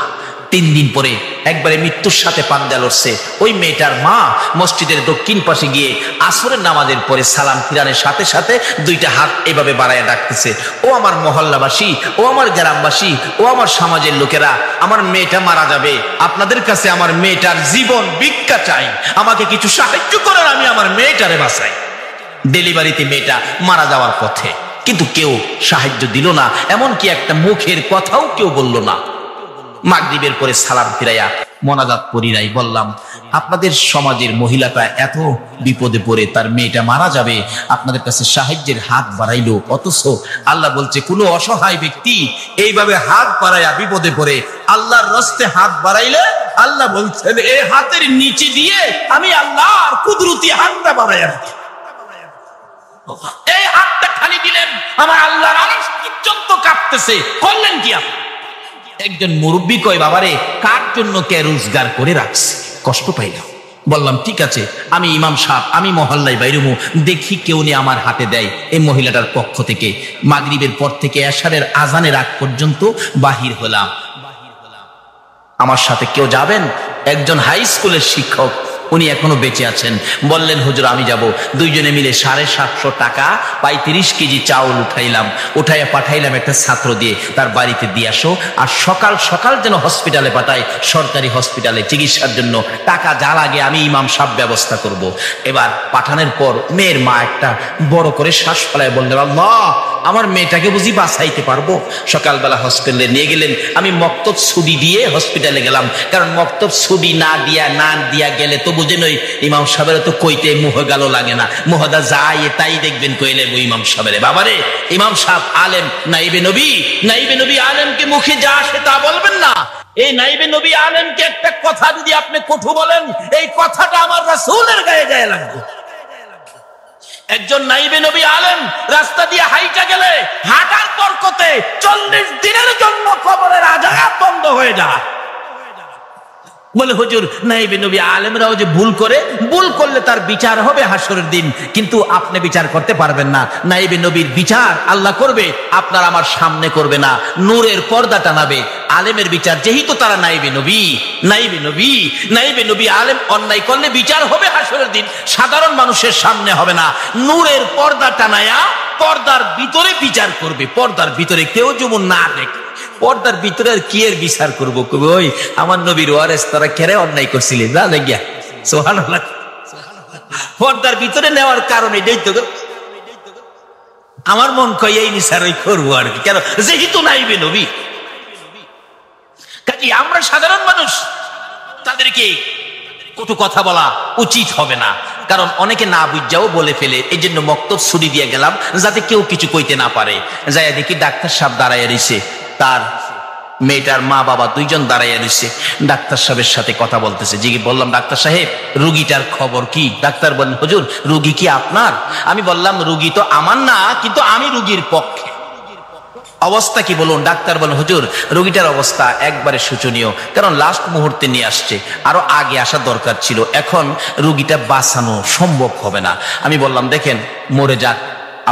3 দিন পরে একবারে মৃত্যুর সাথে পাঞ্জা লড়ছে। ওই মেয়েটার মা মসজিদের দক্ষিণ পাশে গিয়ে আসরের নামাজের পরে সালাম ফিরানের সাথে সাথে 2টা হাত এভাবে বাড়ায় ডাকতেছে, ও আমার মহল্লাবাসী, ও আমার গ্রামবাসী, ও আমার সমাজের লোকেরা, আমার মেয়েটা মারা যাবে, আপনাদের কাছে আমার মেয়েটার জীবন ভিক্ষা চাই, আমাকে কিছু সাহায্য করার, আমি আমার মেয়েটারে বাঁচাই। ডেলিভারিতে মেয়েটা মারা যাওয়ার পথে, কিন্তু কেউ সাহায্য দিল না, এমনকি একটা মুখের কথাও কেউ বলল না। মাগরিবের পরে সালাম ফিরাইয়া মোনাজাত করিরাই বললাম, আপনাদের সমাজের মহিলাটা এত বিপদে পড়ে, তার মেয়েটা মারা যাবে, আপনাদের কাছে সাহায্যের হাত বাড়াইলো, অথচ আল্লাহ বলছে কোন অসহায় ব্যক্তি এইভাবে হাত বাড়াইয়া বিপদে পড়ে আল্লাহর রাস্তে হাত বাড়াইলে আল্লাহ বলছেন এই হাতের নিচে দিয়ে আমি আল্লাহর কুদরতি হাতটা বাড়াইয়া দিই। এই হাতটা খালি দিলেন আমার আল্লাহর আরশ পর্যন্ত কাঁপতেছে। করলেন কি আপনি? একজন মুরব্বী কয়, বাবারে কার জন্য কে রোজগার করে রাখছে, কষ্ট পাইলাম। বললাম ঠিক আছে, আমি ইমাম সাহেব, আমি মহল্লায় বাইরুমু, দেখি কেউ নিয়ে আমার হাতে দেয়। এই মহিলাটার পক্ষ থেকে মাগরিবের পর থেকে এশারের আজানের আগ পর্যন্ত বাহির হলাম। আমার সাথে কেউ যাবেন? একজন হাই স্কুলের শিক্ষক, উনি এখনো বেঁচে আছেন। বললেন হুজুর আমি যাব। 2জনে মিলে 750 টাকা 35 কেজি চাউল উঠাইলাম, উঠাইয়া পাঠাইলাম একটা ছাত্র দিয়ে, তার বাড়িতে দিয়ে আসো, আর সকাল সকাল যেন হসপিটালে পাঠায়, সরকারি হসপিটালে চিকিৎসার জন্য টাকা যা লাগে আমি ইমাম সাহেব ব্যবস্থা করব। এবার পাঠানোর পর মেয়ের মা একটা বড় করে শ্বাস ফেলায় বললেন, আল্লাহ আমার মেয়েটাকে বুঝি বাঁচাইতে পারবো। সকালবেলা হসপিটালে নিয়ে গেলেন। আমি মক্তব ছুটি দিয়ে হসপিটালে গেলাম, কারণ মক্তব ছুটি না দিয়া গেলে তো বুঝেন ওই ইমাম সাহেবের তো কইতে মুহ গেল লাগে না, মুহদা যায় তাই দেখবেন কইলে ওই ইমাম সাহেবের। বাবারে ইমাম সাহেব আলেম, নাইবে নবী আলেমকে মুখে যা আসে তা বলবেন না। এই নাইবে নবী আলেমকে একটা কথা যদি আপনি কটু বলেন, এই কথাটা আমার রাসূলের গায়ে গায়ে লাগবে। একজন নাইবে নবী আলেম রাস্তা দিয়ে হাইটা গেলে হাঁটার বরকতে 40 দিনের জন্য কবরের আযাব বন্ধ হয়ে যায়। বলে হুজুর নাইবে নবী আলেমরাও যে ভুল করলে তার বিচার হবে হাসরের দিন, কিন্তু আপনি বিচার করতে পারবেন না। নাইবে নবীর বিচার আল্লাহ করবে, আপনার আমার সামনে করবে না, নূরের পর্দা টানাবে। আলেমের বিচার যেহেতু তারা নাইবে নবী আলেম অন্যায় করলে বিচার হবে হাসরের দিন, সাধারণ মানুষের সামনে হবে না, নূরের পর্দা টানায়া পর্দার ভিতরে বিচার করবে। পর্দার ভিতরে কেউ যেমন না দেখে, পর্দার ভিতরে আর কি এর বিচার করবো? ওই আমার নবীর ওয়ারেস তারা কেড়ে অন্যায় করছিলেন, সুবহানাল্লাহ। পর্দার ভিতরে নেওয়ার কারণে আমার মন কয় এই বিচার ওই করবো আর কি, কেন যেহেতু নাইবে নবী। কাজে আমরা সাধারণ মানুষ, তাদেরকে কটু কথা বলা উচিত হবে না, কারণ অনেকে না বুঝাও বলে ফেলে। এই জন্য মক্তব ছুটি দিয়ে গেলাম যাতে কেউ কিছু কইতে না পারে। যাই দেখি ডাক্তার সাহেব দাঁড়াইয়া রইছে, তার মেয়েটার মা বাবা 2জন দাঁড়াইয়া রইছে, ডাক্তার সাহেবের সাথে কথা বলতেছে। বললাম ডাক্তার সাহেব রুগীটার খবর কি? ডাক্তার বললেন হুজুর রুগী কি আপনার? আমি বললাম রুগী তো আমার না, কিন্তু আমি রুগীর পক্ষে। অবস্থা কি বলুন? ডাক্তার বলেন, হুজুর রোগীটার অবস্থা একবারে শোচনীয়, কারণ লাস্ট মুহূর্তে নিয়ে আসছে, আরো আগে আসা দরকার ছিল, এখন রোগীটা বাঁচানো সম্ভব হবে না। আমি বললাম, দেখেন মরে যাক,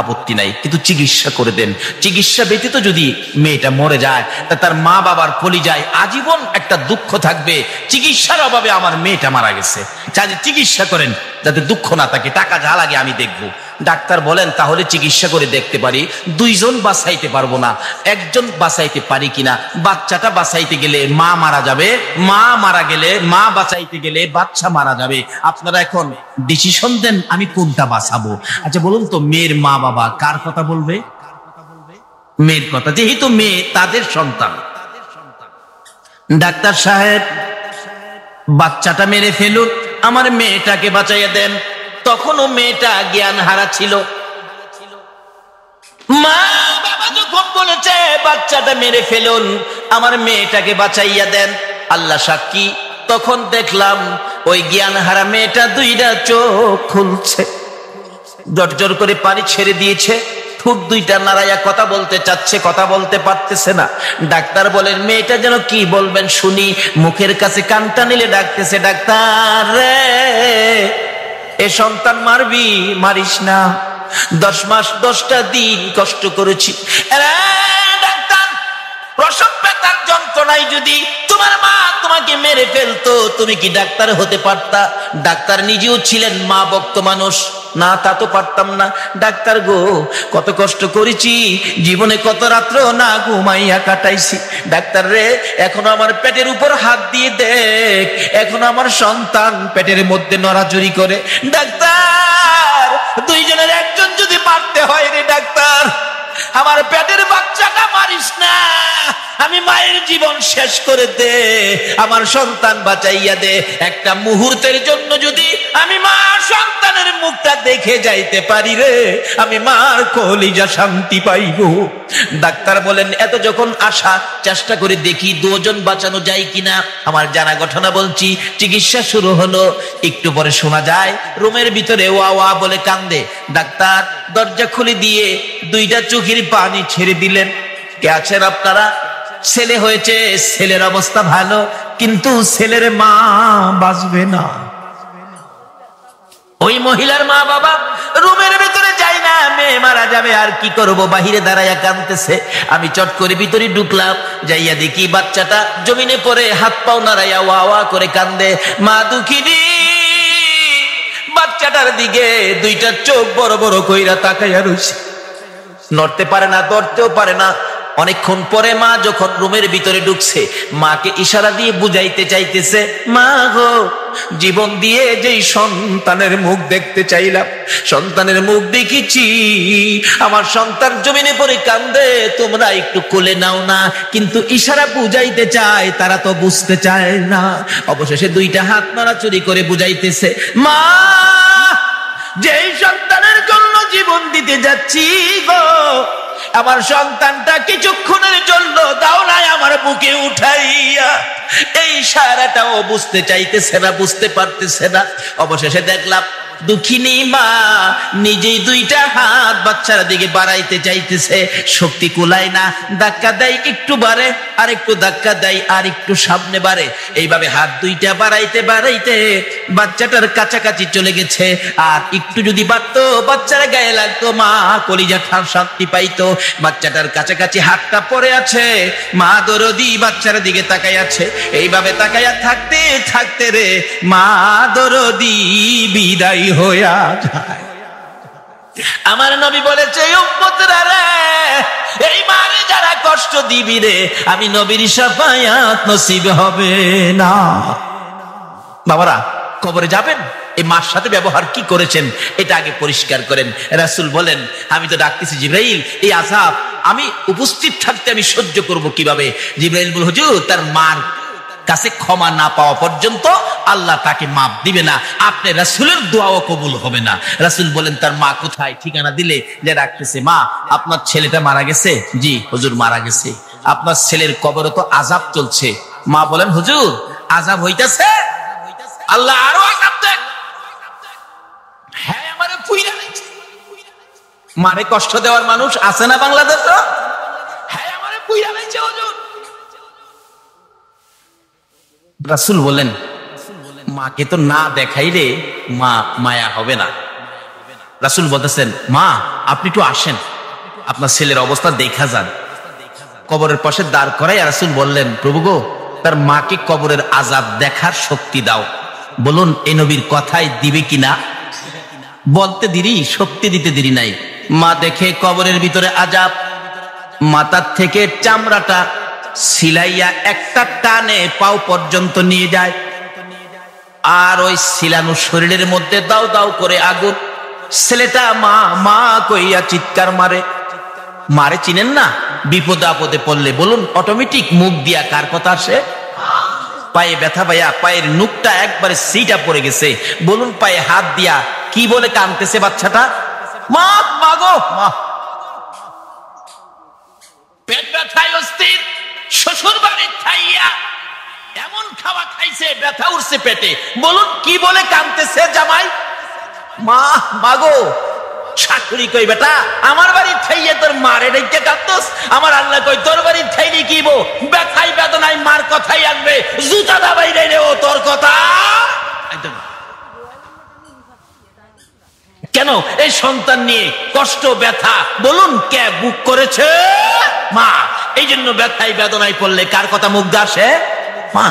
আপত্তি নাই, কিন্তু চিকিৎসা করে দেন। চিকিৎসা ব্যতীত যদি মেয়েটা মরে যায়, তা তার মা বাবার কলিজায় আজীবন একটা দুঃখ থাকবে, চিকিৎসার অভাবে আমার মেয়েটা মারা গেছে, চাই চিকিৎসা করেন যাতে দুঃখ না থাকে, টাকা যা লাগে আমি দেখবো। ডাক্তার বলেন, তাহলে চিকিৎসা করে দেখতে পারি, দুইজন বাঁচাইতে পারবো না, একজন বাঁচাইতে পারি কিনা। বাচ্চাটা বাঁচাইতে গেলে মা মারা যাবে, মা মারা গেলে মা বাঁচাইতে গেলে বাচ্চা মারা যাবে। আপনারা এখন ডিসিশন দেন আমি কোনটা বাঁচাবো। আচ্ছা বলুন তো, মেয়ের মা বাবা কার কথা বলবে? মেয়ের কথা, যেহেতু মেয়ে তাদের সন্তান। ডাক্তার সাহেব বাচ্চাটা মেরে ফেলুন, আমার মেয়েটাকে বাঁচাইয়া দেন। তখনও মেয়েটা জ্ঞান হারা ছিল। মা বাবা যখন বলেছে বাচ্চাটা মেরে ফেলুন, আমার মেয়েটাকে বাঁচাইয়া দেন, আল্লাহ সাক্ষী, তখন দেখলাম ওই জ্ঞান হারা মেয়েটা দুইটা চোখ খুলছে, জর্জর করে পানি ছেড়ে দিয়েছে, ঠোঁট দুইটা নাড়াইয়া কথা বলতে চাচ্ছে, কথা বলতে পারতেছে না। ডাক্তার বলেন, মেয়েটা যেন কি বলবেন শুনি, মুখের কাছে কানটা নিলে ডাকতেছে, ডাক্তার রে, এ সন্তান মারবি, মারিস না, 10 মাস 10টা দিন কষ্ট করেছি। ডাক্তার, প্রসব ব্যথার যন্ত্রণায় যদি তোমার মা তোমাকে মেরে ফেলতো, তুমি কি ডাক্তার হতে পারতা? ডাক্তার নিজেও ছিলেন মা ভক্ত মানুষ, না তা তো পারতাম না। ডাক্তার গো, কত কষ্ট করেছি জীবনে, কত রাত্র না ঘুমাইয়া কাটাইছি। ডাক্তার রে, এখনো আমার পেটের উপর হাত দিয়ে দেখ, এখনো আমার সন্তান পেটের মধ্যে নড়াচড়ি করে। ডাক্তার, দুইজনের একজন যদি মারতে হয় রে ডাক্তার, আমার পেটের বাচ্চাটা মারিস না, আমি মায়ের জীবন শেষ করে দে, আমার সন্তান বাঁচাইয়া দে। একটা মুহূর্তের জন্য যদি আমি মা সন্তানের মুখটা দেখে যাইতে পারি রে, আমি মার কলিজা শান্তি পাইব। ডাক্তার বলেন, এত যখন আশা, চেষ্টা করে দেখি দুজন বাঁচানো যায় কিনা। আমার জানা ঘটনা বলছি, চিকিৎসা শুরু হলো, একটু পরে শোনা যায় রুমের ভিতরে ওয়া ওয়া বলে কান্দে। ডাক্তার দরজা খুলে দিয়ে দুইটা চোখের পানি ছেড়ে দিলেন। কে আছেন আপনারা? ছেলে হয়েছে, ছেলের অবস্থা ভালো, কিন্তু ছেলের মা বাঁচবে না। ওই মহিলার মা বাবা রুমের ভিতরে যায় না, মেয়ে মারা যাবে, আর কি করব, বাহিরে দাঁড়াইয়া কাঁদতেছে। আমি চট করে ভিতরে ঢুকলাম, যাইয়া দেখি বাচ্চাটা জমিনে পড়ে হাত পাও নাড়াইয়া ওয়া ওয়া করে কান্দে। মা দুঃখিনী বাচ্চাটার দিকে দুইটা চোখ বড় বড় কইরা তাকাইয়া রইছে, নড়তে পারে না, ধরতেও পারে না। অনেকক্ষণ পরে মা যখন রুমের ভিতরে ঢুকছে, মাকে ইশারা দিয়ে বুঝাইতে চাইতেছে, মা গো, জীবন দিয়ে যেই সন্তানের মুখ দেখতে চাইলাম, সন্তানের মুখ দেখেছি, আমার সন্তান জমিনে পড়ে কান্দে, তোমরা একটু কোলে নাও না। কিন্তু ইশারা বুঝাইতে চায়, তারা তো বুঝতে চায় না। অবশেষে দুইটা হাত নাড়াচুরি করে বুঝাইতেছে, মা, যেই সন্তানের জন্য জীবন দিতে যাচ্ছি গো, আমার সন্তানটা কিছুক্ষণের জন্য দাও নাই আমার বুকে উঠাইয়া। এই ইশারাটাও বুঝতে চাইতেছে না, বুঝতে পারতেছে না। অবশেষে দেখলাম দুঃখিনী মা নিজেই দুইটা হাত বাচ্চার দিকে বাড়াইতে চাইতেছে, শক্তি কুলায় না, ধাক্কা দেয়, একটু বাড়ে, আর একটু ধাক্কা দেয়, আর একটু সামনে বাড়ে। এইভাবে হাত দুইটা বাড়াইতে বাড়াইতে বাচ্চাটার কাছাকাছি চলে গেছে। আর একটু যদি বাড়তো, বাচ্চার গায়ে লাগতো, মা কলিজা শান্তি পাইতো। বাচ্চাটার কাছাকাছি হাতটা পড়ে আছে, মা দরদি বাচ্চার দিকে তাকাই আছে। এইভাবে তাকাইয়া থাকতে থাকতে রে মা দরদি বিদায় হইয়া যায়। আমার নবী বলেছে, উম্মতরা রে, এই মারে যারা কষ্ট দিবি রে, আমি নবীর শাফায়াত নসিব হবে না। বাবারা, কবরে যাবেন, এই মার সাথে ব্যবহার কি করেছেন এটা আগে পরিষ্কার করেন। রাসূল বলেন, আমি তো ডাকতেছি জিবরাইল, এই আযাব আমি উপস্থিত থাকতে আমি সহ্য করব কিভাবে? জিবরাইল বল, হুজুর, তার মার কাছে ক্ষমা না পাওয়া পর্যন্ত আল্লাহ তাকে মাপ দিবে না, আপনি রাসূলের দোয়াও কবুল হবে না। রাসূল বলেন, তার মা কোথায়? ঠিকানা দিলে যে ডাকতেছে, মা, আপনার ছেলেটা মারা গেছে। জি হুজুর, মারা গেছে। আপনার ছেলের কবরে তো আযাব চলছে। মা বলেন, হুজুর, আযাব হইতাছে? আল্লাহ আরো আযাব দেন। হ্যাঁ, আমারে পুইরা দিচ্ছে। মারে কষ্ট দেওয়ার মানুষ আছে না বাংলাদেশে? হ্যাঁ, পুইরা লাইছে হুজুর। রাসূল বলেন, মাকে তো না দেখাইলে মা মায়া হবে না। রাসূল বলতেছেন, মা আপনি একটু আসেন, আপনার ছেলের অবস্থা দেখা যান। কবরের পাশে দাঁড় করাই রাসূল বললেন, প্রভু গো, তার মাকে কবরের আযাব দেখার শক্তি দাও। বলুন এই নবীর কথাই দিবে কিনা? বলতে দেরি, শক্তি দিতে দেরি নাই। মা দেখে কবরের ভিতরে আযাব, মাথার থেকে চামড়াটা সিলাইয়া একটা টানে পাও পর্যন্ত নিয়ে যায়, আর ওই সিলানো শরীরের মধ্যে দাও দাও করে আগুন। ছেলেটা মা মা কইয়া চিৎকার মারে। মারে চিনেন না? বিপদে আপদে পড়লে বলুন অটোমেটিক মুখ দিয়া কার কথা আসে? পায়ে ব্যথা পাইয়া পায়ের নুকটা একবারে সিটা পড়ে গেছে, বলুন পায়ে হাত দিয়া কি বলে কাঁদতেছে বাচ্চাটা? মা মাগো মা। পেট ব্যথায় অস্থির, শ্বশুর বাড়ির খাইয়া এমন খাওয়া খাইছে ব্যথা উঠছে পেটে, বলুন কি বলে কাঁদতেছে জামাই? মা মাগো। শাশুড়ি কই, বেটা আমার বাড়ির খাইয়ে তোর মারে ডেকে কাঁদতোস? আমার আল্লাহ কই, তোর বাড়ির খাইলে কি বো ব্যথাই বেদনায় মার কথাই আসবে, জুতা দাবাই রে ও তোর কথা। কেন এই সন্তান নিয়ে কষ্ট ব্যথা, বলুন কে বুক করেছে? মা। এই জন্য ব্যথাই বেদনায় পড়লে কার কথা মুখ দিয়ে আসে? মা।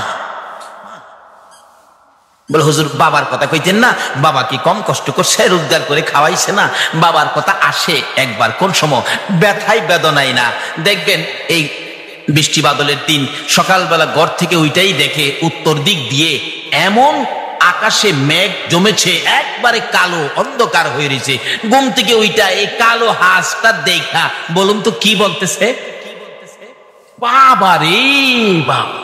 বলে হুজুর বাবার কথা কইতেন না, বাবা কি কম কষ্ট করছে, রোজগার করে খাওয়াইছে না? বাবার কথা আসে একবার, কোন সময়? ব্যথাই বেদনাই না। দেখবেন এই বৃষ্টি বাদলের দিন সকালবেলা ঘর থেকে ওইটাই দেখে উত্তর দিক দিয়ে এমন আকাশে মেঘ জমেছে, একবারে কালো অন্ধকার হয়ে রয়েছে। ঘুম থেকে ওইটা এই কালো হাঁসটা দেখা বলুন তো কি বলতেছে? বাবা রে বাবা।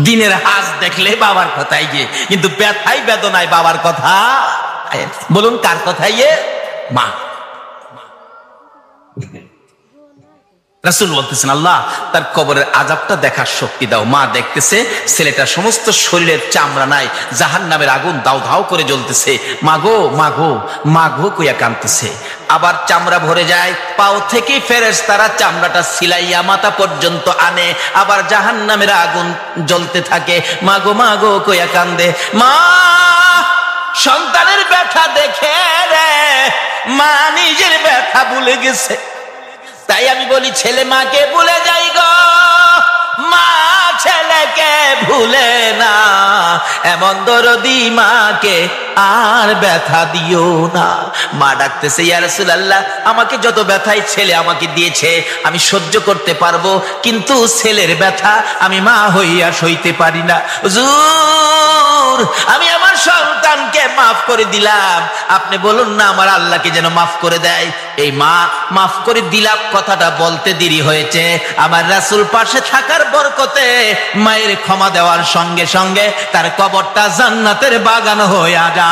দিনের হাঁস দেখলে বাবার কথাই গিয়ে, কিন্তু ব্যথাই বেদনায় বাবার কথা, বলুন কার কথাই? মা। রাসূল বলতেছেন, আল্লাহ তার কবরের আযাবটা দেখার শক্তি দাও। মা দেখতেছে ছেলেটার সমস্ত শরীরের চামড়া নাই, জাহান্নামের আগুন দাও দাও করে জ্বলতেছে। মাগো মাগো মাগো কইয়া কাঁদতেছে। আবার চামড়া ভরে যায়, পাও থেকে ফেরেশতারা চামড়াটা সিলাইয়া মাথা পর্যন্ত আনে, আবার জাহান্নামের আগুন জ্বলতে থাকে। মাগো মাগো কইয়া কান্দে। মা সন্তানের ব্যথা দেখে রে মা নিজের ব্যথা ভুলে গেছে। তাই আমি বলি ছেলে মাকে ভুলে যাই গো, মা ছেলেকে ভুলে না। এমন দরদি মাকে আর ব্যথা দিও না। মা ডাকতেছে, ইয়া রাসূলুল্লাহ আমাকে যত ব্যথাই ছেলে আমাকে দিয়েছে আমি সহ্য করতে পারবো, কিন্তু ছেলের ব্যথা আমি মা হইয়া সইতে পারি না। হুজুর আমি আমার সন্তানকে মাফ করে দিলাম, আপনি বলুন না আমার আল্লাহকে যেন মাফ করে দেয়। এই মা মাফ করে দিলাম কথাটা বলতে দেরি হয়েছে, আমার রাসূল পাশে থাকার বরকতে মায়ের ক্ষমা দেওয়ার সঙ্গে সঙ্গে তার কবরটা জান্নাতের বাগান হয়ে যায়।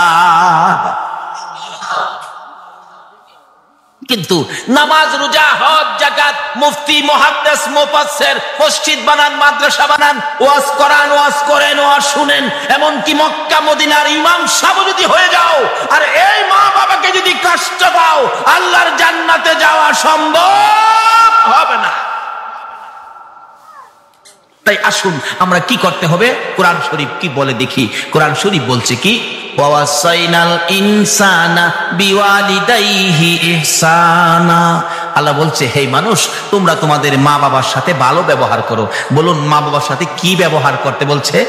কিন্তু নামাজ রোজা হজ যাকাত মুফতি মুহাদ্দিস মুফাসসির মসজিদ বানান মাদ্রাসা বানান ওয়াজ করান ওয়াজ করেন ওয়াজ শুনেন, এমনকি মক্কা মদিনার ইমাম সাহেব যদি হয়ে যাও আর এই মা বাবাকে যদি কষ্ট দাও আল্লাহর জান্নাতে যাওয়া সম্ভব হবে না। তাই আসুন আমরা কি করতে হবে, কোরআন শরীফ কি বলে দেখি। কোরআন শরীফ বলছে কি, ওয়াসাইনাল ইনসানা বিওয়ালিদাইহি ইহসানা। আল্লাহ বলছে হে মানুষ তোমরা তোমাদের মা বাবার সাথে ভালো ব্যবহার করো। বলুন মা বাবার সাথে কি ব্যবহার করতে বলছে?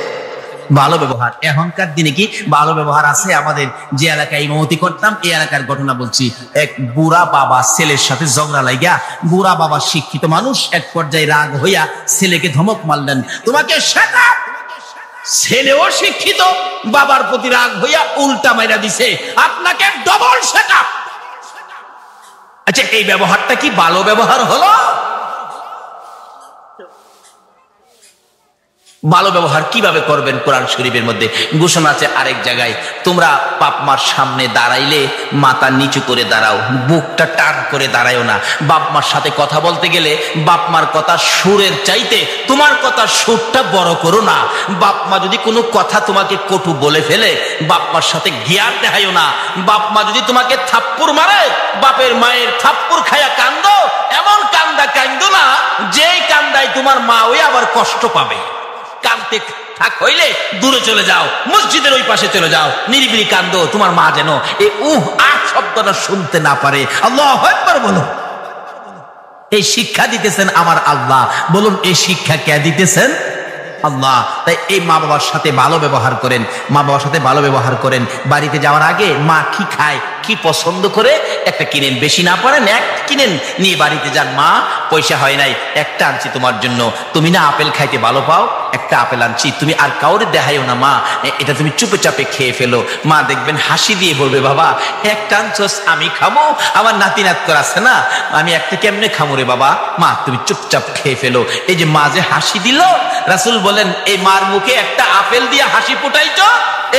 ভালো ব্যবহার। এখনকার দিনে কি ভালো ব্যবহার আছে? আমাদের যে এলাকায় ইমামতি করতাম এই এলাকার ঘটনা বলছি। এক বুড়া বাবা ছেলের সাথে ঝগড়া লাগিয়া, বুড়া বাবা শিক্ষিত মানুষ, এক পর্যায়ে রাগ হইয়া ছেলেকে ধমক মারলেন, তোমাকে শেখা। ছেলেও শিক্ষিত, বাবার প্রতি রাগ হইয়া উল্টা মাইরা দিছে, আপনাকে ডবল শেখা। আচ্ছা এই ব্যবহারটা কি ভালো ব্যবহার হলো? ভালো ব্যবহার কিভাবে করবেন? কোরআন শরীফের মধ্যে ঘোষণা আছে আরেক জায়গায়, তোমরা বাপ মার সামনে দাঁড়াইলে মাথা নিচু করে দাঁড়াও, বুকটা টান করে দাঁড়ায়ও না। বাপ মার সাথে কথা বলতে গেলে বাপ মার কথা সুরের চাইতে তোমার কথা সুরটা বড় করো না। বাপ মা যদি কোনো কথা তোমাকে কটু বলে ফেলে বাপ মার সাথে গিয়ার দেখাইও না। বাপ মা যদি তোমাকে থাপ্পড় মারে বাপের মায়ের থাপ্পড় খায়া কান্দো, এমন কান্দা কান্দো না তোমার মা ওই আবার কষ্ট পাবে। কাঁদতে থাক হইলে দূরে চলে যাও, মসজিদের ওই পাশে চলে যাও, নিরিবিলি কান্দো, তোমার মা যেন এই শব্দটা শুনতে না পারে। আল্লাহু আকবার বলো। এই শিক্ষা দিতেছেন আমার আল্লাহ। বলুন এই শিক্ষা কে দিতেছেন? আল্লাহ। তাই এই মা বাবার সাথে ভালো ব্যবহার করেন, মা বাবার সাথে ভালো ব্যবহার করেন। বাড়িতে যাওয়ার আগে মা কি খায়, কি পছন্দ করে একটা কিনেন, বেশি না পারেন এক কিনেন, নিয়ে বাড়িতে যান। মা পয়সা হয় নাই, একটা আনছি তোমার জন্য, তুমি না আপেল খাইতে ভালো পাও, একটা আপেল আনছি, তুমি আর কাউরে দেখাইও না মা, এটা তুমি চুপে চাপে খেয়ে ফেলো। মা দেখবেন হাসি দিয়ে বলবে, বাবা একটা আনছস, আমি খাবো, আমার নাতি নাত করে আছে না, আমি একটা কেমনে খামো রে বাবা, মা তুমি চুপচাপ খেয়ে ফেলো। এই যে মা যে হাসি দিল, রাসূল বলেন এই মার মুখে একটা আপেল দিয়ে হাসি ফুটাইছো,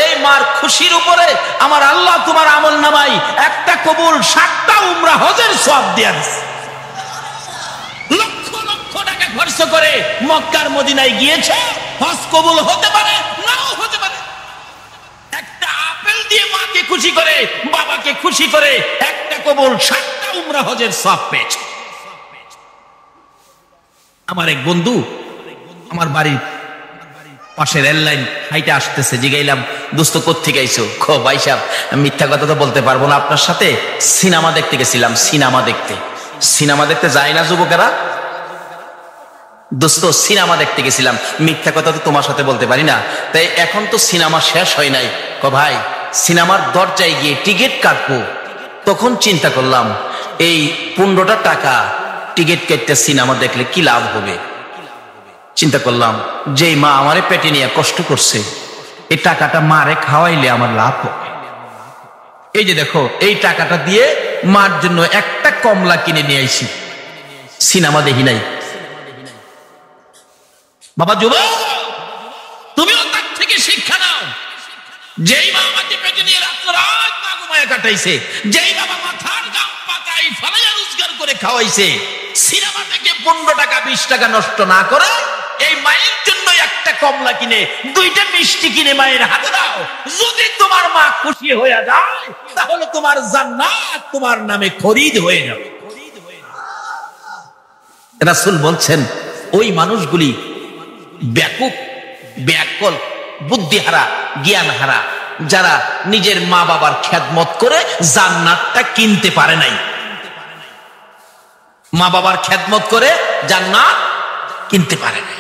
এই মার খুশির উপরে আমার আল্লাহ তোমার আমল নামাই একটা কবুল 7টা উমরা হজের সওয়াব দিয়া দিছে। লক্ষ লক্ষ টাকা খরচ করে মক্কার মদিনায় গিয়েছে, হজ কবুল হতে পারে নাও হতে পারে। একটা আপেল দিয়ে মাকে খুশি করে, বাবাকে খুশি করে একটা কবুল 7টা উমরা হজের সওয়াব পেয়েছে। আমার এক বন্ধু আমার বাড়ির পাশে রেল লাইন হাইটে আসতেছে, জিগাইলাম দোস্ত কোত্থেকে আইছো? খো ভাই সাহেব মিথ্যা কথা তো বলতে পারবো না, আপনার সাথে সিনেমা দেখতে গেছিলাম। সিনেমা দেখতে যায় না যুবকেরা? দোস্ত সিনেমা দেখতে গেছিলাম, মিথ্যা কথা তো তোমার সাথে বলতে পারি না। তাই এখন তো সিনেমা শেষ হয় নাই। ভাই সিনেমার দরজায় গিয়ে টিকিট কাটবো, তখন চিন্তা করলাম এই 15টা টাকা টিকিট কাটতে সিনেমা দেখলে কি লাভ হবে। চিন্তা করলাম যেই মা আমারে পেটে নিয়ে কষ্ট করছে, এই টাকাটা মারে খাওয়াইলে আমার লাভ হবে। এই যে দেখো এই টাকাটা দিয়ে মার জন্য একটা কমলা কিনে নিয়ে আইছি, সিনেমা দেখি নাই। বাবা যুবক, তুমিও তার থেকে শিক্ষা নাও। যেই মা আমাকে পেটে নিয়ে রাত্র রাত না ঘুমায় কাটাইছে, যেই বাবা মাথার গাম পাকাই ফালাইয়া রোজগার করে খাওয়াইছে, সিনেমা থেকে 15 টাকা 20 টাকা নষ্ট না করে এই মায়ের জন্য একটা কমলা কিনে 2টা মিষ্টি কিনে মায়ের হাতে দাও। যদি তোমার মা খুশি হয়ে যায় তাহলে তোমার জান্নাত তোমার নামে খরিদ হয়ে যাবে। রাসূল বলছেন ওই মানুষগুলি ব্যাকুপ, ব্যাকল, বুদ্ধিহারা, জ্ঞানহারা, যারা নিজের মা বাবার খেদমত করে জান্নাতটা কিনতে পারে নাই। মা বাবার খেদমত করে জান্নাত কিনতে পারে নাই।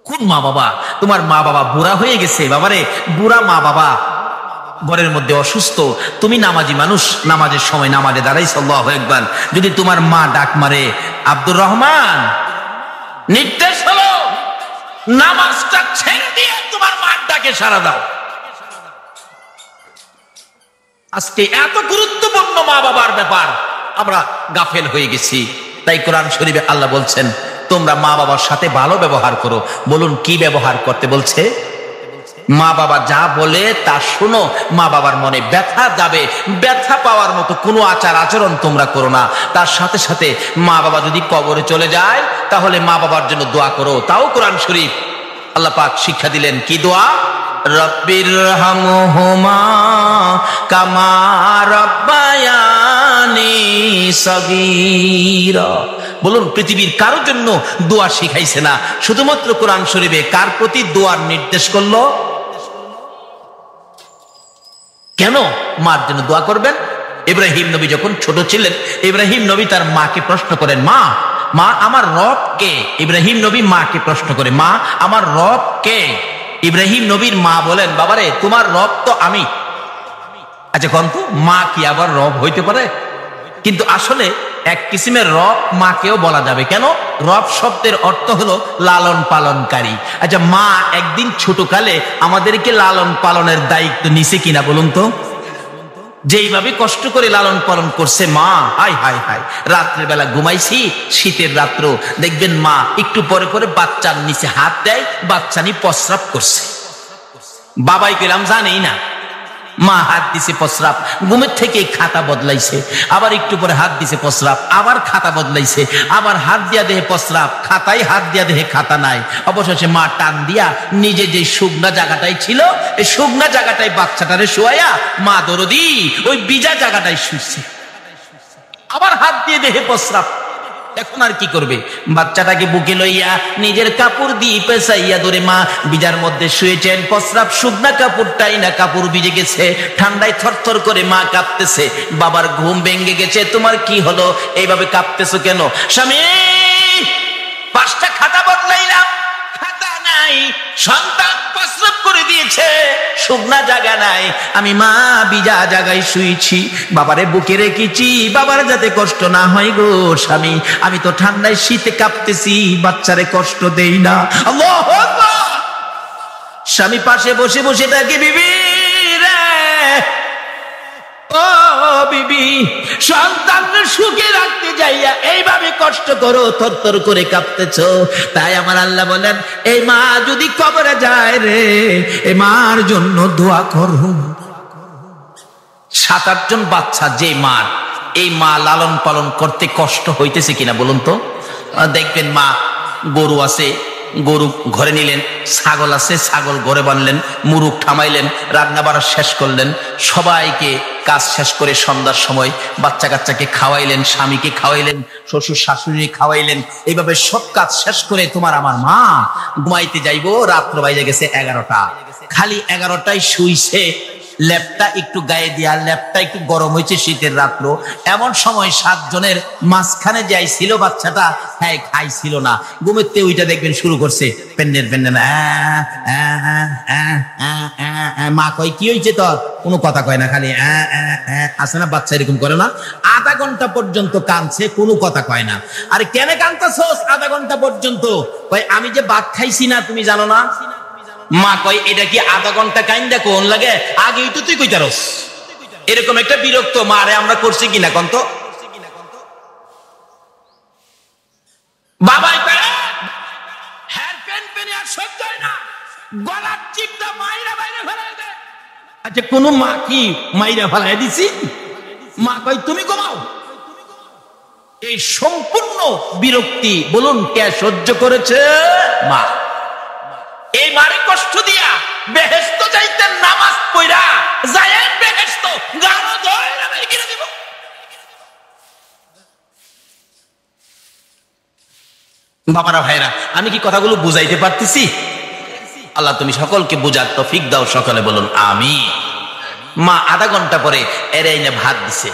কোন মা বাবা? তোমার মা বাবা বুড়া হয়ে গেছে, বাবারে বুড়া মা বাবা ঘরের মধ্যে অসুস্থ, তুমি নামাজি মানুষ, নামাজের সময় নামাজে দাঁড়াইছো, আল্লাহু আকবার, যদি তোমার মা ডাক মারে, আব্দুর রহমান নির্দেশ হলো নামাজটা ছেড়ে দিয়ে তোমার মার ডাকে সাড়া দাও। আজকে এত গুরুত্বপূর্ণ মা বাবার ব্যাপার আমরা গাফেল হয়ে গেছি। তাই কোরআন শরীফে আল্লাহ বলছেন তোমরা মা বাবার সাথে ভালো ব্যবহার করো। বলুন কি ব্যবহার করতে বলছে? মা বাবা যা বলে তা শোনো। মা বাবার মনে ব্যথা যাবে, ব্যথা পাওয়ার মতো কোনো আচার আচরণ তোমরা করো না। তার সাথে সাথে মা বাবা যদি কবরে চলে যায় তাহলে মা বাবার জন্য দোয়া করো। তাও কোরআন শরীফ আল্লাহ পাক শিক্ষা দিলেন, কি দোয়া? রব্বিরহামহুমা কামা রাব্বায়ানি সগীরা। বলুন পৃথিবীর কারোর জন্য দোয়া শিখাইছে না, শুধুমাত্র কোরআন শরীফে কার প্রতি দোয়ার নির্দেশ করলো? কেন মার জন্য দোয়া করবেন? ইব্রাহিম নবী যখন ছোট ছিলেন, ইব্রাহিম নবী তার মাকে প্রশ্ন করেন, মা মা আমার রব কে? ইব্রাহিম নবী মাকে প্রশ্ন করে, মা আমার রব কে? ইব্রাহিম নবীর মা বলেন, বাবারে তোমার রব তো আমি। আচ্ছা কন্ত মা কি আবার রব হইতে পারে? কিন্তু আসলে এক কিসিমের রব মাকেও বলা যাবে। কেন? রব শব্দের অর্থ হলো লালন পালনকারী। আচ্ছা মা একদিন ছোটকালে আমাদেরকে লালন পালনের দায়িত্ব নিছে কিনা বলুন তো? যেইভাবে কষ্ট করে লালন পালন করছে মা, হাই হাই হাই, রাত্রের বেলা ঘুমাইছি, শীতের রাত্র দেখবেন মা একটু পরে পরে বাচ্চার নিচে হাত দেয়, বাচ্চা নিয়ে প্রস্রাব করছে। বাবাই গেলাম জানেই না, মা হাত দিছে প্রস্রাব, ঘুমের থেকে খাতা বদলাইছে, আবার একটু পরে হাত দিছে প্রস্রাব, আবার খাতা বদলাইছে, আবার হাত দিয়া দেহে প্রস্রাব, খাতায় হাত দিয়া দেহে খাতা নাই। অবশেষে মা টান দিয়া নিজে যে শুকনা জায়গাটাই ছিল এই শুকনা জায়গাটাই বাচ্চাটারে শোয়াইয়া মা দরদি ওই বিজা জায়গাটাই শুচ্ছে, আবার হাত দিয়ে দেহে প্রস্রাব। এখন আর কি করবে? বাচ্চাটাকে বুকে লইয়া নিজের কাপড় দিয়ে পেঁচাইয়া ধরে মা বিজার মধ্যে শুয়েছেন। প্রস্রাব শুকনা কাপড়টাই না, কাপড় ভিজে গেছে, ঠান্ডায় থরথর করে মা কাঁপতেছে। বাবার ঘুম ভেঙে গেছে। তোমার কি হলো, এইভাবে কাঁপতেছো কেন? স্বামী, 5টা খাতা বদলাইলাম, খাতা নাই। সন্তান প্রস্রাব করে দিয়েছে, শুকনা জায়গা নাই। আমি মা বিজা জায়গায় শুয়েছি, বাবারে বুকে রেখেছি, বাবার যাতে কষ্ট না হয় গো স্বামী। আমি তো ঠান্ডায় শীতে কাঁপতেছি, বাচ্চারে কষ্ট দেই না। আল্লাহু আকবার। স্বামী পাশে বসে বসে থাকে, বিবি রে, ও বিবি, সন্তান সুখে রাখতে যাইয়া এইভাবে কষ্ট করো, থরথর করে কাঁপতেছো। তাই আমার আল্লাহ বলেন, এই মা যদি কবরে যায় রে, এই মার জন্য দোয়া করো। 7-8 জন বাচ্চা যে মার, এই মা লালন পালন করতে কষ্ট হইতেছে কিনা বলুন তো? দেখবেন মা, গরু আছে, গরু ঘরে নিলেন, ছাগল আছে, ছাগল ঘরে বানলেন, মুরুগ থামাইলেন, রান্না বাড়া শেষ করলেন, সবাইকে কাজ শেষ করে সন্ধ্যার সময় বাচ্চা কাচ্চাকে খাওয়াইলেন, স্বামীকে খাওয়াইলেন, শ্বশুর শাশুড়ি খাওয়াইলেন। এইভাবে সব কাজ শেষ করে তোমার আমার মা ঘুমাইতে যাইবো, রাত্র বাইরে গেছে 11টা। খালি 11টায় শুইছে, ল্যাপটা একটু গায়ে দিয়া, ল্যাপটা একটু গরম হয়েছে, শীতের রাত্র। এমন সময় 7 জনের মাঝখানে যাইছিল বাচ্চাটা, হ্যাঁ খাইছিল না, ঘুমেতে ওইটা দেখবেন শুরু করছে, পেন্নের পেন্নের। মা কয়, কি হয়েছে তোর? কোনো কথা কয় না, খালি আছে না বাচ্চা এরকম করে না? আধা ঘন্টা পর্যন্ত কাঁদছে, কোনো কথা কয় না। আরে কেন কাঁদতেছস আধা ঘন্টা পর্যন্ত? কয়, আমি যে ভাত খাইছি না, তুমি জানো না? মা কয়, এটা কি আধা ঘন্টা কাইন্দা কোন লাগে? আগেই তো তুই কইতারস। এরকম একটা বিরক্ত মারে আমরা করছি কিনা কন্ত? বাবাই কয়, হেয়ার প্যান্ট পেনে আর সহ্য হয় না, গলার চিপটা মাইরা বাইরে ফেলাই দে। আচ্ছা, কোন মা কি মাইরা ফেলাই দিছি? মা কয়, তুমি ঘুমাও। এই সম্পূর্ণ বিরক্তি বলুন কে সহ্য করেছে? মা। এই মারে কষ্ট দিয়া বেহেশত যাইতেন, নামাজ পড়া যায়েন বেহেশত, গানো ধইরা বের করে দিব। বাবারা ভাইরা, আমি কি কথাগুলো বুঝাইতে পারতেছি? আল্লাহ তুমি সকলকে বুঝার তৌফিক দাও, সকলে বলুন আমিন। মা আধা ঘন্টা পরে এরাই না ভাত দিছে,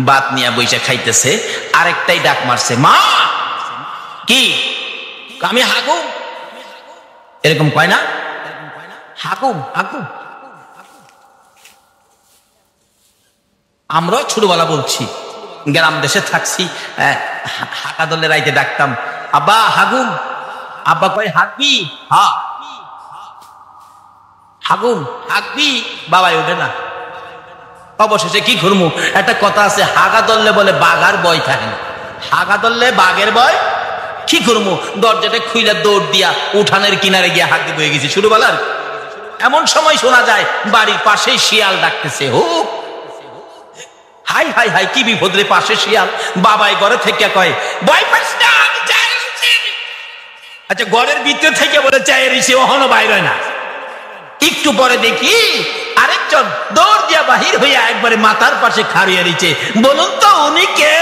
ভাত নিয়ে বইসা খাইতেছে। আরেকটাই ডাক মারছে, মা কি? আমি হাগু, এরকম কয় না? হাকুম হাকুম। আমরাও ছোটবেলা বলছি, গ্রাম দেশে থাকছি, হাঁকা দলে রাইতে ডাকতাম, আব্বা হাগুম। আব্বা কয়, হাগবি? হা। হাগুম হাগবি? বাবাই ওঠে না। অবশেষে কি করবো? একটা কথা আছে, হাগা দললে বলে বাঘার ভয় থাকে না, হাগা দললে বাঘের ভয়। কি করবো? দরজাটা খুইলা দৌড় দিয়া উঠানের কিনারে গিয়া হাঁকতে বয়ে গেছি ছোটবেলার। এমন সময় শোনা যায় বাড়ির পাশেই শিয়াল ডাকতেছে, হো হাই হাই হাই, কি বিপদ রে, পাশে শিয়াল। বাবাই ঘরে থেকে কয়, ভয় পাইস না, আমি চাই রইছি। আচ্ছা, ঘরের ভিতর থেকে বলে চাই রইছি, ওহনো বাইরে না। একটু পরে দেখি আরেকজন দৌড় দিয়া বাহির হইয়া একবারে মাথার পাশে খাড়িয়ে রইছে। বলুন তো উনি কে?